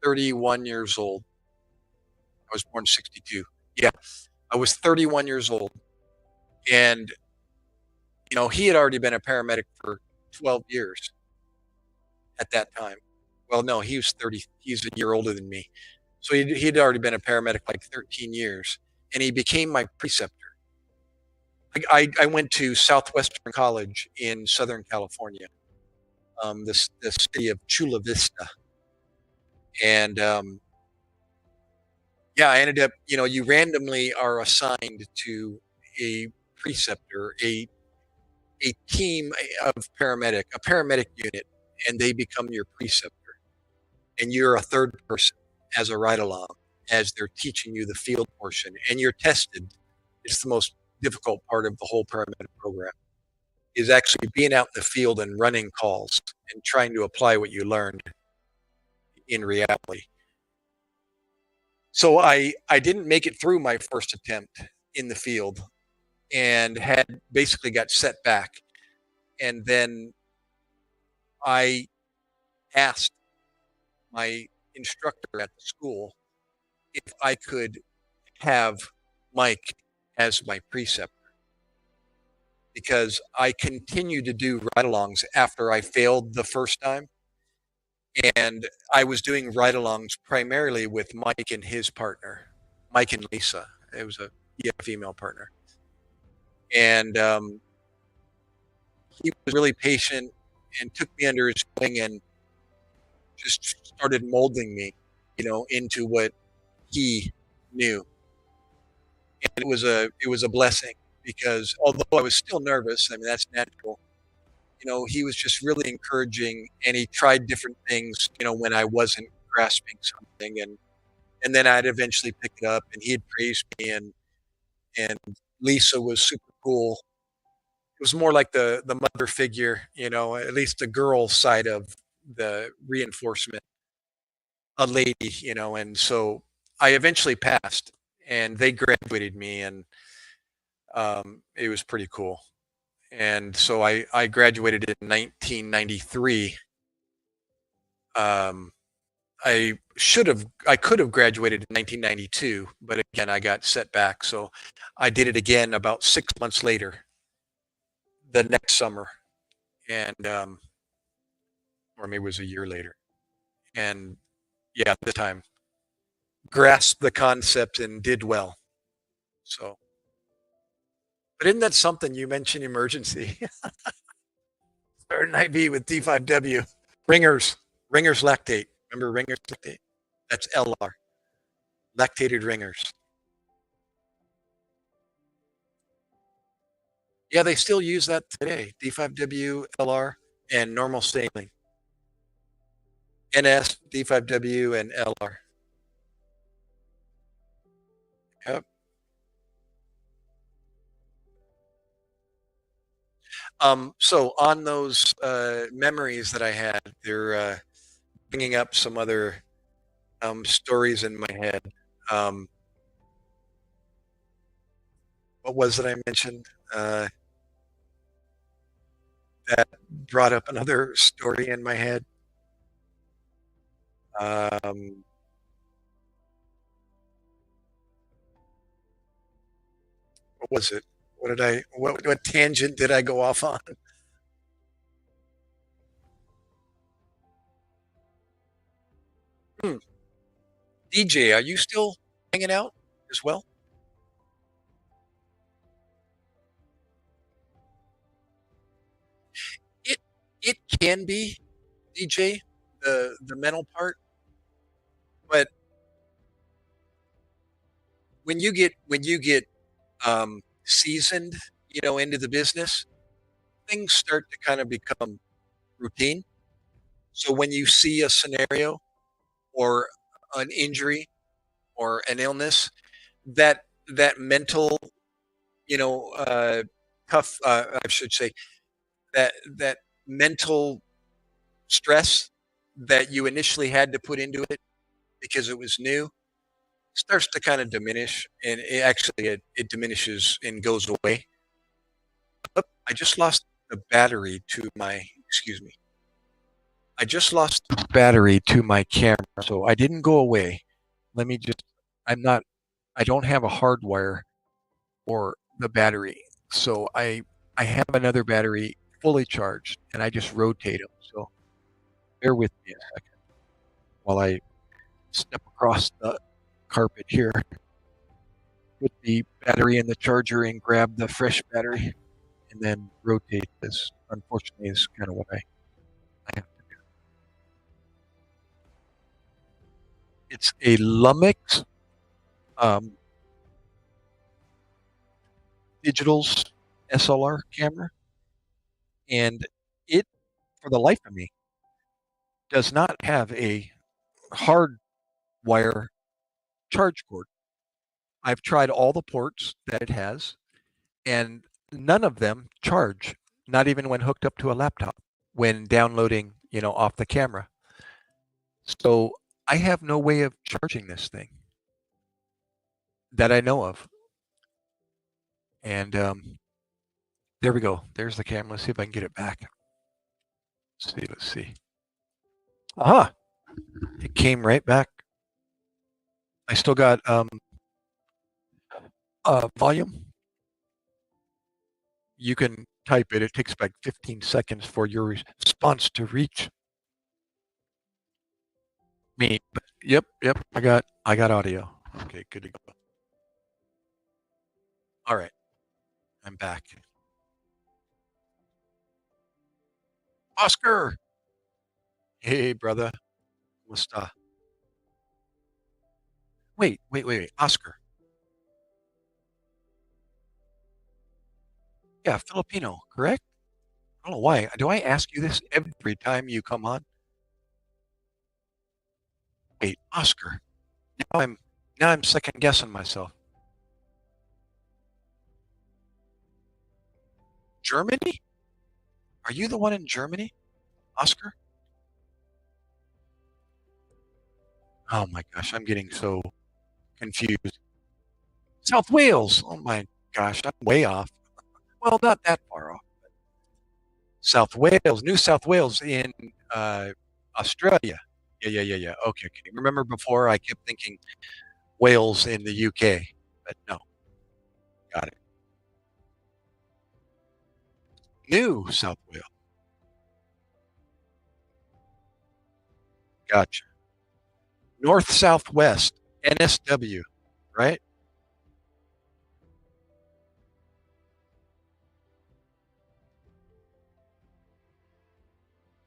31 years old. I was born 62. Yeah, I was 31 years old. And, he had already been a paramedic for 12 years at that time. Well, no, he was 30. He's a year older than me. So he'd already been a paramedic like 13 years. And he became my preceptor. I went to Southwestern College in Southern California, the city of Chula Vista. And yeah, I ended up, you randomly are assigned to a preceptor, a team of a paramedic unit, and they become your preceptor. And you're a third person as a ride along as they're teaching you the field portion, and you're tested. It's the most difficult part of the whole paramedic program is actually being out in the field and running calls and trying to apply what you learned in reality. So I didn't make it through my first attempt in the field and had basically got set back. And then I asked my instructor at the school if I could have Mike as my preceptor. because I continued to do ride-alongs after I failed the first time, and I was doing ride-alongs primarily with Mike and his partner, Mike and Lisa. It was a female partner, and he was really patient and took me under his wing and just started molding me, into what he knew. And it was a blessing because although I was still nervous, I mean that's natural. He was just really encouraging, and he tried different things. When I wasn't grasping something, and then I'd eventually pick it up, and he'd praise me, and Lisa was super cool. It was more like the mother figure, at least the girl side of the reinforcement, a lady, and so I eventually passed, and they graduated me, and it was pretty cool. And so I graduated in 1993. Um, I could have graduated in 1992, but again, I got set back. So I did it again about 6 months later, the next summer, and or maybe it was a year later. And yeah, this time grasped the concept and did well. So, but isn't that something? You mentioned emergency? Starting IV with D5W. Ringers lactate. Remember ringers lactate? That's LR. Lactated ringers. Yeah, they still use that today. D5W, LR, and normal saline. NS, D5W, and LR. Yep. So on those memories that I had, they're bringing up some other stories in my head. What was it I mentioned? That brought up another story in my head. What was it? What tangent did I go off on? DJ, are you still hanging out as well? It it can be DJ, the mental part, but when you get seasoned, into the business, things start to kind of become routine. So when you see a scenario or an injury or an illness, that mental, you know, uh, tough, I should say, that mental stress that you initially had to put into it because it was new starts to kind of diminish, and it diminishes and goes away. I just lost the battery to my excuse me. I just lost the battery to my camera, so I didn't go away. Let me just I'm not I don't have a hard wire or the battery. So I have another battery fully charged and I just rotate them. So bear with me a second while I step across the carpet here, put the battery in the charger and grab the fresh battery and then rotate this. Unfortunately, is kind of what I have to do. It's a Lumix um, Digital's SLR camera, and it, for the life of me, does not have a hard wire charge cord. I've tried all the ports that it has, and none of them charge, not even when hooked up to a laptop, when downloading, off the camera. So I have no way of charging this thing that I know of. And there we go. There's the camera. Let's see if I can get it back. Let's see. Aha! It came right back. I still got volume. You can type it, it takes about 15 seconds for your response to reach me. But yep, yep, I got audio. Okay, good to go. All right, I'm back. Oscar! Hey, brother. What's wait. Oscar. Yeah, Filipino, correct? I don't know why. Do I ask you this every time you come on? Wait, Oscar. Now I'm now I'm second guessing myself. Germany? Are you the one in Germany, Oscar? Oh my gosh, I'm getting so confused. South Wales. Oh my gosh, I'm way off. Well, not that far off. South Wales, New South Wales in uh, Australia. Yeah. Okay. Remember before I kept thinking Wales in the UK, but no, got it. New South Wales. Gotcha. North Southwest, NSW, right?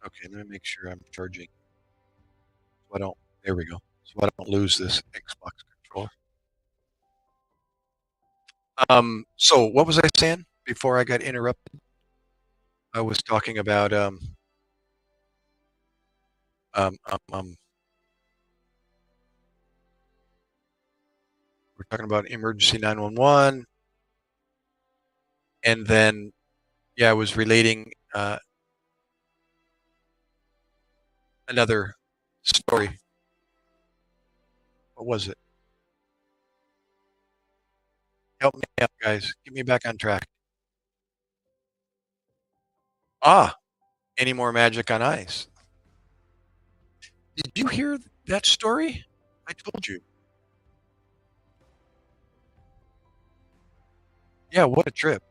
Okay, let me make sure I'm charging. So I don't. There we go. So I don't lose this Xbox controller. So what was I saying before I got interrupted? I was talking about um, um, um we're talking about emergency 911, and then yeah, I was relating another story. What was it? Help me out, guys. Get me back on track. Ah, any more magic on ice? Did you hear that story? I told you. Yeah, what a trip.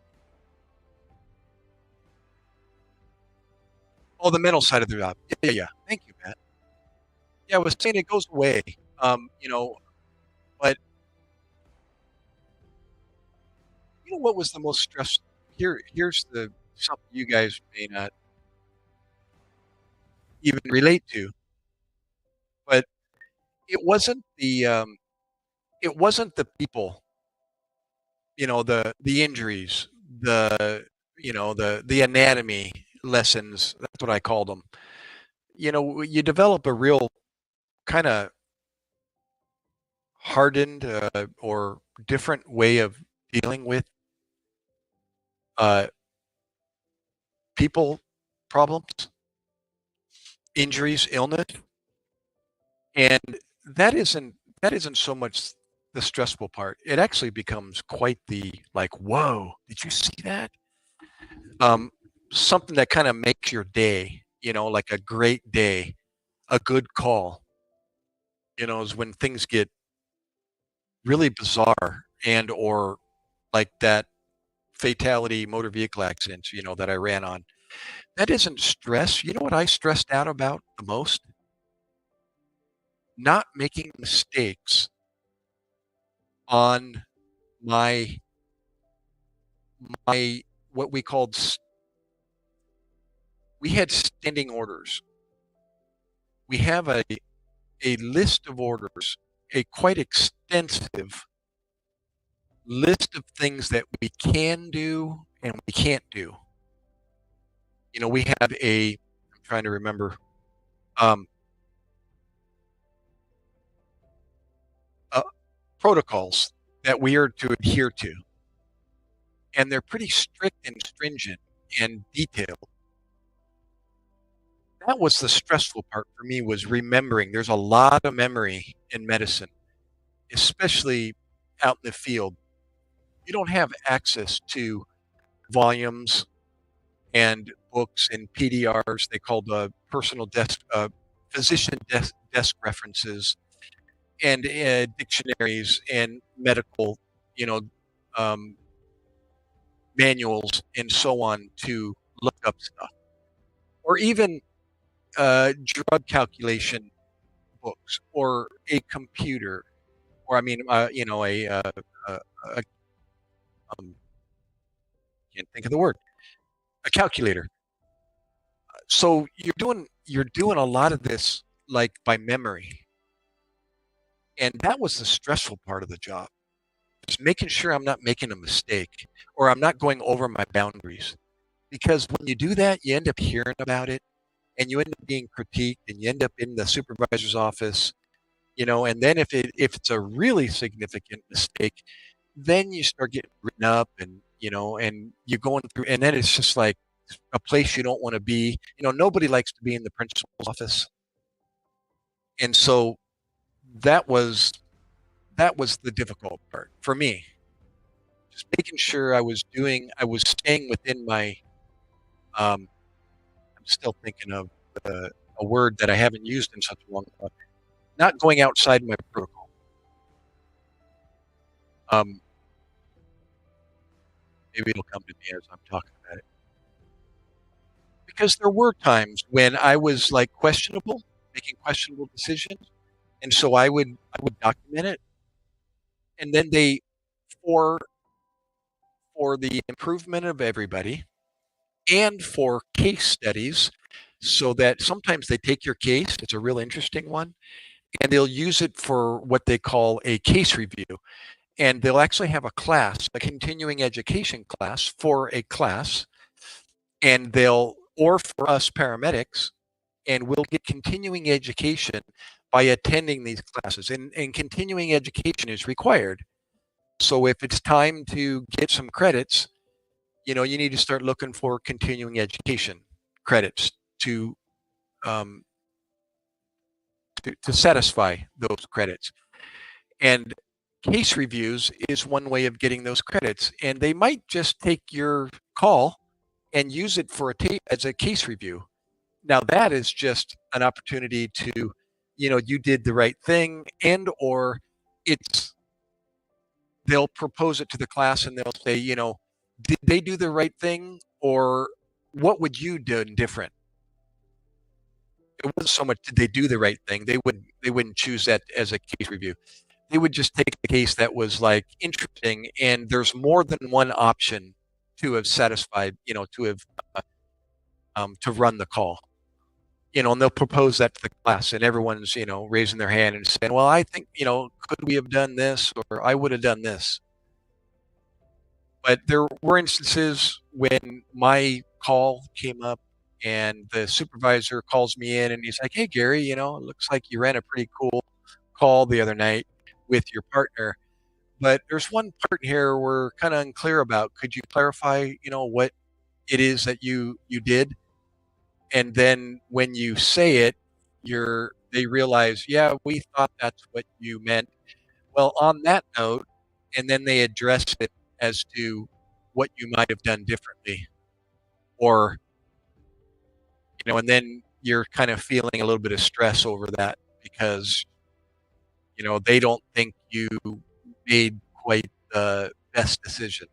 Oh, the mental side of the job. Yeah. Thank you, Matt. Yeah, I was saying it goes away. You know, but you know what was the most stressful? Here's the something you guys may not even relate to, but it wasn't the it wasn't the people, the injuries, the the anatomy lessons. That's what I called them. You develop a real kind of hardened or different way of dealing with uh, people problems, injuries, illness, and that isn't that isn't so much the stressful part. It actually becomes quite the like, whoa, did you see that? Um, Something that kind of makes your day, like a great day, a good call, is when things get really bizarre and or like that fatality motor vehicle accidents, that I ran on. That isn't stress. You know what I stressed out about the most? Not making mistakes on my my what we called we had standing orders. We have a list of orders, a quite extensive list of things that we can do and we can't do. We have I'm trying to remember, um, uh, protocols that we are to adhere to, and they're pretty strict and stringent and detailed. That was the stressful part for me, was remembering. There's a lot of memory in medicine, especially out in the field. You don't have access to volumes and books and PDRs. They call the personal desk, desk references, and dictionaries and medical, you know, um, manuals and so on to look up stuff, or even drug calculation books, or a computer, or I mean, a um, can't think of the word, a calculator. So you're doing a lot of this like by memory, and that was the stressful part of the job. Just making sure I'm not making a mistake or I'm not going over my boundaries. Because when you do that, you end up hearing about it and you end up being critiqued and you end up in the supervisor's office, and then if it's a really significant mistake, then you start getting written up and you're going through, and then it's just like a place you don't want to be. Nobody likes to be in the principal's office. And so that was that was the difficult part for me. Just making sure I was staying within my um I'm still thinking of a word that I haven't used in such a long time. Not going outside my protocol. Um, Maybe it'll come to me as I'm talking about it. Because there were times when I was like questionable, making questionable decisions, and so I would document it, and then for for the improvement of everybody and for case studies, so that sometimes they take your case, it's a real interesting one, and they'll use it for what they call a case review. And they'll actually have a class, a continuing education class for a class, and or for us paramedics, and we'll get continuing education by attending these classes. And continuing education is required. So if it's time to get some credits, you need to start looking for continuing education credits to um, to satisfy those credits. And case reviews is one way of getting those credits. And they might just take your call and use it for as a case review. Now that is just an opportunity to, you did the right thing, and or it's they'll propose it to the class and they'll say, did they do the right thing, or what would you do different? It wasn't so much did they do the right thing. They wouldn't choose that as a case review. They would just take a case that was like interesting and there's more than one option to have satisfied, to have to run the call. And they'll propose that to the class and everyone's, raising their hand and saying, well, I think, could we have done this, or I would have done this. But there were instances when my call came up and the supervisor calls me in and he's like, hey, Gary, it looks like you ran a pretty cool call the other night with your partner, but there's one part here we're kind of unclear about. Could you clarify, what it is that you did? And then when you say it, they realize, yeah, we thought that's what you meant. Well, on that note, and then they address it as to what you might have done differently, or and then you're kind of feeling a little bit of stress over that because they don't think you made quite the best decision.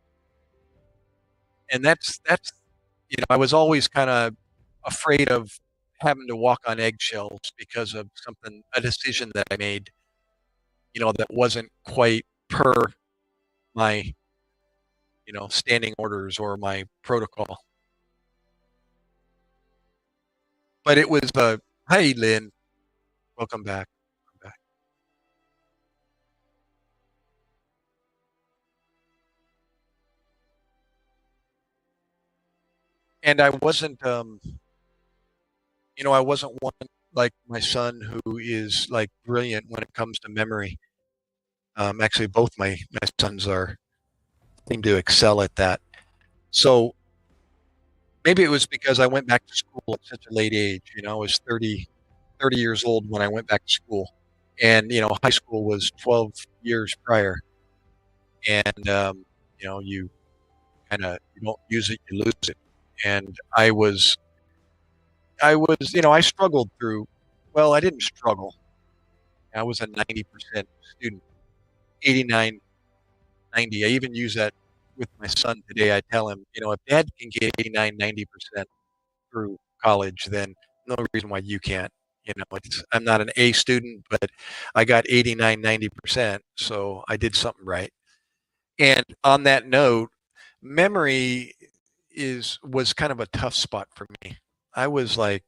And that's I was always kind of afraid of having to walk on eggshells because of a decision that I made, that wasn't quite per my, standing orders or my protocol. But it was, hey, Lynn, welcome back. Welcome back. And I wasn't one like my son who is like brilliant when it comes to memory. Actually, both my sons seem to excel at that. So maybe it was because I went back to school at such a late age. I was 30 years old when I went back to school. And, high school was 12 years prior. And, you you don't use it, you lose it. And I struggled through, well, I didn't struggle. I was a 90% student, 89, 90. I even use that with my son today, I tell him, if dad can get 89, 90% through college, then no reason why you can't. I'm not an A student, but I got 89, 90%, so I did something right. And on that note, memory was kind of a tough spot for me. I was like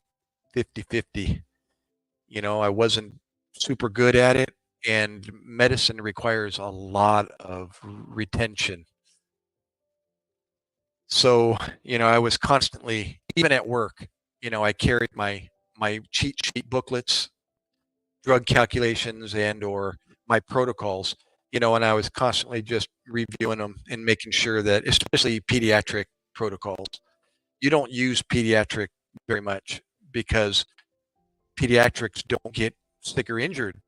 50-50. I wasn't super good at it, and medicine requires a lot of retention. So, I was constantly, even at work, I carried my cheat sheet booklets, drug calculations, and or my protocols, and I was constantly just reviewing them and making sure that, especially pediatric protocols, you don't use pediatric very much because pediatrics don't get sick or injured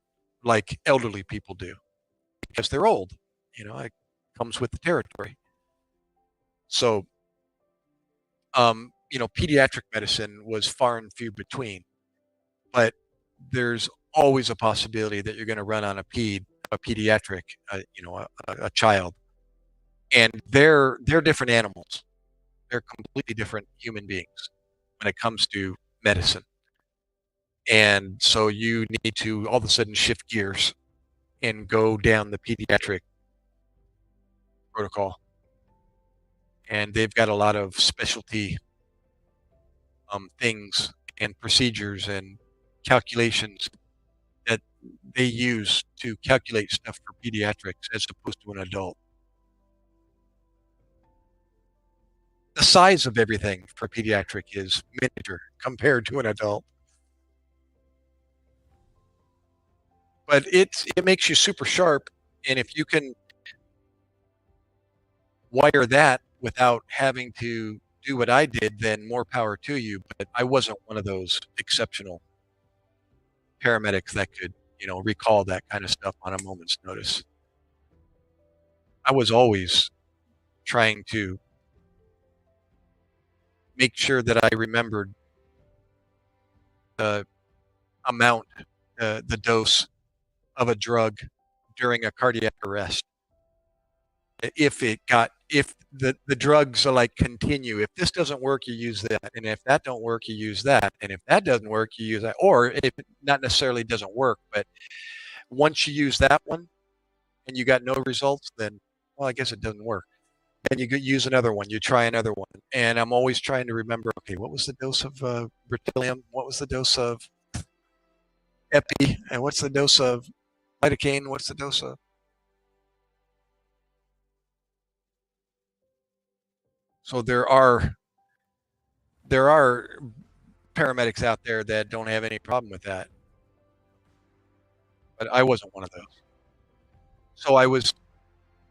like elderly people do because they're old. It comes with the territory. So, pediatric medicine was far and few between, but there's always a possibility that you're going to run on a pediatric, a child, and they're different animals. They're completely different human beings when it comes to medicine. And so you need to all of a sudden shift gears and go down the pediatric protocol. And they've got a lot of specialty things and procedures and calculations that they use to calculate stuff for pediatrics as opposed to an adult. The size of everything for pediatric is miniature compared to an adult. But it makes you super sharp, and if you can wire that without having to do what I did, then more power to you. But I wasn't one of those exceptional paramedics that could, recall that kind of stuff on a moment's notice. I was always trying to make sure that I remembered the amount, the dose of a drug during a cardiac arrest. If the drugs are like continue, if this doesn't work, you use that, and if that don't work, you use that, and if that doesn't work, you use that, or if it not necessarily doesn't work, but once you use that one and you got no results, then well, I guess it doesn't work. Then you use another one, you try another one, and I'm always trying to remember. Okay, what was the dose of beryllium? What was the dose of epi? And what's the dose of lidocaine? What's the dose of? So there are paramedics out there that don't have any problem with that, but I wasn't one of those. So I was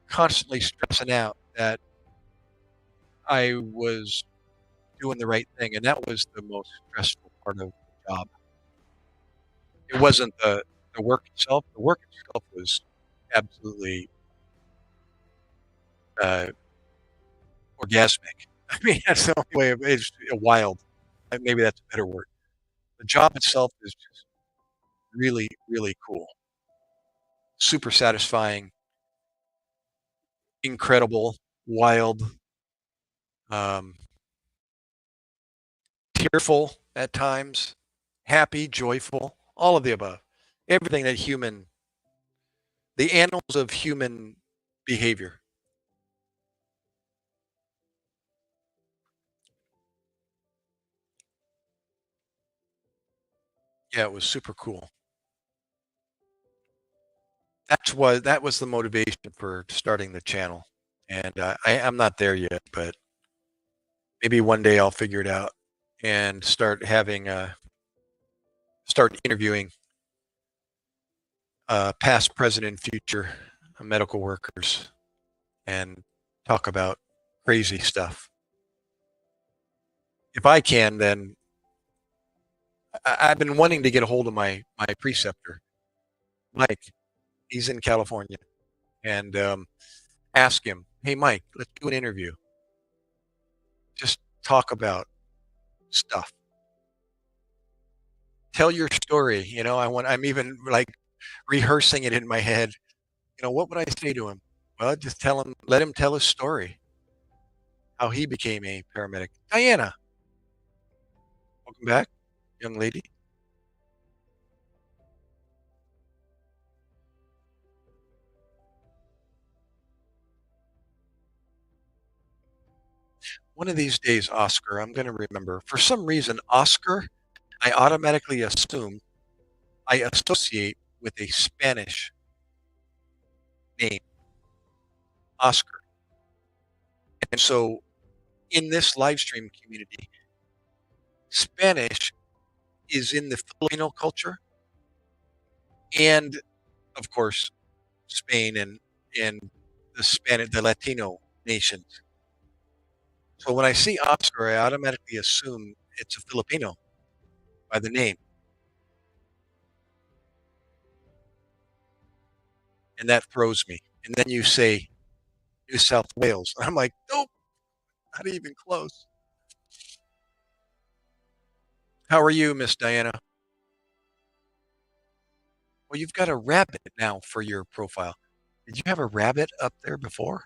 constantly stressing out that I was doing the right thing, and that was the most stressful part of the job. It wasn't the work itself. The work itself was absolutely uh, orgasmic. I mean, that's the only way of it's wild. Maybe that's a better word. The job itself is just really, really cool, super satisfying, incredible, wild, um, tearful at times, happy, joyful, all of the above. Everything that the annals of human behavior. Yeah, it was super cool. That was the motivation for starting the channel, and I'm not there yet, but maybe one day I'll figure it out and start interviewing past, present, and future medical workers and talk about crazy stuff. If I can, then I've been wanting to get a hold of my preceptor, Mike. He's in California, and ask him, "Hey, Mike, let's do an interview. Just talk about stuff. Tell your story." I'm even like rehearsing it in my head. What would I say to him? Well, just let him tell his story. how he became a paramedic. Diana, welcome back, young lady. One of these days, Oscar, I'm going to remember. For some reason, Oscar, I automatically assume I associate with a Spanish name, Oscar. And so in this live stream community, Spanish is in the Filipino culture and, of course, Spain and the Latino nations. So when I see Oscar, I automatically assume it's a Filipino by the name, and that throws me. And then you say New South Wales. I'm like, nope, not even close. How are you, Miss Diana? Well, you've got a rabbit now for your profile. Did you have a rabbit up there before?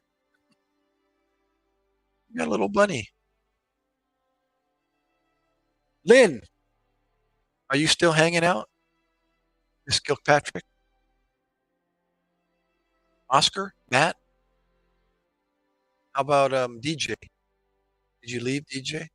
You got a little bunny. Lynn, are you still hanging out? Miss Kilpatrick? Oscar? Matt? How about DJ? Did you leave, DJ?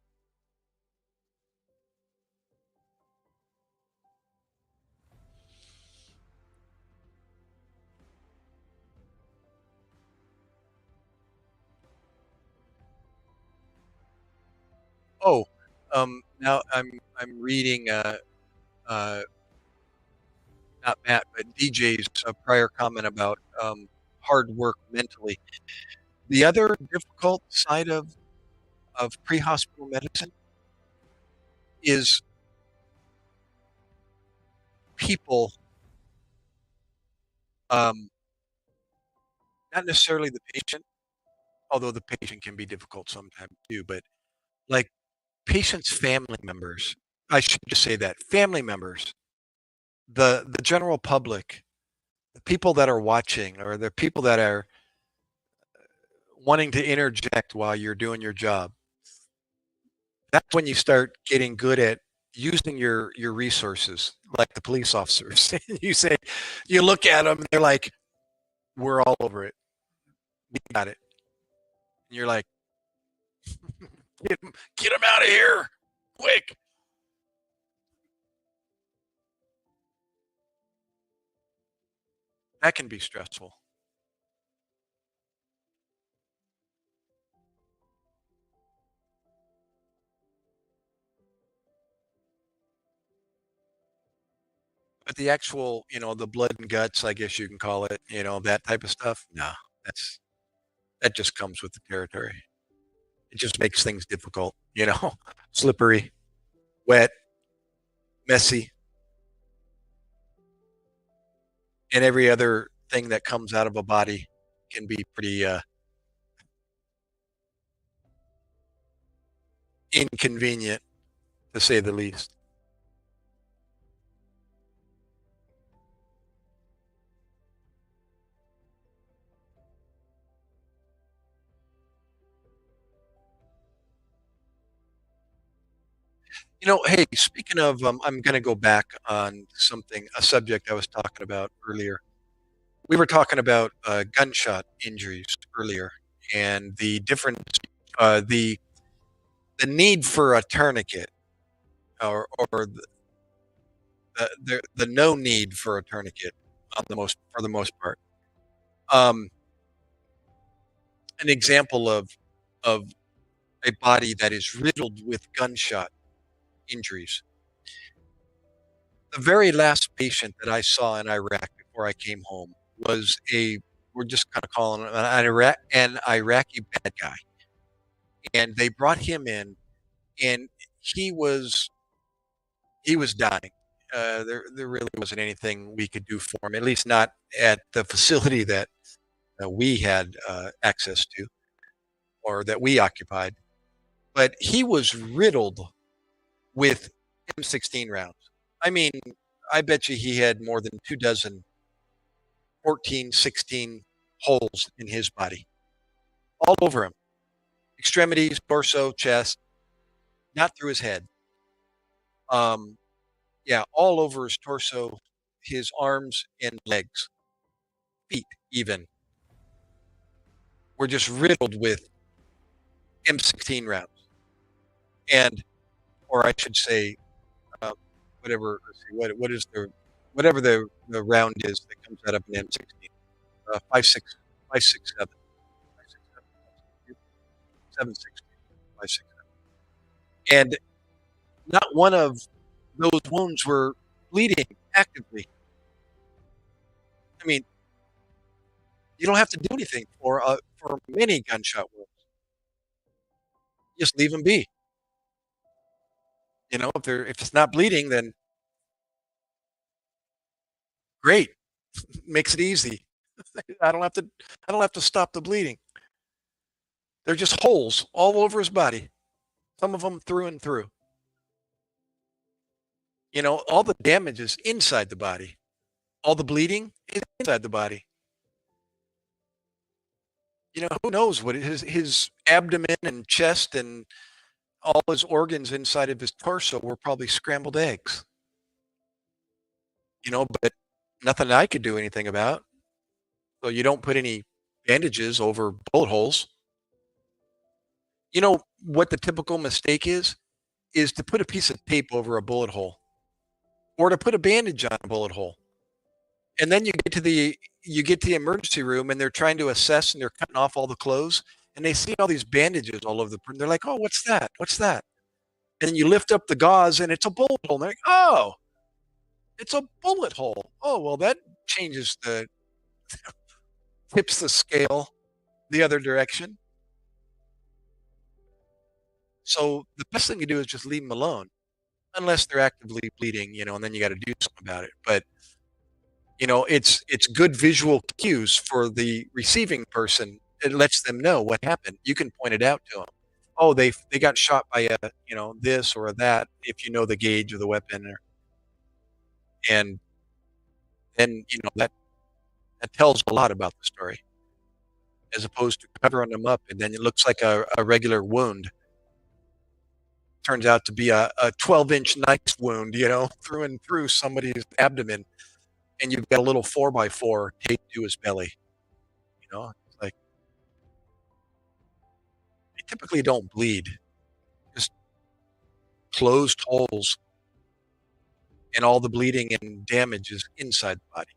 Oh, now I'm reading uh not Matt, but DJ's prior comment about hard work mentally. The other difficult side of pre-hospital medicine is people, um, not necessarily the patient, although the patient can be difficult sometimes too, but like patients' family members. I should just say that family members, the general public, the people that are watching, or the people that are wanting to interject while you're doing your job. That's when you start getting good at using your resources, like the police officers. You say, you look at them, they're like, "We're all over it. We got it." And you're like, get them out of here, quick." That can be stressful. But the actual, the blood and guts, I guess you can call it, that type of stuff. No, that's that just comes with the territory. It just makes things difficult, slippery, wet, messy, and every other thing that comes out of a body can be pretty inconvenient, to say the least. Hey, speaking of, I'm going to go back on a subject I was talking about earlier. We were talking about gunshot injuries earlier, and the difference, the need for a tourniquet, or the no need for a tourniquet for the most part. Um, an example of a body that is riddled with gunshot injuries. The very last patient that I saw in Iraq before I came home was we're just kind of calling him an Iraqi bad guy. And they brought him in, and he was he was dying. There really wasn't anything we could do for him, at least not at the facility that we had access to, or that we occupied. But he was riddled with M16 rounds. I mean, I bet you he had more than 2 dozen 14, 16 holes in his body, all over him. extremities, torso, chest, not through his head. Um, yeah, all over his torso, his arms and legs, feet even, were just riddled with M16 rounds. And, or I should say, uh, whatever, let's see, what is whatever the round is that comes out of an M16, 5.6, 5.67, 5.67, 7.16, 5.67. And not one of those wounds were bleeding actively. I mean, you don't have to do anything for many gunshot wounds. Just leave them be. You know, if it's not bleeding, then great, makes it easy. I don't have to I don't have to stop the bleeding. They're just holes all over his body. Some of them through and through. You know, all the damage is inside the body. All the bleeding is inside the body. You know, who knows what his abdomen and chest and all his organs inside of his torso were probably scrambled eggs. You know, but nothing I could do anything about. So you don't put any bandages over bullet holes. You know what the typical mistake is to put a piece of tape over a bullet hole or to put a bandage on a bullet hole. And then you get to the emergency room and they're trying to assess and they're cutting off all the clothes and they see all these bandages all over the they're like, "Oh, what's that? What's that?" And then you lift up the gauze and it's a bullet hole. And they're like, "Oh, it's a bullet hole. Oh, well that changes the tips the scale the other direction." So the best thing to do is just leave them alone unless they're actively bleeding, you know, and then you got to do something about it. But you know, it's good visual cues for the receiving person. It lets them know what happened. You can point it out to them. Oh, they got shot by a, you know, this or that if you know the gauge of the weapon or, and then, you know, that tells a lot about the story as opposed to covering them up and then it looks like a regular wound. Turns out to be a 12-inch knife wound, you know, through and through somebody's abdomen, and you've got a little 4x4 taped to his belly. You know, it's like they typically don't bleed, just closed holes, and all the bleeding and damage is inside the body.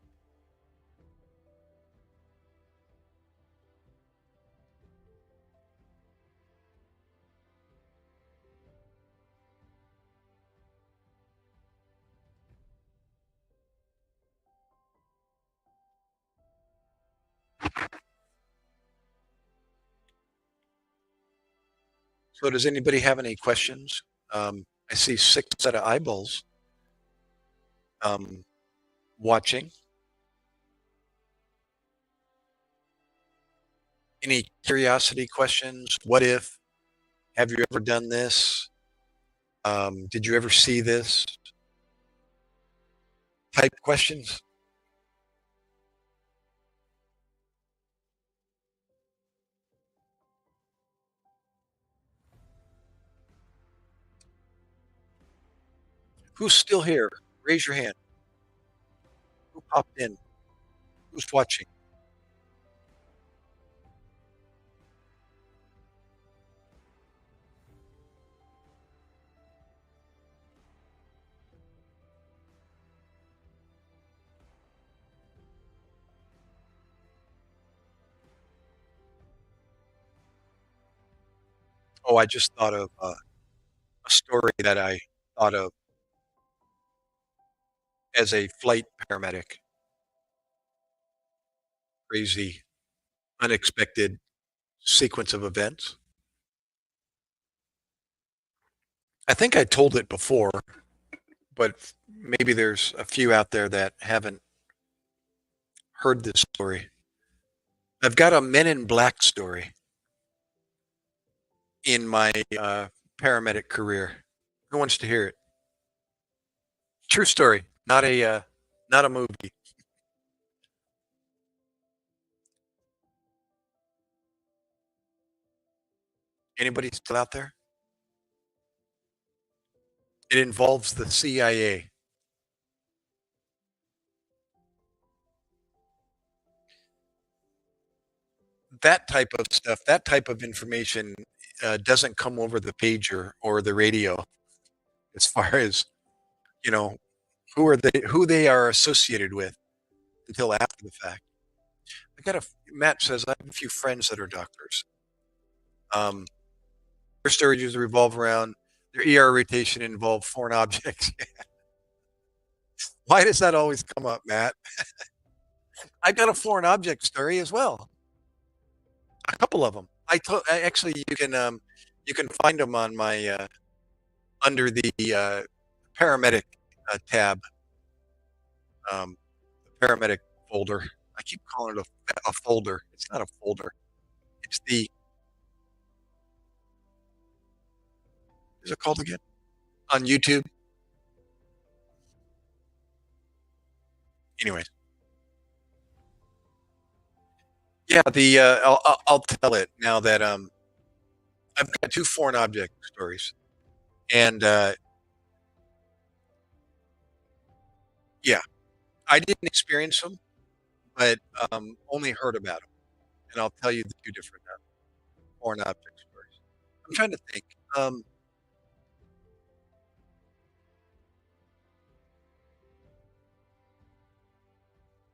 So, does anybody have any questions? I see 6 set of eyeballs um, watching. Any curiosity questions? What if? Have you ever done this? Did you ever see this? Type questions. Who's still here? Raise your hand. Who popped in? Who's watching? Oh, I just thought of a story that I thought of as a flight paramedic. Crazy, unexpected sequence of events. I think I told it before, but maybe there's a few out there that haven't heard this story. I've got a Men in Black story in my paramedic career. Who wants to hear it? True story, not a movie. Anybody still out there? It involves the CIA. That type of stuff, that type of information, doesn't come over the pager or the radio as far as, you know, who they are associated with until after the fact. Matt says, "I have a few friends that are doctors. Um, their stories revolve around their ER rotation involve foreign objects." Why does that always come up, Matt? I got a foreign object story as well. A couple of them. Actually, you can find them on my, under the, paramedic, tab, um, the paramedic folder. I keep calling it a folder. It's not a folder. It's the, is it called again? On YouTube? Anyways. Yeah, I'll tell it now that, I've got 2 foreign object stories, and, yeah, I didn't experience them, but, only heard about them, and I'll tell you the 2 different, foreign object stories. I'm trying to think,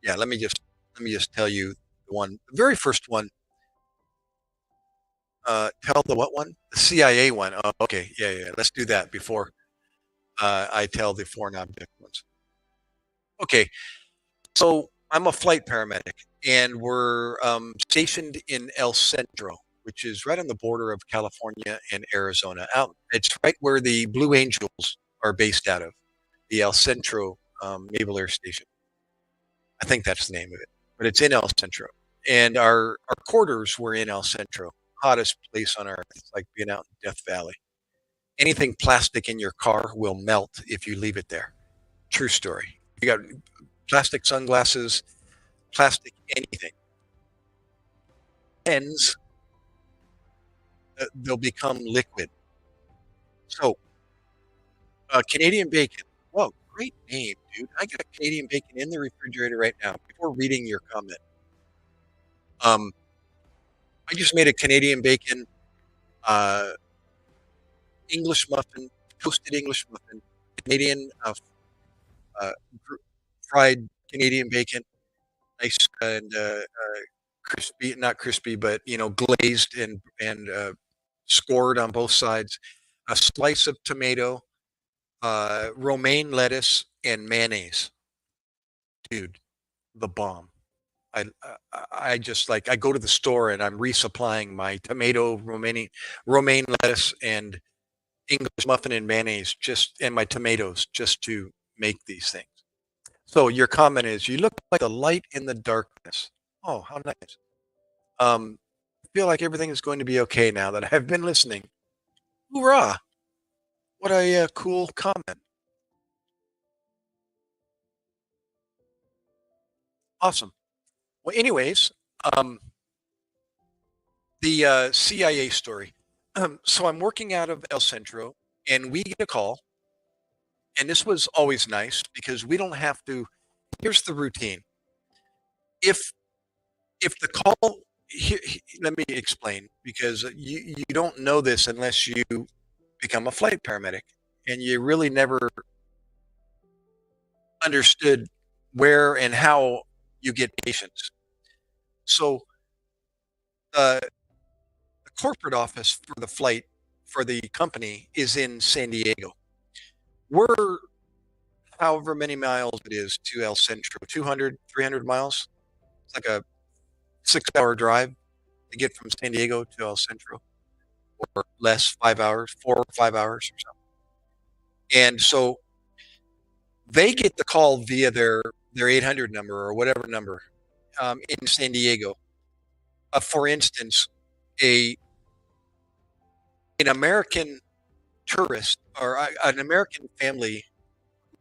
yeah, let me just tell you the very first one, tell the what one? The CIA one. Oh, okay, yeah, yeah, let's do that before, I tell the foreign object ones. Okay, so I'm a flight paramedic, and we're stationed in El Centro, which is right on the border of California and Arizona. Out, it's right where the Blue Angels are based out of, the El Centro Naval Air Station. I think that's the name of it, but it's in El Centro, and our quarters were in El Centro, hottest place on earth. It's like being out in Death Valley. Anything plastic in your car will melt if you leave it there. True story. You got plastic sunglasses, plastic anything. Pens, they'll become liquid. So, Canadian bacon. Whoa, great name, dude. I got Canadian bacon in the refrigerator right now before reading your comment. Um, I just made a Canadian bacon, uh, English muffin, toasted English muffin, Canadian, uh, fried Canadian bacon, nice and, crispy, not crispy, but, glazed and scored on both sides. A slice of tomato, romaine lettuce, and mayonnaise. Dude, the bomb. I just like I go to the store and I'm resupplying my tomato, romaine lettuce, and English muffin and mayonnaise just and my tomatoes just to make these things. So your comment is you look like a light in the darkness. Oh, how nice. I feel like everything is going to be okay now that I've been listening. Hoorah! What a cool comment. Awesome. Well, anyways, um, the CIA story. So I'm working out of El Centro, and we get a call, and this was always nice because we don't have to. Here's the routine. If the call, let me explain because you don't know this unless you become a flight paramedic, and you really never understood where and how you get patients. So the corporate office for the flight for the company is in San Diego. We're however many miles it is to El Centro, 200, 300 miles. It's like a 6-hour drive to get from San Diego to El Centro, or less, 5 hours, 4 or 5 hours or so. And so they get the call via their 800 number or whatever number, in San Diego. For instance, a an American tourist or an American family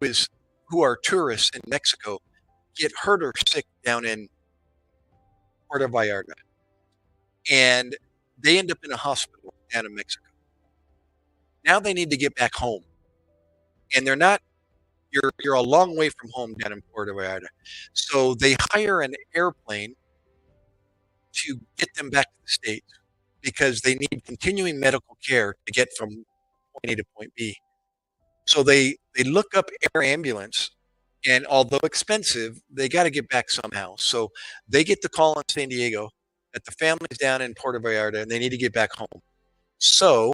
who are tourists in Mexico get hurt or sick down in Puerto Vallarta, and they end up in a hospital. down in Mexico. Now they need to get back home, and they're not. You're a long way from home down in Puerto Vallarta, so they hire an airplane to get them back to the States because they need continuing medical care to get from point A to point B. So they look up air ambulance, and although expensive, they got to get back somehow. So they get the call in San Diego that the family's down in Puerto Vallarta and they need to get back home. So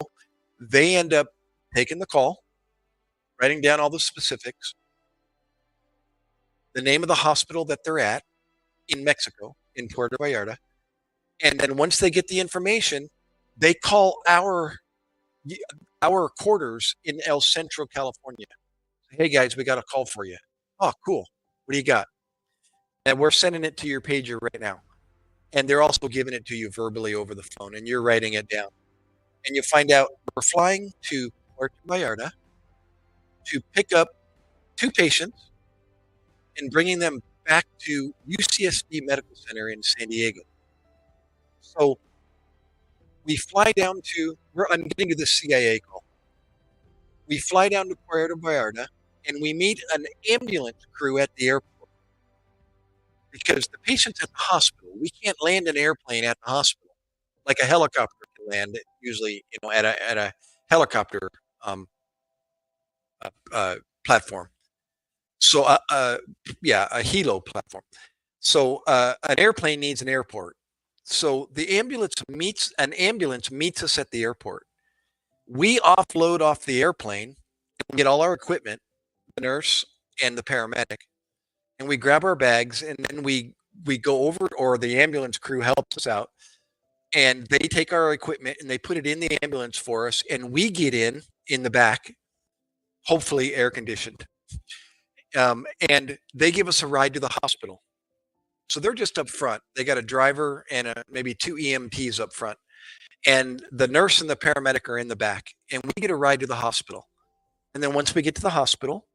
they end up taking the call, writing down all the specifics, the name of the hospital that they're at in Mexico, in Puerto Vallarta, and then once they get the information, they call our quarters in El Centro, California. Hey guys, we got a call for you. Oh, cool. What do you got? And we're sending it to your pager right now. And they're also giving it to you verbally over the phone, and you're writing it down. And you find out we're flying to Puerto Vallarta to pick up 2 patients and bringing them back to UCSD Medical Center in San Diego. So we fly down to, I'm getting to the CIA call. We fly down to Puerto Vallarta and we meet an ambulance crew at the airport because the patient's at the hospital. We can't land an airplane at the hospital like a helicopter can land usually, at a helicopter platform. So, yeah, a helo platform. So an airplane needs an airport. So the ambulance meets us at the airport. We offload off the airplane and get all our equipment, the nurse and the paramedic, and we grab our bags and then we go over, or the ambulance crew helps us out, and they take our equipment and they put it in the ambulance for us, and we get in the back, hopefully air conditioned, and they give us a ride to the hospital. So they're just up front. They got a driver and maybe 2 EMTs up front. And the nurse and the paramedic are in the back. And we get a ride to the hospital. And then once we get to the hospital,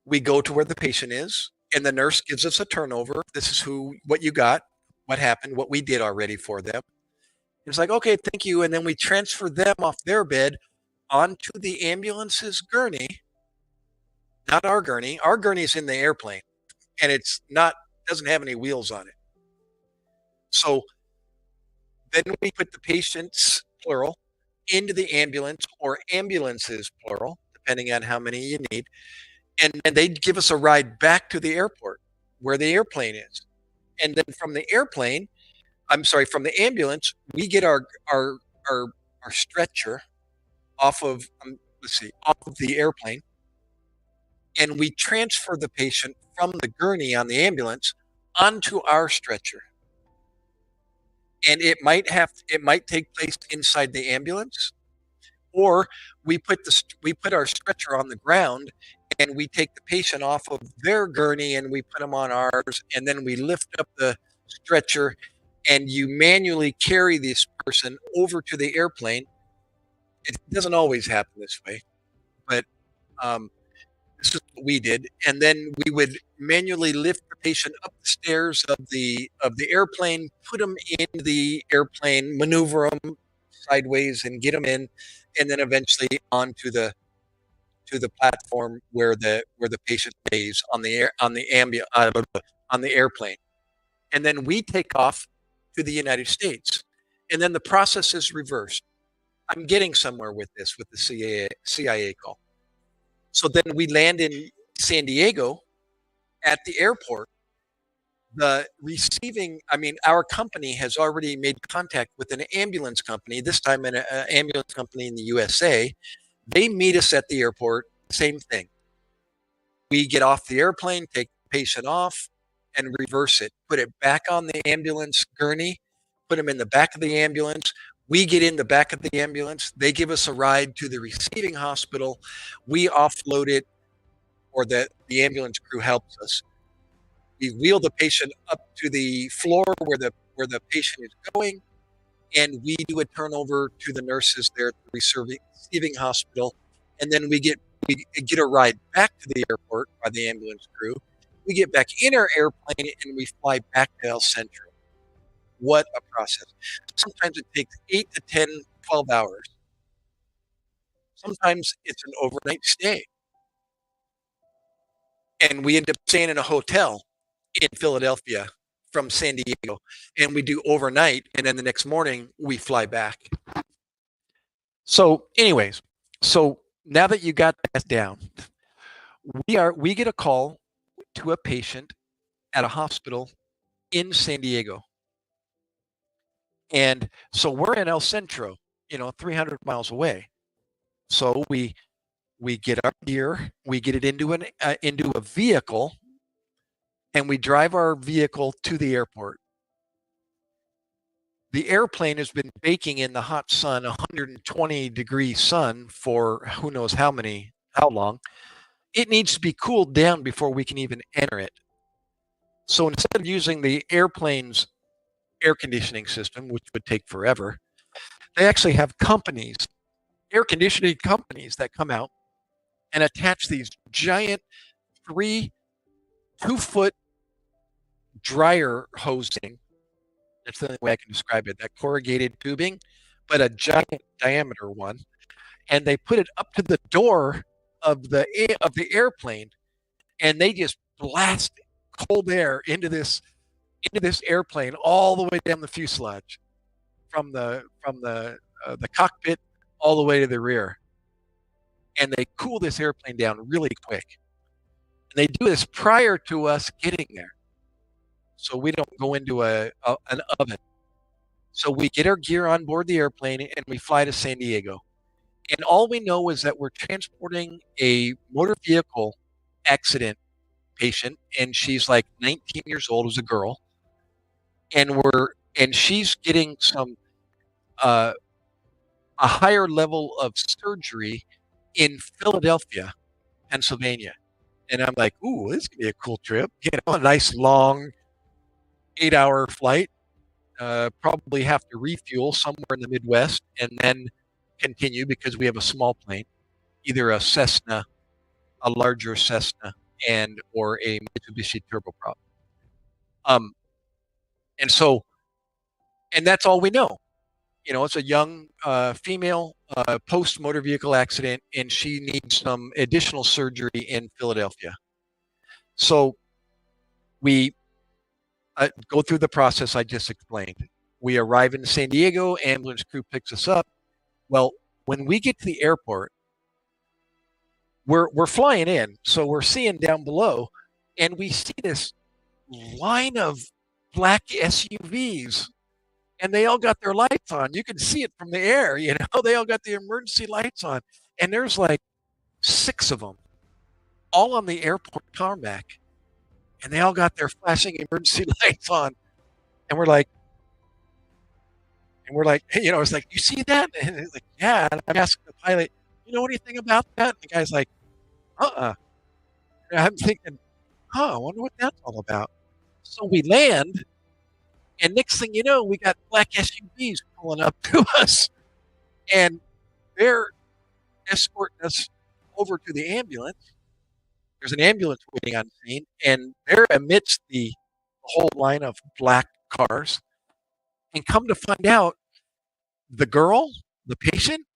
we go to where the patient is. And the nurse gives us a turnover. This is what you got, what happened, what we did already for them. It's like, okay, thank you. And then we transfer them off their bed onto the ambulance's gurney. Not our gurney. Our gurney is in the airplane. And doesn't have any wheels on it. So then we put the patients, plural, into the ambulance, or ambulances, plural, depending on how many you need. And they give us a ride back to the airport where the airplane is. And then from the ambulance, we get our stretcher off of the airplane. And we transfer the patient from the gurney on the ambulance onto our stretcher. And it might take place inside the ambulance, or we put our stretcher on the ground and we take the patient off of their gurney and we put them on ours, and then we lift up the stretcher and you manually carry this person over to the airplane. It doesn't always happen this way, but this is what we did. And then we would manually lift the patient up the stairs of the airplane, put them in the airplane, maneuver them sideways and get them in, and then eventually onto the platform where the patient lays on the airplane. And then we take off to the United States. And then the process is reversed. I'm getting somewhere with this, with the CIA call. So then we land in San Diego at the airport. Our company has already made contact with an ambulance company, this time an ambulance company in the USA. They meet us at the airport, same thing. We get off the airplane, take the patient off, and reverse it. Put it back on the ambulance gurney, put them in the back of the ambulance. We get in the back of the ambulance. They give us a ride to the receiving hospital. We offload it, or the ambulance crew helps us. We wheel the patient up to the floor where the patient is going, and we do a turnover to the nurses there at the receiving hospital, and then we get a ride back to the airport by the ambulance crew. We get back in our airplane and we fly back to El Centro. What a process. Sometimes it takes 8 to 10, 12 hours. Sometimes it's an overnight stay, and we end up staying in a hotel in Philadelphia from San Diego, and we do overnight, and then the next morning we fly back. So, anyways, so now that you got that down, we get a call to a patient at a hospital in San Diego. And so we're in El Centro, 300 miles away. So we get our gear, we get it into a vehicle, and we drive our vehicle to the airport. The airplane has been baking in the hot sun, 120-degree sun for who knows how long. It needs to be cooled down before we can even enter it. So instead of using the airplane's air conditioning system, which would take forever, they actually have air conditioning companies that come out and attach these giant 2-foot dryer hosing. That's the only way I can describe it. That corrugated tubing, but a giant diameter one, and they put it up to the door of the airplane, and they just blast cold air into this airplane all the way down the fuselage, from the cockpit all the way to the rear, and they cool this airplane down really quick. And they do this prior to us getting there, so we don't go into an oven. So we get our gear on board the airplane and we fly to San Diego. And all we know is that we're transporting a motor vehicle accident patient, and she's like 19 years old, as a girl, and she's getting a higher level of surgery in Philadelphia, Pennsylvania. And I'm like, ooh, this could be a cool trip. A nice long 8-hour flight. Probably have to refuel somewhere in the Midwest and then continue, because we have a small plane, either a larger Cessna, or a Mitsubishi turboprop. And that's all we know. It's a young female post motor vehicle accident, and she needs some additional surgery in Philadelphia. So we go through the process I just explained. We arrive in San Diego, ambulance crew picks us up. Well, when we get to the airport, we're flying in, so we're seeing down below, and we see this line of black SUVs, and they all got their lights on. You can see it from the air, they all got the emergency lights on, and there's like 6 of them, all on the airport tarmac, and they all got their flashing emergency lights on, and we're like, it's like, you see that? And it's like, yeah. And I'm asking the pilot, you know anything about that? And the guy's like, uh-uh. And I'm thinking, I wonder what that's all about. So we land, and next thing you know, we got black SUVs pulling up to us, and they're escorting us over to the ambulance. There's an ambulance waiting on scene, and they're amidst the whole line of black cars. And come to find out, the girl, the patient,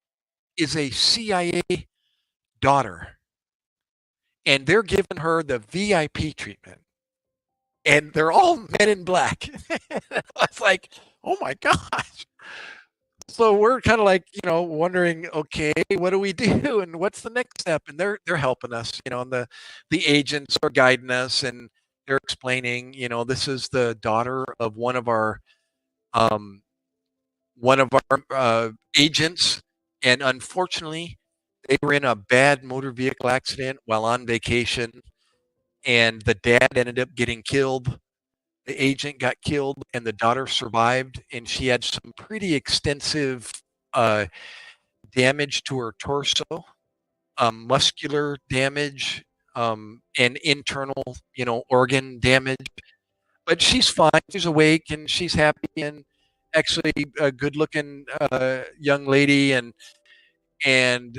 is a CIA daughter, and they're giving her the VIP treatment. And they're all men in black. I was like, oh my gosh. So we're kind of like, wondering, okay, what do we do, and what's the next step? And they're helping us, and the agents are guiding us, and they're explaining, this is the daughter of one of our agents, and unfortunately, they were in a bad motor vehicle accident while on vacation, and the dad ended up getting killed. The agent got killed, and the daughter survived, and she had some pretty extensive damage to her torso, muscular damage, and internal, organ damage. But she's fine. She's awake, and she's happy, and actually a good-looking young lady, and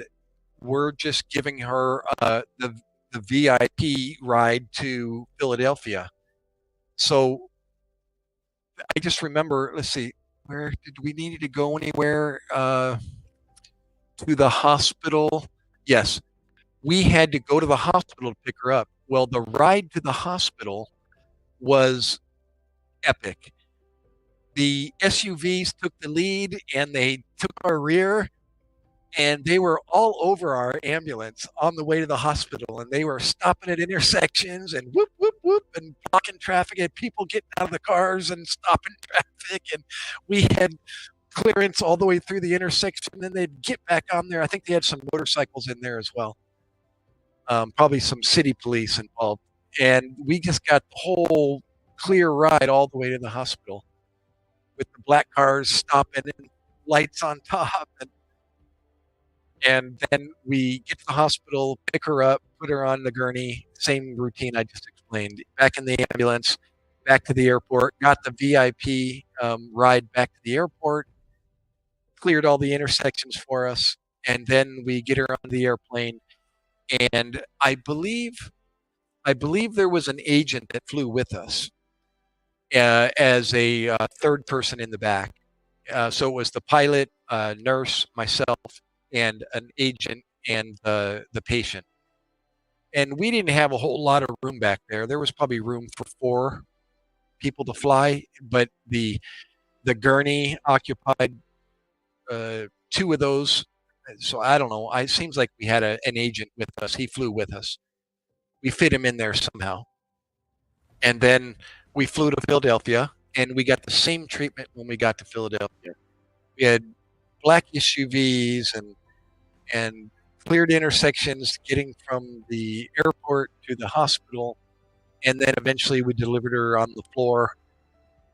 we're just giving her the VIP ride to Philadelphia. So I just remember, let's see, where did we need to go anywhere? to the hospital. Yes, we had to go to the hospital to pick her up. Well, the ride to the hospital was epic. The SUVs took the lead and they took our rear, and they were all over our ambulance on the way to the hospital, and they were stopping at intersections and whoop whoop whoop and blocking traffic and people getting out of the cars and stopping traffic, and we had clearance all the way through the intersection. And then they'd get back on there. I think they had some motorcycles in there as well, probably some city police involved, and we just got the whole clear ride all the way to the hospital with the black cars stopping and lights on top. And then we get to the hospital, pick her up, put her on the gurney, same routine I just explained. Back in the ambulance, back to the airport, got the VIP ride back to the airport, cleared all the intersections for us, and then we get her on the airplane. And I believe there was an agent that flew with us as a third person in the back. So it was the pilot, nurse, myself, and an agent and the patient. And we didn't have a whole lot of room back there. There was probably room for 4 people to fly, but the gurney occupied 2 of those. So I don't know. It seems like we had an agent with us. He flew with us. We fit him in there somehow. And then we flew to Philadelphia, and we got the same treatment when we got to Philadelphia. We had black SUVs and cleared intersections getting from the airport to the hospital, and then eventually we delivered her on the floor,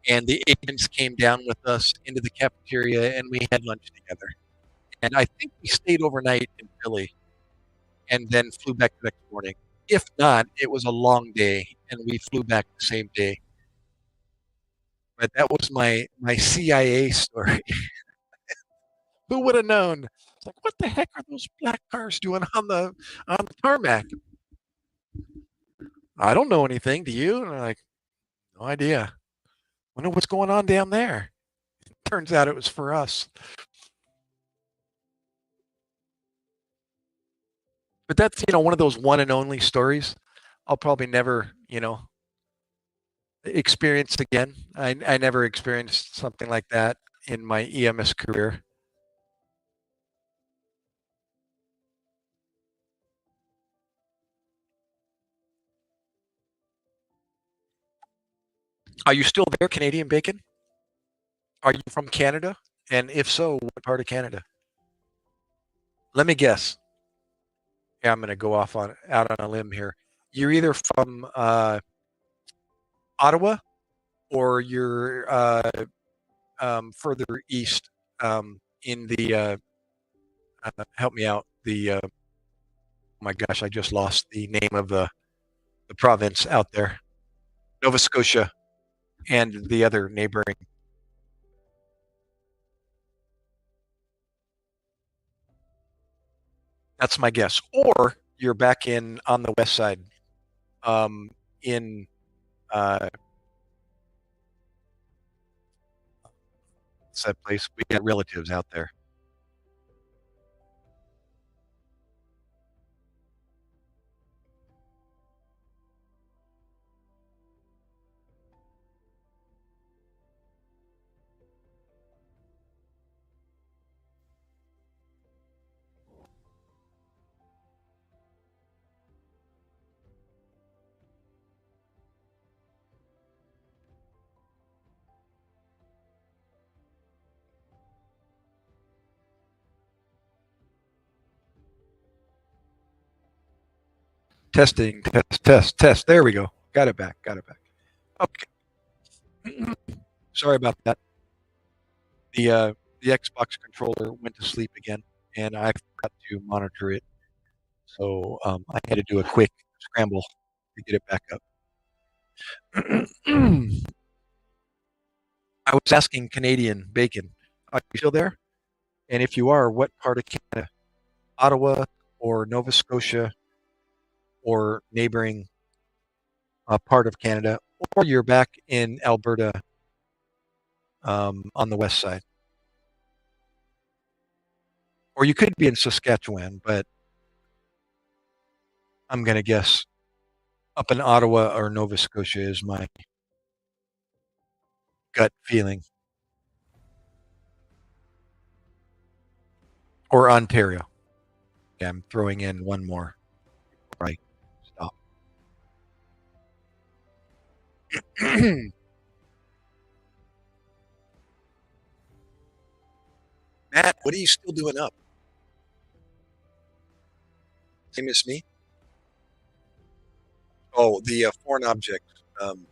and the agents came down with us into the cafeteria, and we had lunch together. And I think we stayed overnight in Philly and then flew back the next morning. If not, it was a long day, and we flew back the same day. But that was my CIA story. Who would have known? It's like, what the heck are those black cars doing on the tarmac? I don't know anything. Do you? And I'm like, no idea. Wonder what's going on down there. Turns out it was for us. But that's one of those one and only stories. I'll probably never experience again. I never experienced something like that in my EMS career. Are you still there, Canadian Bacon? Are you from Canada? And if so, what part of Canada? Let me guess. Yeah, I'm going to go out on a limb here. You're either from Ottawa, or you're further east in the help me out. Oh my gosh, I just lost the name of the province out there. Nova Scotia and the other neighboring. That's my guess. Or you're back in on the west side, in what's that place? We got relatives out there. Testing, test, test, test. There we go. Got it back. Got it back. Okay. Sorry about that. The Xbox controller went to sleep again, and I forgot to monitor it. So I had to do a quick scramble to get it back up. I was asking Canadian Bacon, are you still there? And if you are, what part of Canada? Ottawa or Nova Scotia or neighboring part of Canada, or you're back in Alberta on the west side? Or you could be in Saskatchewan, but I'm gonna guess up in Ottawa or Nova Scotia is my gut feeling. Or Ontario. Yeah, I'm throwing in one more before I stop. Matt, what are you still doing up? Same as me? Oh, the foreign object um,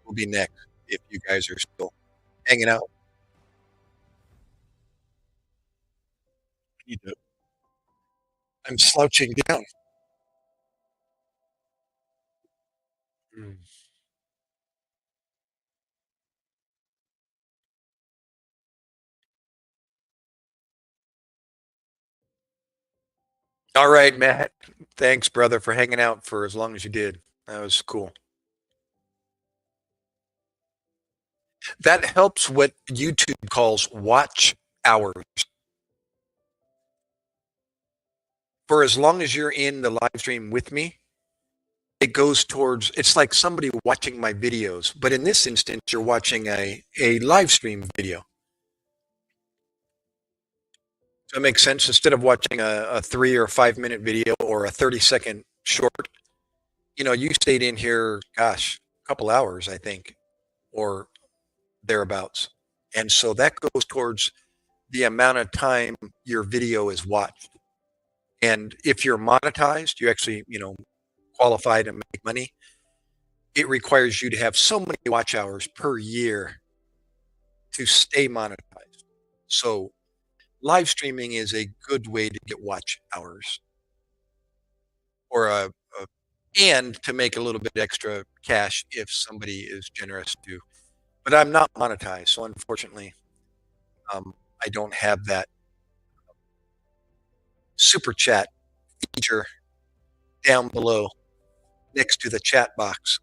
will be next if you guys are still hanging out. I need to- I'm slouching down. Mm. All right, Matt. Thanks, brother, for hanging out for as long as you did. That was cool. That helps what YouTube calls watch hours. For as long as you're in the live stream with me, it goes towards, it's like somebody watching my videos. But in this instance, you're watching a live stream video. Does that make sense? Instead of watching a 3 or 5 minute video or a 30-second short, you stayed in here, gosh, a couple hours, I think, or thereabouts. And so that goes towards the amount of time your video is watched. And if you're monetized, you actually, qualify to make money. It requires you to have so many watch hours per year to stay monetized. So live streaming is a good way to get watch hours or a and to make a little bit extra cash if somebody is generous too. But I'm not monetized, so unfortunately, I don't have that super chat feature down below next to the chat box,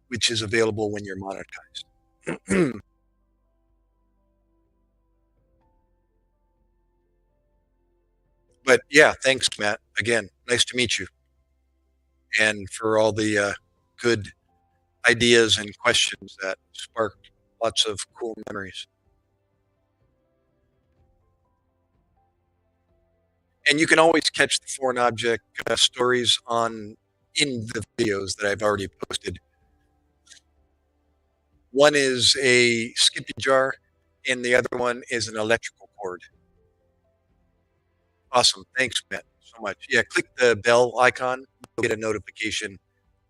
which is available when you're monetized. But yeah, thanks, Matt. Again, nice to meet you, and for all the good ideas and questions that sparked lots of cool memories. And you can always catch the foreign object stories on in the videos that I've already posted. One is a Skippy jar, and the other one is an electrical cord. Awesome. Thanks, Matt, so much. Yeah, click the bell icon. You'll get a notification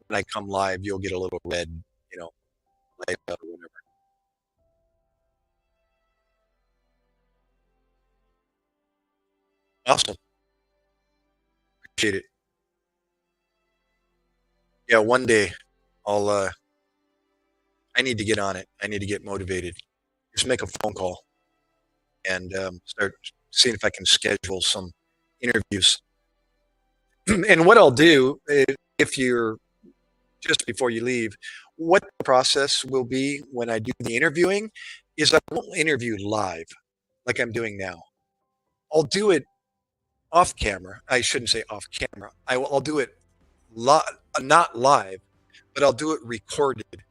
when I come live. You'll get a little red, you know, light up or whatever. Awesome. Appreciate it. Yeah, one day I'll I need to get on it. I need to get motivated. Just make a phone call and start seeing if I can schedule some interviews. And what I'll do, if you're just before you leave, what the process will be when I do the interviewing is I won't interview live like I'm doing now. I'll do it off camera. I shouldn't say off camera. I'll do it not live, but I'll do it recorded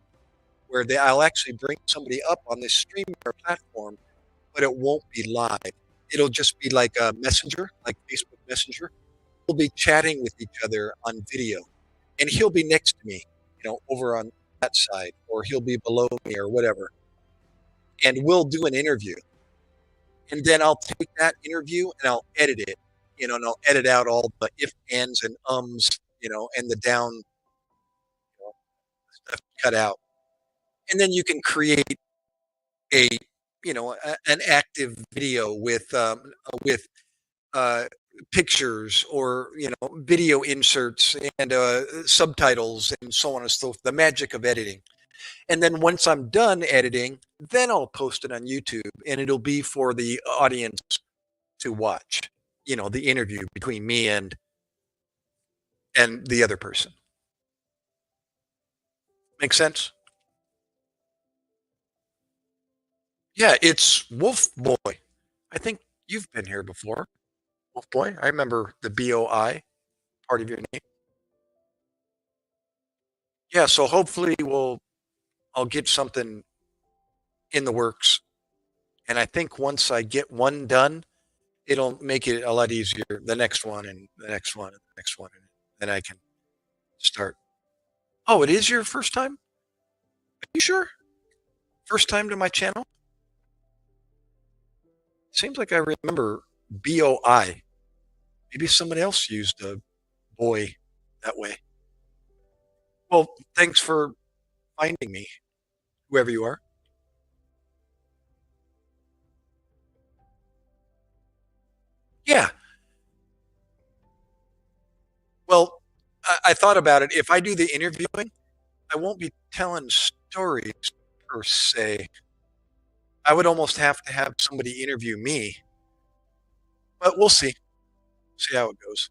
where I'll actually bring somebody up on this streamer platform, but it won't be live. It'll just be like a messenger, like Facebook Messenger. We'll be chatting with each other on video, and he'll be next to me, over on that side, or he'll be below me or whatever. And we'll do an interview. And then I'll take that interview and I'll edit it, and I'll edit out all the if, ands, and ums, and the down stuff cut out. And then you can create a, an active video with uh, pictures or video inserts and subtitles and so on and so forth. The magic of editing. And then once I'm done editing, then I'll post it on YouTube, and it'll be for the audience to watch. The interview between me and the other person. Make sense? Yeah, it's Wolf Boy. I think you've been here before. Wolf Boy. I remember the BOI part of your name. Yeah, so hopefully I'll get something in the works. And I think once I get one done, it'll make it a lot easier. The next one and the next one and the next one. And then I can start. Oh, it is your first time? Are you sure? First time to my channel? Seems like I remember BOI. Maybe someone else used a boy that way. Well, thanks for finding me, whoever you are. Yeah. Well, I thought about it. If I do the interviewing, I won't be telling stories per se. I would almost have to have somebody interview me, but we'll see. See how it goes.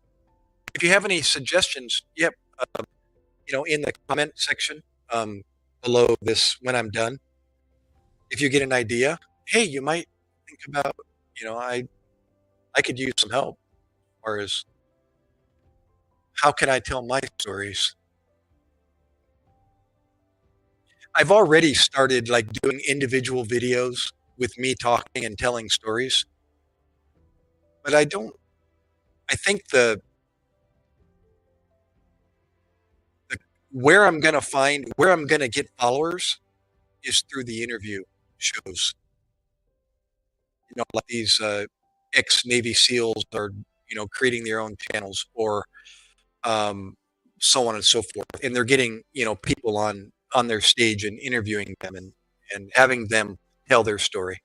If you have any suggestions, yep, in the comment section um, below this when I'm done, if you get an idea, hey, you might think about, I could use some help. Or as how can I tell my stories? I've already started like doing individual videos with me talking and telling stories, but I don't. I think the where I'm gonna get followers is through the interview shows. Like these ex Navy SEALs are creating their own channels or um, so on and so forth, and they're getting people on their stage and interviewing them and having them tell their story.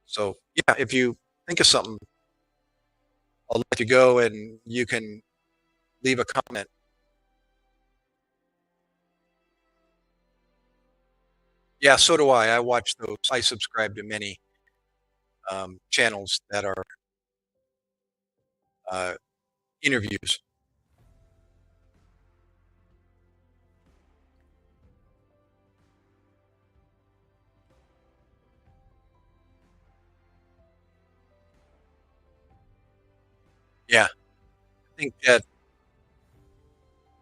So yeah, if you think of something, I'll let you go and you can leave a comment. Yeah, so do I. I watch those. I subscribe to many channels that are uh, interviews. Yeah, I think that,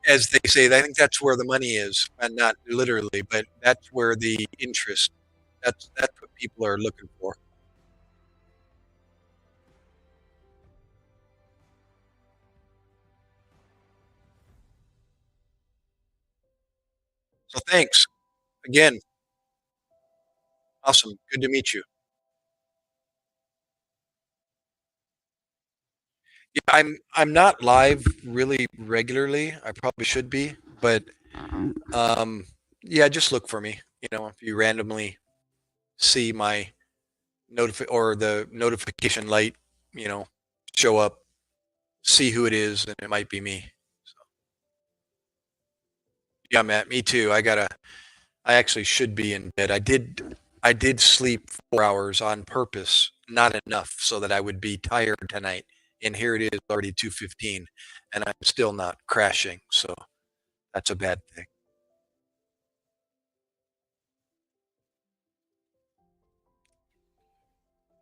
as they say, I think that's where the money is, and not literally, but that's where the interest. That's what people are looking for. So thanks again. Awesome. Good to meet you. Yeah, I'm not live really regularly. I probably should be, but um, yeah, just look for me. If you randomly see my or the notification light, you know, show up, see who it is, and it might be me. So, yeah, Matt, me too. I actually should be in bed. I did sleep 4 hours on purpose, not enough so that I would be tired tonight. And here it is already 2:15 and I'm still not crashing. So that's a bad thing.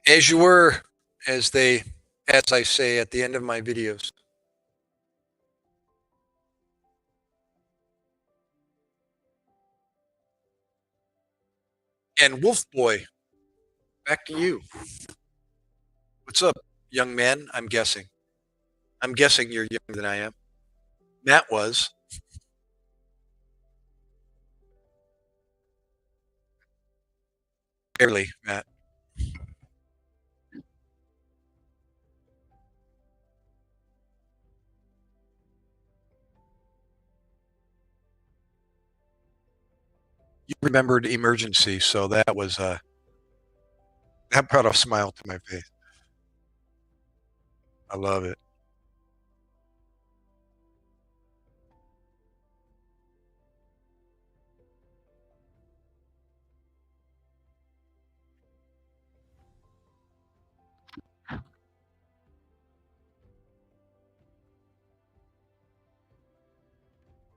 As you were, as they, as I say at the end of my videos. And Wolf Boy, back to you. What's up, young man? I'm guessing. I'm guessing you're younger than I am. Matt was. Barely, Matt. You remembered emergency, so that brought a smile to my face. I love it.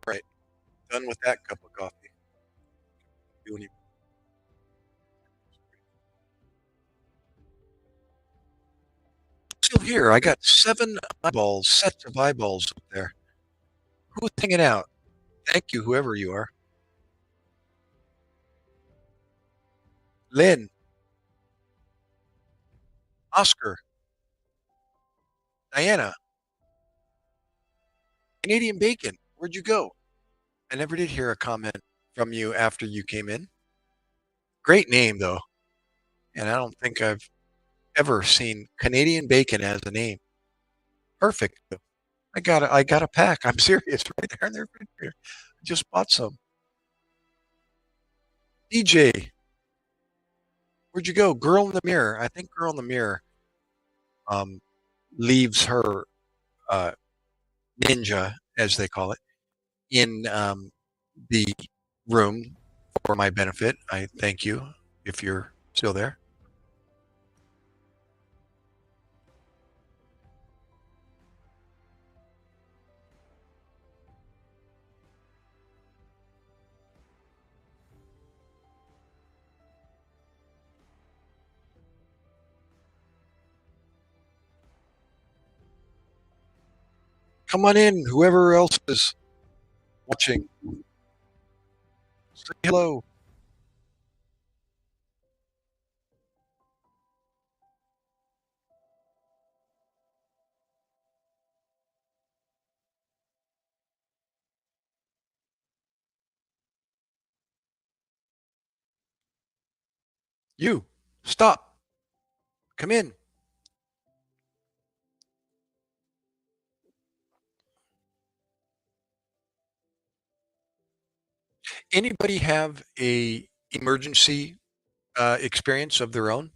Right. Done with that cup of coffee. Doing here, I got 7 eyeballs, sets of eyeballs up there. Who's hanging out? Thank you, whoever you are. Lynn, Oscar, Diana, Canadian Bacon, where'd you go? I never did hear a comment from you after you came in. Great name, though, and I don't think I've ever seen Canadian Bacon as a name. Perfect. I got a pack. I'm serious, right there in their refrigerator. I just bought some. DJ, where'd you go? Girl in the Mirror. I think Girl in the Mirror um, leaves her uh, ninja, as they call it, in the room for my benefit. I thank you if you're still there. Come on in, whoever else is watching. Say hello. You, stop. Come in. Anybody have a emergency experience of their own,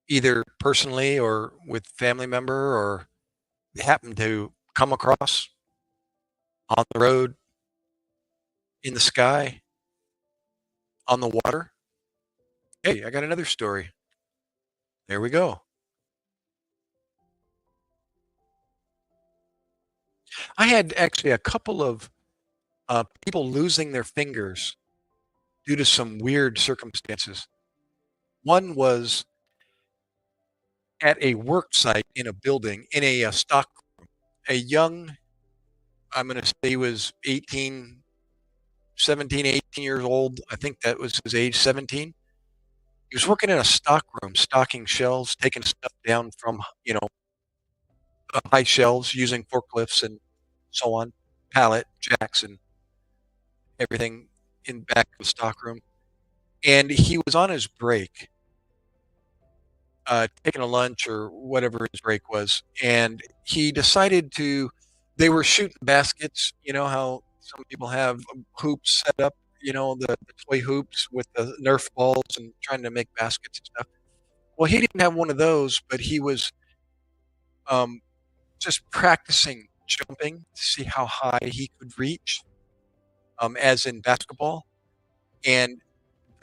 either personally or with family member, or happen to come across on the road, in the sky, on the water? Hey, I got another story. There we go. I had actually a couple of people losing their fingers due to some weird circumstances. One was at a work site in a building in a stock. A young, I'm going to say he was 18, 17, 18 years old. I think that was his age, 17. He was working in a stock room, stocking shelves, taking stuff down from, high shelves using forklifts and so on, pallet jacks and everything in back of the stock room. And he was on his break, taking a lunch or whatever his break was, and he decided to. They were shooting baskets. You know how some people have hoops set up. The toy hoops with the Nerf balls and trying to make baskets and stuff. Well, he didn't have one of those, but he was um, just practicing jumping to see how high he could reach, as in basketball. And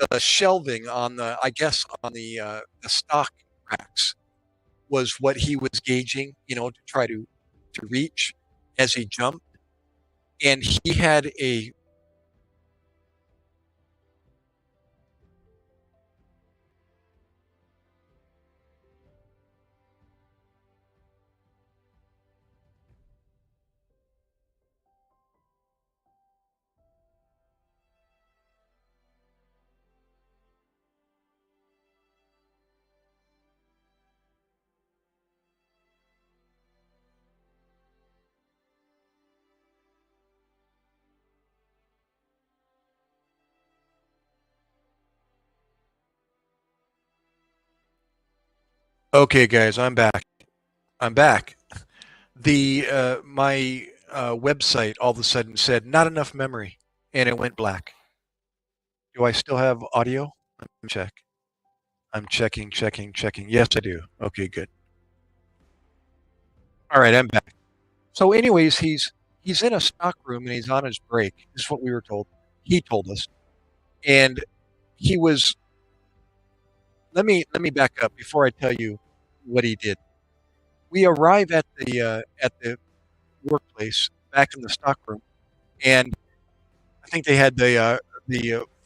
the shelving on I guess, on the stock racks was what he was gauging, to try to reach as he jumped. And he had a okay, guys, I'm back. I'm back. The my website all of a sudden said not enough memory, and it went black. Do I still have audio? Let me check. I'm checking, checking, checking. Yes, I do. Okay, good. All right, I'm back. So, anyways, he's in a stock room and he's on his break. This is what we were told. He told us, and he was. Let me back up before I tell you what he did. We arrive at the workplace back in the stock room, and I think they had the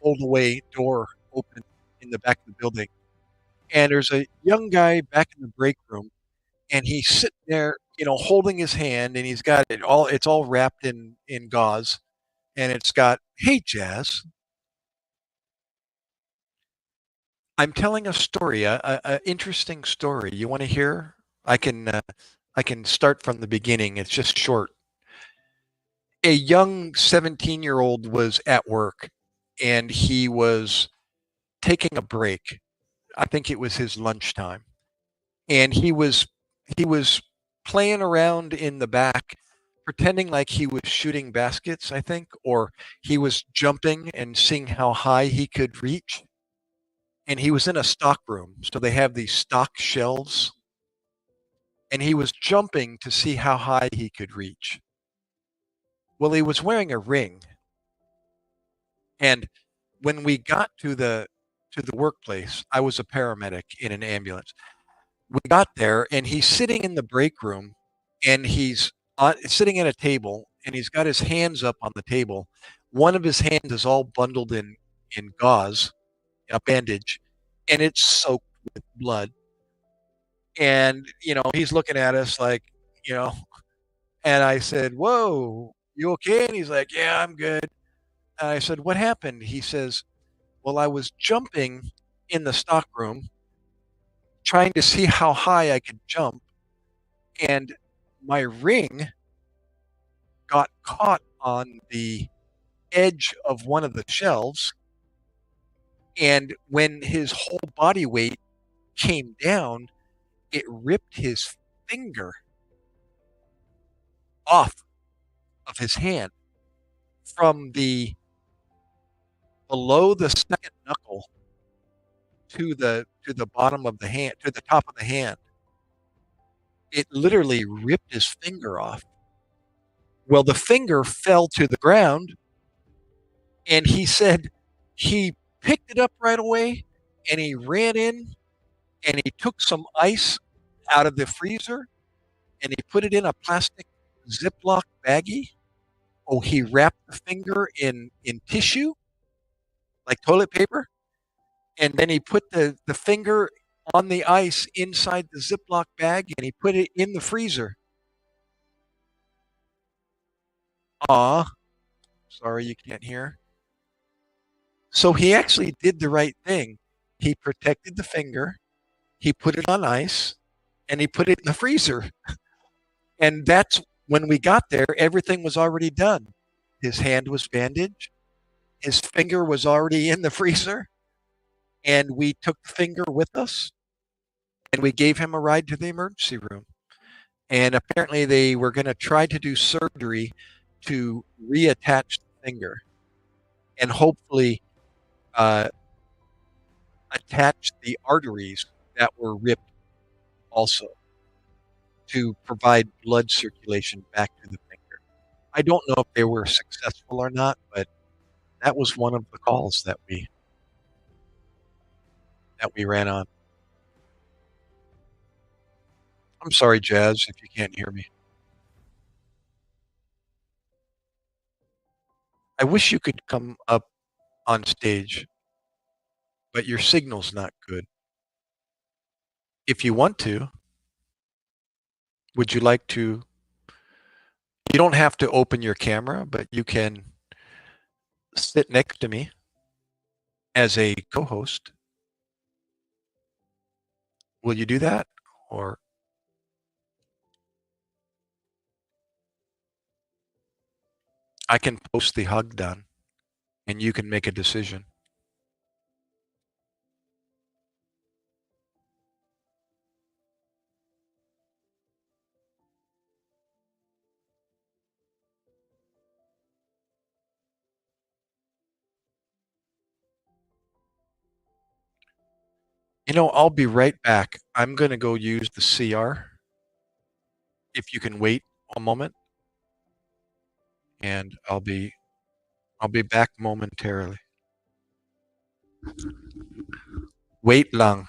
fold away door open in the back of the building. And there's a young guy back in the break room, and he's sitting there, holding his hand, and he's got it's all wrapped in gauze, and it's got, "Hey, Jazz, I'm telling a story, a interesting story. You want to hear? I can uh, I can start from the beginning. It's just short. A young 17-year-old was at work, and he was taking a break. I think it was his lunchtime, and he was playing around in the back, pretending like he was shooting baskets, I think, or he was jumping and seeing how high he could reach. And he was in a stock room, so they have these stock shelves, and he was jumping to see how high he could reach. Well, he was wearing a ring, and when we got to the workplace, I was a paramedic in an ambulance. We got there, and he's sitting in the break room, and he's sitting at a table, and he's got his hands up on the table. One of his hands is all bundled in gauze, a bandage, and it's soaked with blood. And he's looking at us like, you know, and I said, "Whoa, you okay?" And he's like, "Yeah, I'm good." And I said, "What happened?" He says, "Well, I was jumping in the stock room, trying to see how high I could jump, and my ring got caught on the edge of one of the shelves, and when his whole body weight came down, it ripped his finger off of his hand from the below the second knuckle to the bottom of the hand, to the top of the hand. It literally ripped his finger off. Well, the finger fell to the ground, and he said he picked it up right away, and he ran in, and he took some ice out of the freezer, and he put it in a plastic Ziploc baggie. Oh, he wrapped the finger in tissue, like toilet paper, and then he put the finger on the ice inside the Ziploc bag, and he put it in the freezer. Aw, sorry you can't hear. So he actually did the right thing. He protected the finger, he put it on ice, and he put it in the freezer. And that's when we got there, everything was already done. His hand was bandaged, his finger was already in the freezer, and we took the finger with us, and we gave him a ride to the emergency room. And apparently they were going to try to do surgery to reattach the finger and hopefully uh, attach the arteries that were ripped also to provide blood circulation back to the finger. I don't know if they were successful or not, but that was one of the calls that we ran on. I'm sorry, Jazz, if you can't hear me. I wish you could come up on stage, but your signal's not good. If you want to, would you like to? You don't have to open your camera, but you can sit next to me as a co-host. Will you do that? Or I can post the hug done and you can make a decision. I'll be right back. I'm going to go use the CR if you can wait a moment, and I'll be back momentarily. Wait lang.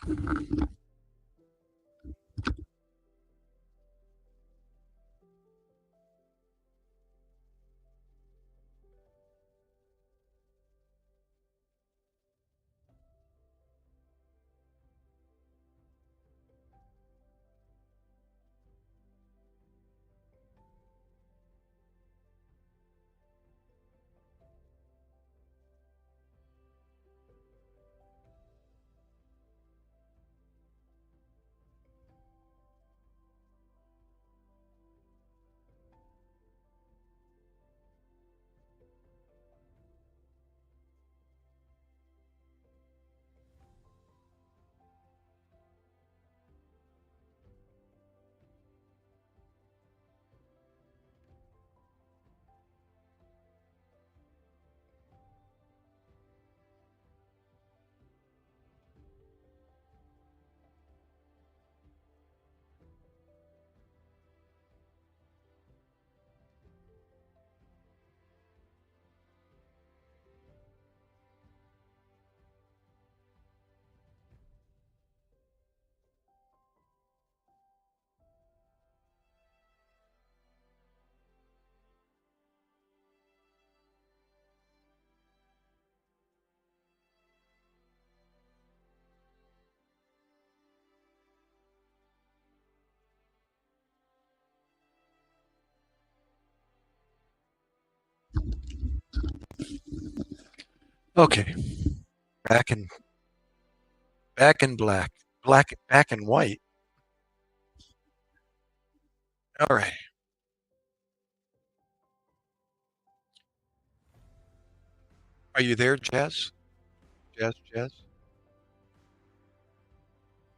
Okay, back in back in black back and white. All right. Are you there, Jazz? Jazz, Jazz.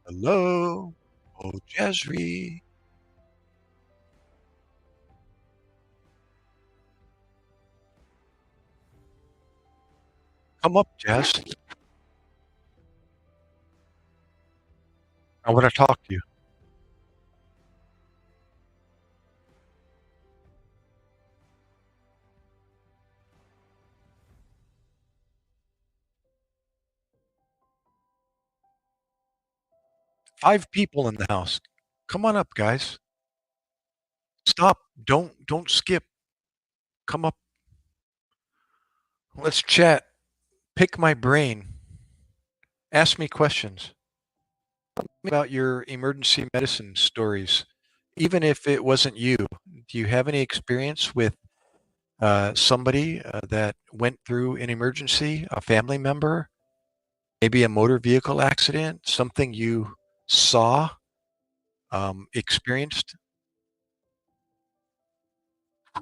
Hello. Oh, Jazzry. Come up, Jazz. I want to talk to you. 5 people in the house. Come on up, guys. Stop. Don't skip. Come up. Let's chat. Pick my brain. Ask me questions. Tell me about your emergency medicine stories. Even if it wasn't you, do you have any experience with somebody that went through an emergency, a family member, maybe a motor vehicle accident, something you saw, experienced,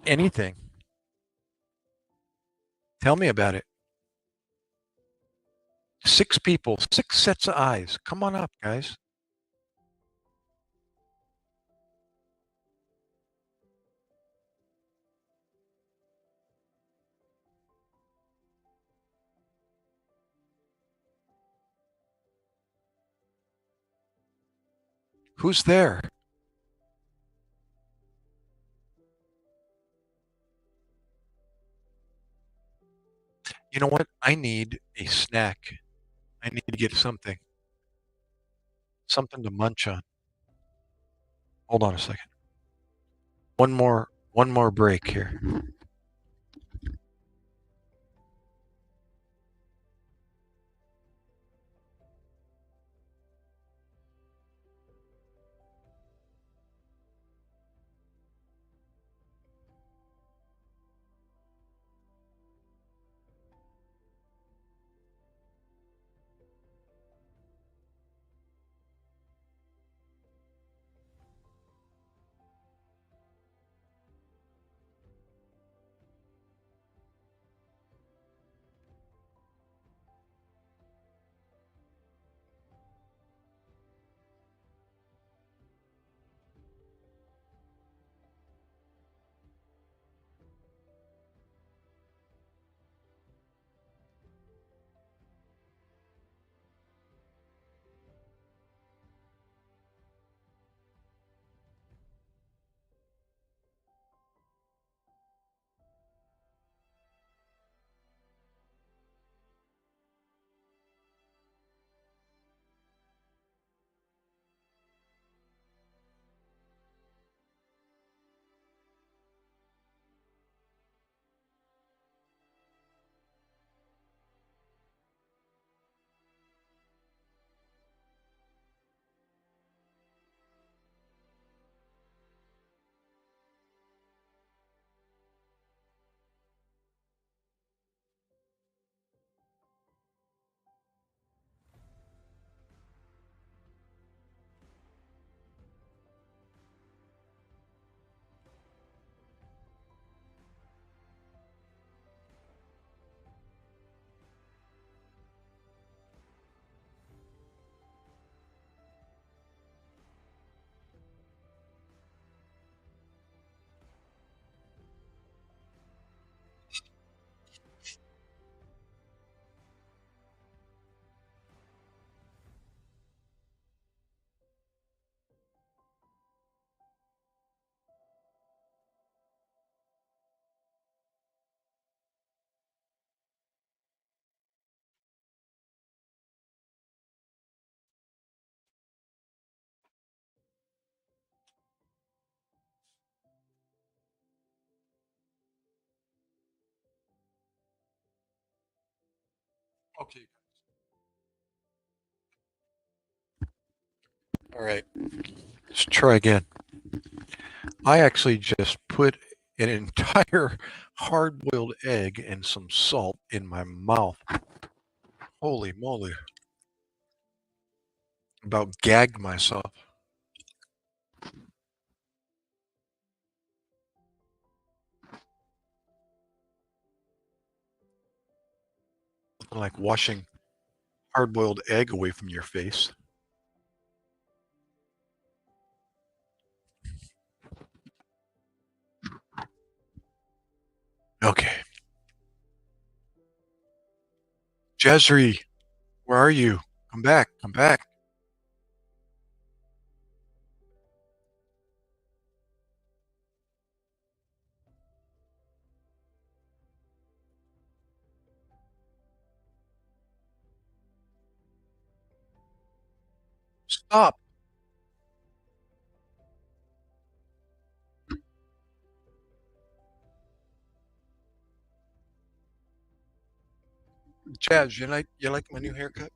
anything? Tell me about it. 6 people, 6 sets of eyes. Come on up, guys. Who's there? You know what? I need a snack. I need to get something to munch on. Hold on a second. One more break here. Okay. All right. Let's try again. I actually just put an entire hard-boiled egg and some salt in my mouth. Holy moly. About gagged myself. Nothing like washing hard-boiled egg away from your face. Okay. Jezri, where are you? Come back. Come back. Stop. Jazz, you like my new haircut?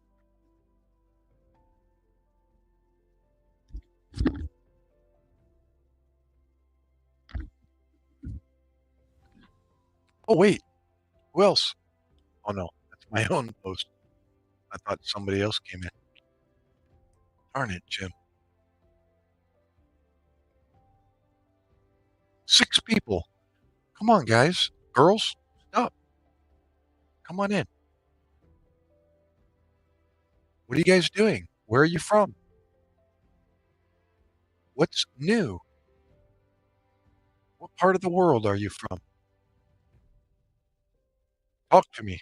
Oh wait, who else? Oh no, that's my own post. I thought somebody else came in. Darn it, Jim. 6 people. Come on, guys. Girls, stop. Come on in. What are you guys doing? Where are you from? What's new? What part of the world are you from? Talk to me.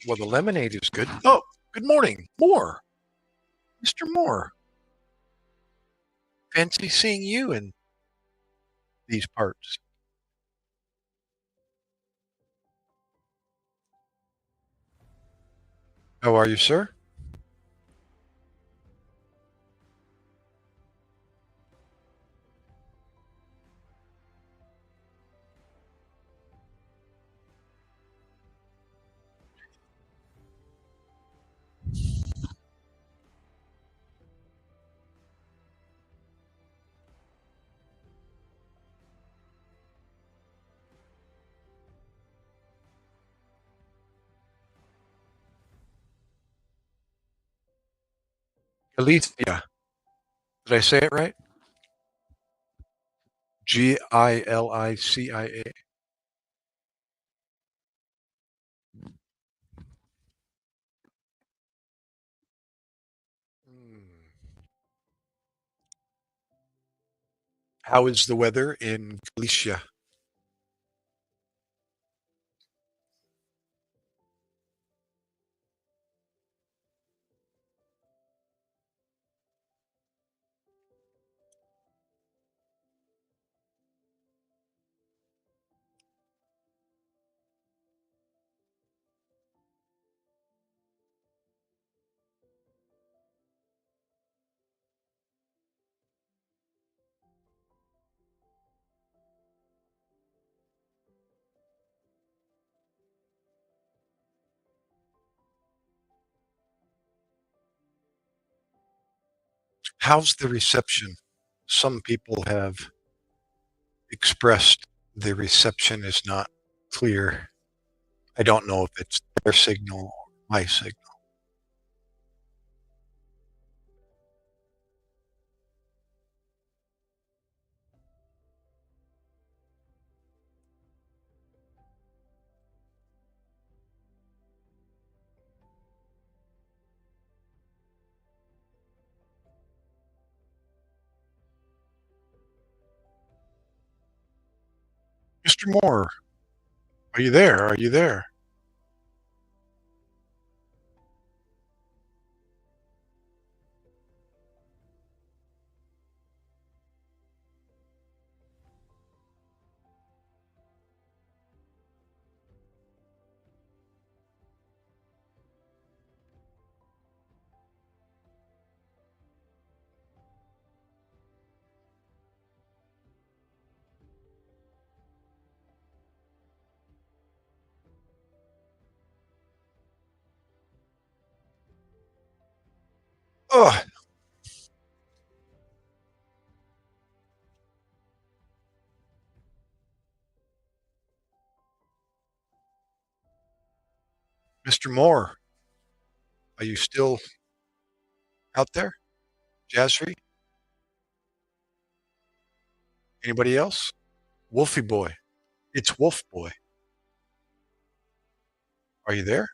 Well, the lemonade is good. Oh, good morning. Moore. Mr. Moore. Fancy seeing you in these parts. How are you, sir? Galicia. Did I say it right? Gilicia. Hmm. How is the weather in Galicia? How's the reception? Some people have expressed the reception is not clear. I don't know if it's their signal or my signal. Mr. Moore, are you there? Are you there? Oh, Mr. Moore, are you still out there? Jazzy? Anybody else? Wolfie boy. It's Wolf boy. Are you there?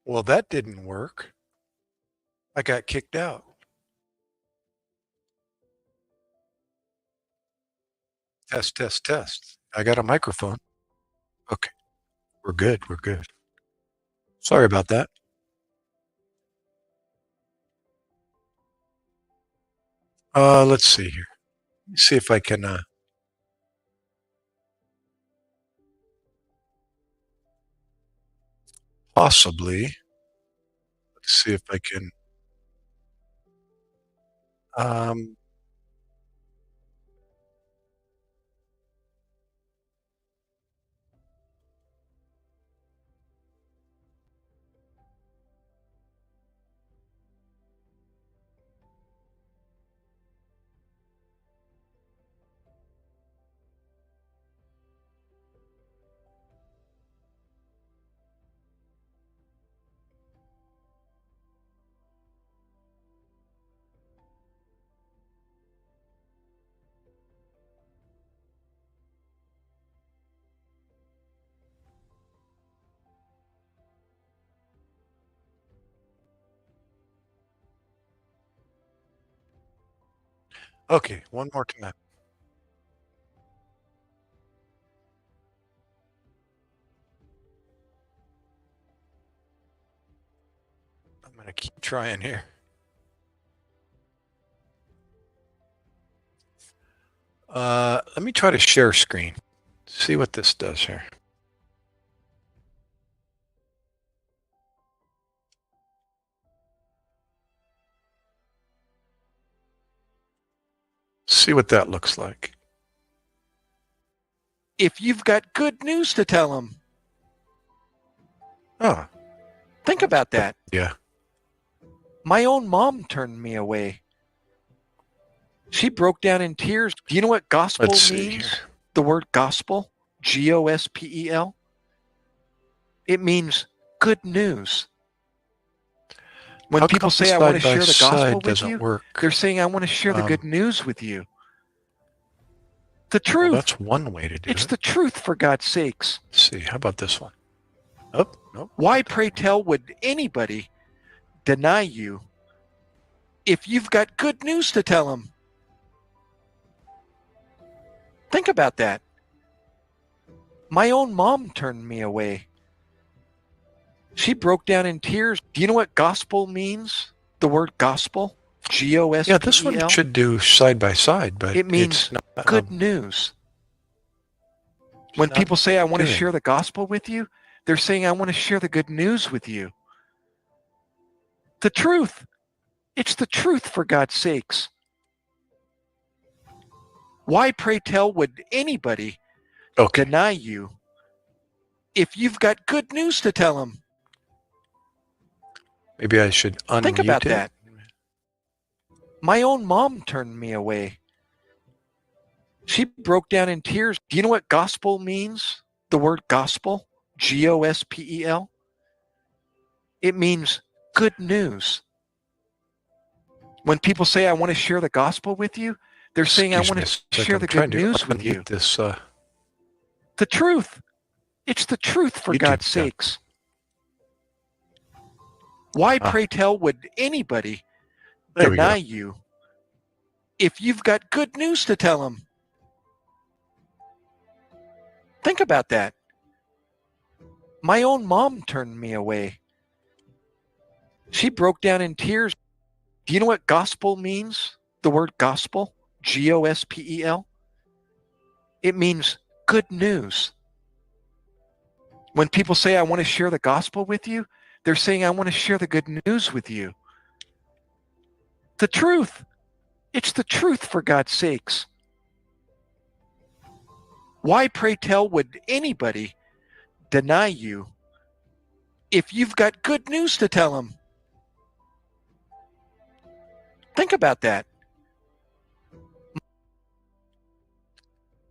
Well, that didn't work. I got kicked out. Test, test, test. I got a microphone. Okay, we're good. We're good. Sorry about that. Let's see here. Let me see if I can possibly. Let's see if I can. Um, okay, one more time. I'm going to keep trying here. Let me try to share screen. See what this does here. See what that looks like. If you've got good news to tell them, Oh, think about that. yeah. My own mom turned me away. She broke down in tears. Do you know what gospel Let's see means? here. The word gospel, Gospel. It means good news. When How people come say, I want to side by share the gospel side with doesn't you, work? they're saying, I want to share the good news with you. The Well, truth. that's one way to do It's it. the truth, for God's sakes. Let's see. How about this one? Oh, nope. Why, pray tell, would anybody deny you if you've got good news to tell them? Think about that. My own mom turned me away. She broke down in tears. Do you know what gospel means? The word gospel, Gospel. Yeah, this one should do side by side, but It means it's not, good news. When not people say, I want to doing. share the gospel with you, they're saying, I want to share the good news with you. The truth. It's the truth, for God's sakes. Why, pray tell, would anybody deny you if you've got good news to tell them? Maybe I should unmute Think about it. that. My own mom turned me away. She broke down in tears. Do you know what gospel means? The word gospel? Gospel? It means good news. When people say, I want to share the gospel with you, they're saying, I want to share the good news with you. This, the truth. It's the truth, for God's sakes. Why, pray tell, would anybody deny you if you've got good news to tell them? Think about that. My own mom turned me away. She broke down in tears. Do you know what gospel means? The word gospel? Gospel? It means good news. When people say, I want to share the gospel with you, they're saying, I want to share the good news with you. The truth. It's the truth, for God's sakes. Why, pray tell, would anybody deny you if you've got good news to tell them? Think about that.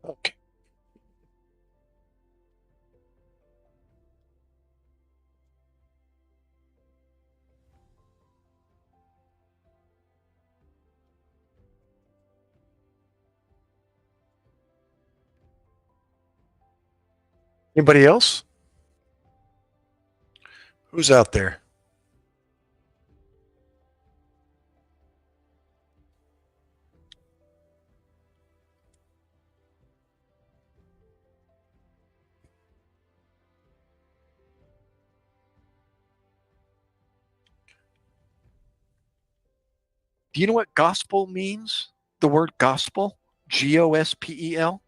Okay. Anybody else? Who's out there? Do you know what gospel means? The word gospel? Gospel?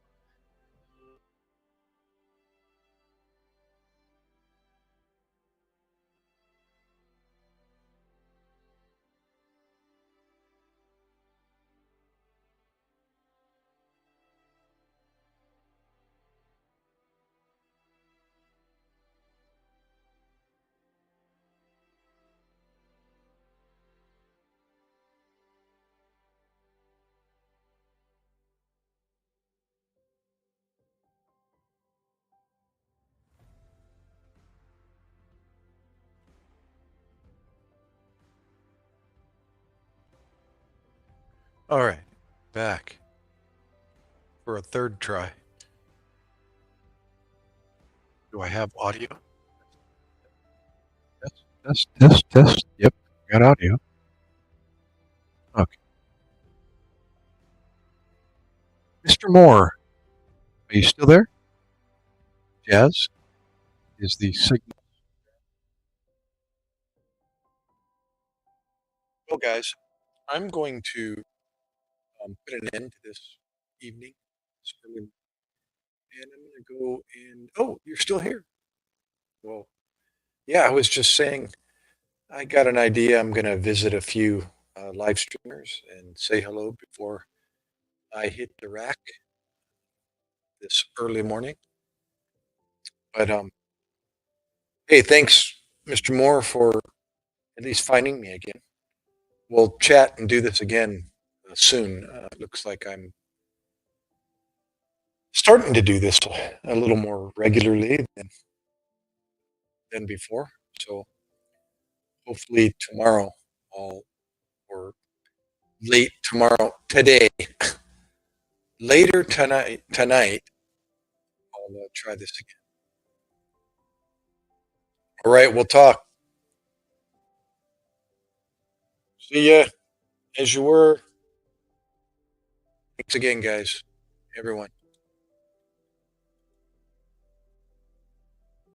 All right, back for a third try. Do I have audio? Test. Yep, got audio. Okay. Mr. Moore, are you still there? Jazz, is the signal? Well, guys, I'm going to put an end to this evening. And I'm going to go and, oh, you're still here. Well, yeah, I was just saying, I got an idea. I'm going to visit a few live streamers and say hello before I hit the rack this early morning. But hey, thanks, Mr. Moore, for at least finding me again. We'll chat and do this again soon. Looks like I'm starting to do this a little more regularly than before. So hopefully tomorrow, or late tomorrow, today, later tonight, I'll try this again. All right, we'll talk. See ya as you were. Thanks again, guys, everyone.